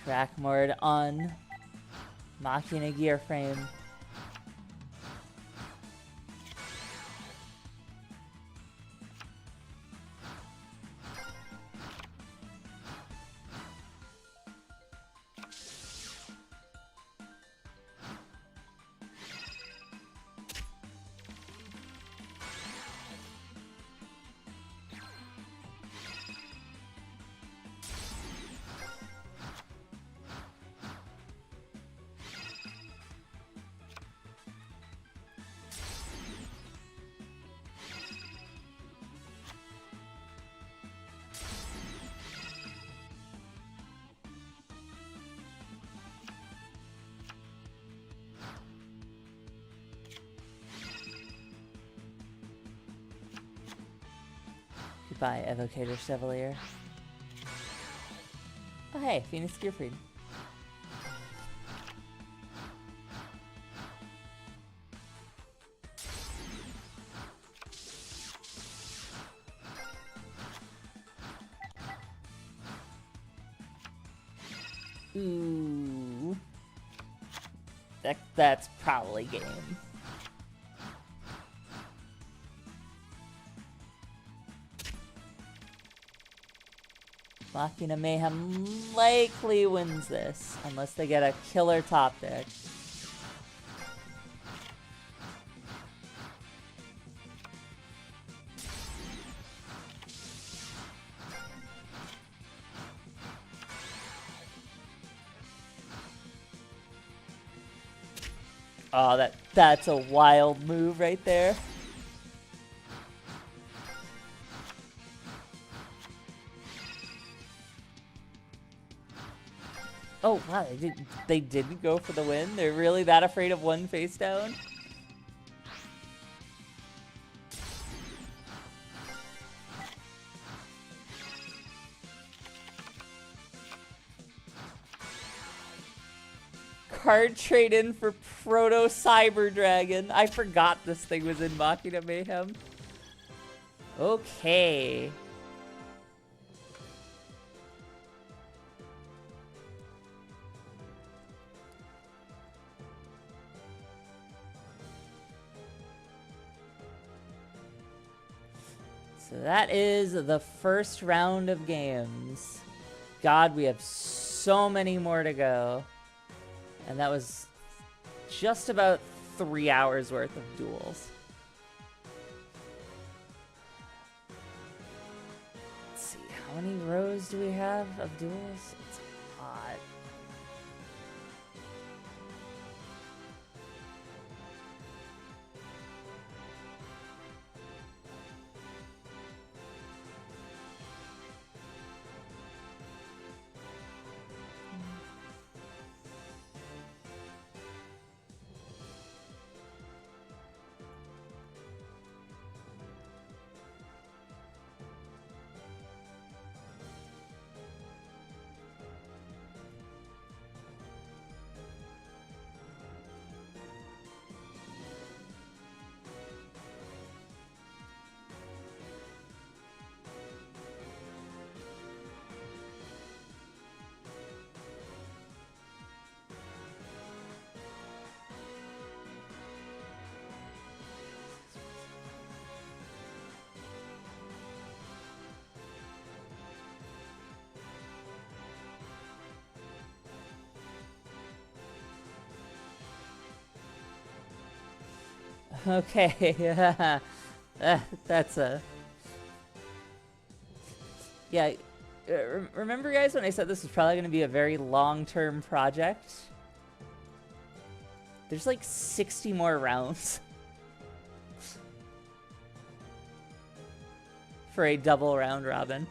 Dracmord on Machina Gear Frame. Goodbye, Evocator Chevalier. Oh hey, Phoenix Gearfried. Ooh. That's probably game. Machina Mayhem likely wins this, unless they get a killer top deck. Oh, that's a wild move right there. Oh wow, they didn't go for the win? They're really that afraid of one face down? Card trade in for Proto Cyber Dragon. I forgot this thing was in Machina Mayhem. Okay. So that is the first round of games. God, we have so many more to go. And that was just about 3 hours worth of duels. Let's see, how many rows do we have of duels? It's a lot. Okay, that's a... Yeah, remember guys when I said this was probably going to be a very long-term project? There's like 60 more rounds for a double round robin.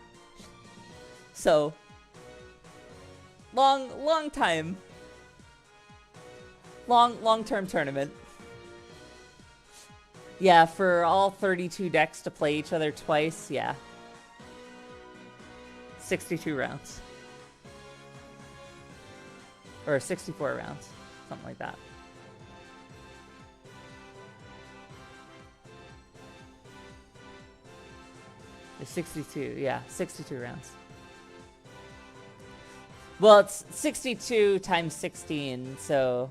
So, long time. Long-term tournament. Yeah, for all 32 decks to play each other twice, yeah. 62 rounds. Or 64 rounds. Something like that. It's 62, yeah, 62 rounds. Well, it's 62 times 16, so...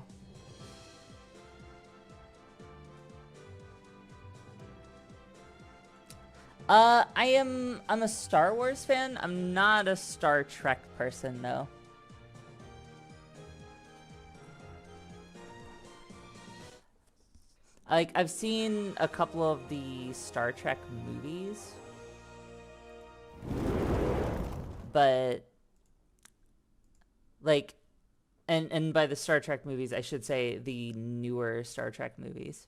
I'm a Star Wars fan. I'm not a Star Trek person, though. Like, I've seen a couple of the Star Trek movies. But, like, and by the Star Trek movies, I should say the newer Star Trek movies.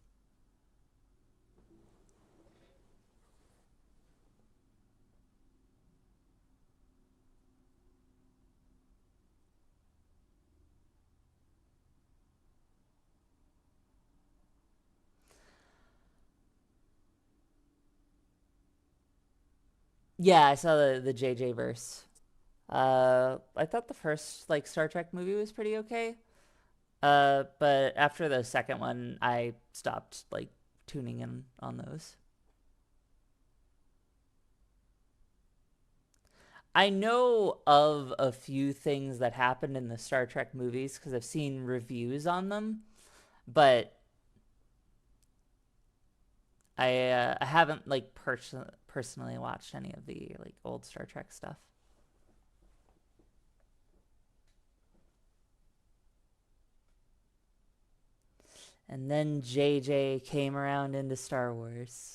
Yeah, I saw the JJ verse. I thought the first like Star Trek movie was pretty okay. But after the second one, I stopped like tuning in on those. I know of a few things that happened in the Star Trek movies because I've seen reviews on them, but I haven't like personally watched any of the like old Star Trek stuff. And then JJ came around into Star Wars.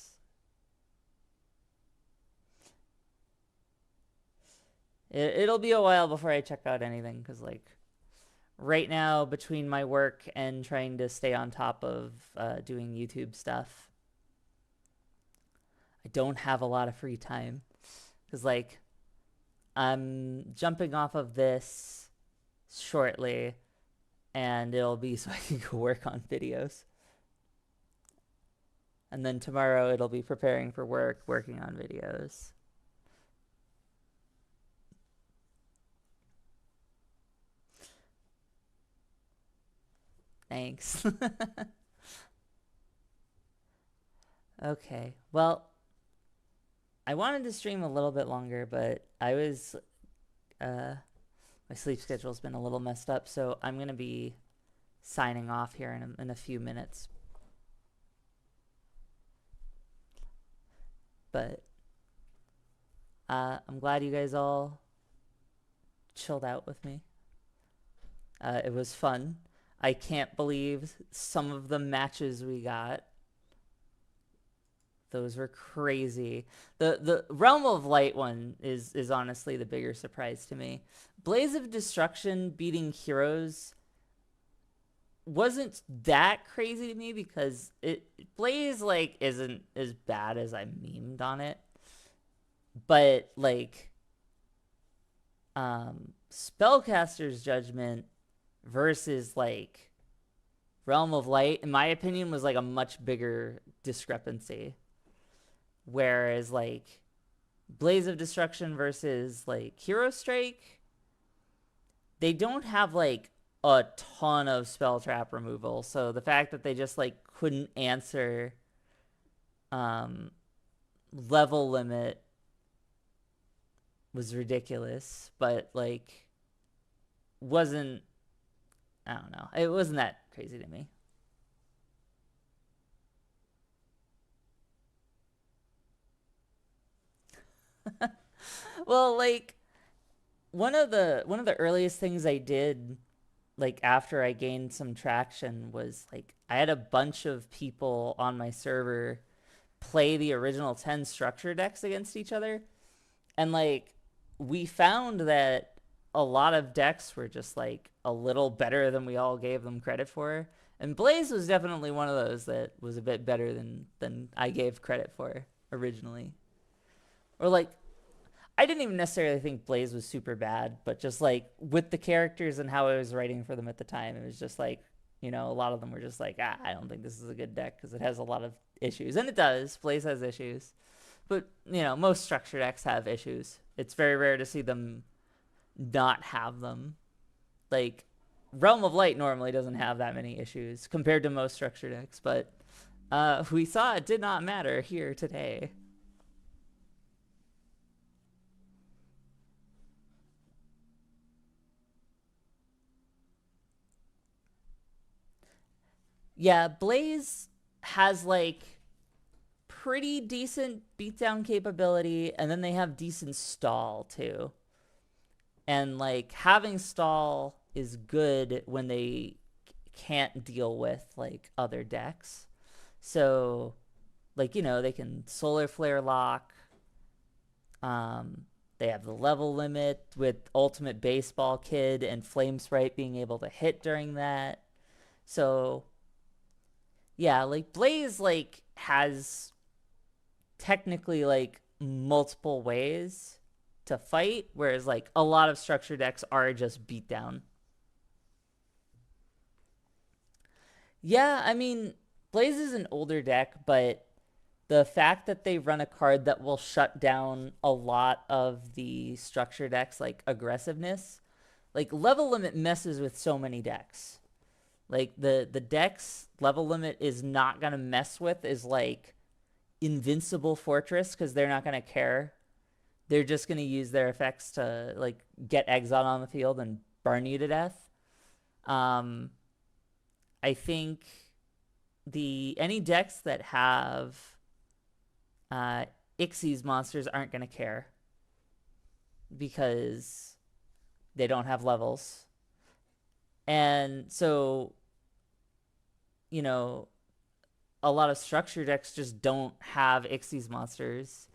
It'll be a while before I check out anything because like right now between my work and trying to stay on top of doing YouTube stuff, I don't have a lot of free time because like I'm jumping off of this shortly and it'll be so I can go work on videos. And then tomorrow it'll be preparing for work, working on videos. Thanks. Okay. Well, I wanted to stream a little bit longer, but uh my sleep schedule's been a little messed up, so I'm going to be signing off here in a few minutes. But I'm glad you guys all chilled out with me. It was fun. I can't believe some of the matches we got. Those were crazy. The Realm of Light one is honestly the bigger surprise to me. Blaze of Destruction beating Heroes wasn't that crazy to me because it Blaze like isn't as bad as I memed on it. But like Spellcaster's Judgment versus like Realm of Light, in my opinion, was like a much bigger discrepancy. Whereas like Blaze of Destruction versus like Hero Strike, they don't have like a ton of spell trap removal. So the fact that they just like couldn't answer um level limit was ridiculous, but like wasn't I don't know. It wasn't that crazy to me. Well, like one of the earliest things I did like after I gained some traction was like I had a bunch of people on my server play the original 10 structure decks against each other, and like we found that a lot of decks were just like a little better than we all gave them credit for. And Blaze was definitely one of those that was a bit better than I gave credit for originally. Or like I didn't even necessarily think Blaze was super bad, but just like with the characters and how I was writing for them at the time, it was just like, a lot of them were just like, I don't think this is a good deck because it has a lot of issues. And it does. Blaze has issues. But, most structure decks have issues. It's very rare to see them not have them. Like, Realm of Light normally doesn't have that many issues compared to most structure decks, but we saw it did not matter here today. Yeah, Blaze has like pretty decent beatdown capability, and then they have decent stall too. And like having stall is good when they can't deal with like other decks. So like they can solar flare lock. They have the level limit with Ultimate Baseball Kid and Flame Sprite being able to hit during that. So yeah, like Blaze like has technically like multiple ways to fight, whereas like a lot of structure decks are just beat down. Yeah, I mean, Blaze is an older deck, but the fact that they run a card that will shut down a lot of the structure decks, like aggressiveness, like level limit messes with so many decks. Like the decks level limit is not gonna mess with is like Invincible Fortress, because they're not gonna care. They're just gonna use their effects to like get Exile on the field and burn you to death. I think any decks that have Xyz monsters aren't gonna care because they don't have levels. And so, you know, a lot of structure decks just don't have Xyz monsters.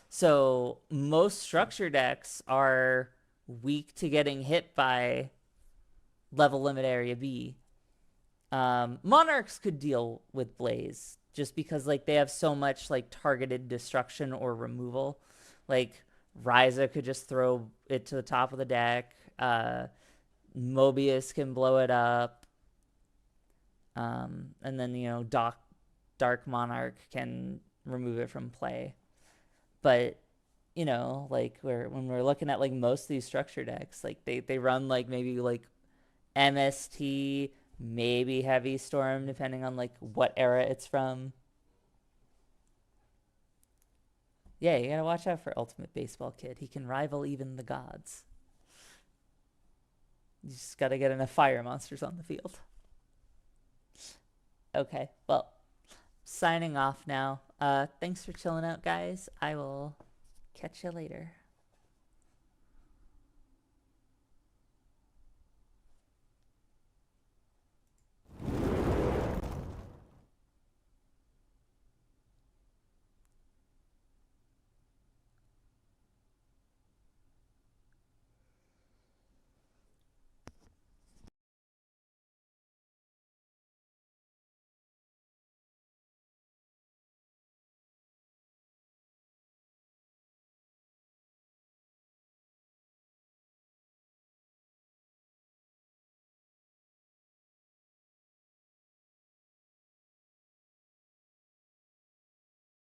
So most structure decks are weak to getting hit by level limit area B. Monarchs could deal with Blaze just because like they have so much like targeted destruction or removal. Like Ryza could just throw it to the top of the deck. Mobius can blow it up. And then, you know, Dark Monarch can remove it from play. But, you know, like when we're looking at like most of these structure decks, like they run like maybe like MST, maybe Heavy Storm, depending on like what era it's from. Yeah, you gotta watch out for Ultimate Baseball Kid. He can rival even the gods. You just gotta get enough fire monsters on the field. Okay, well, signing off now. Thanks for chilling out, guys. I will catch you later.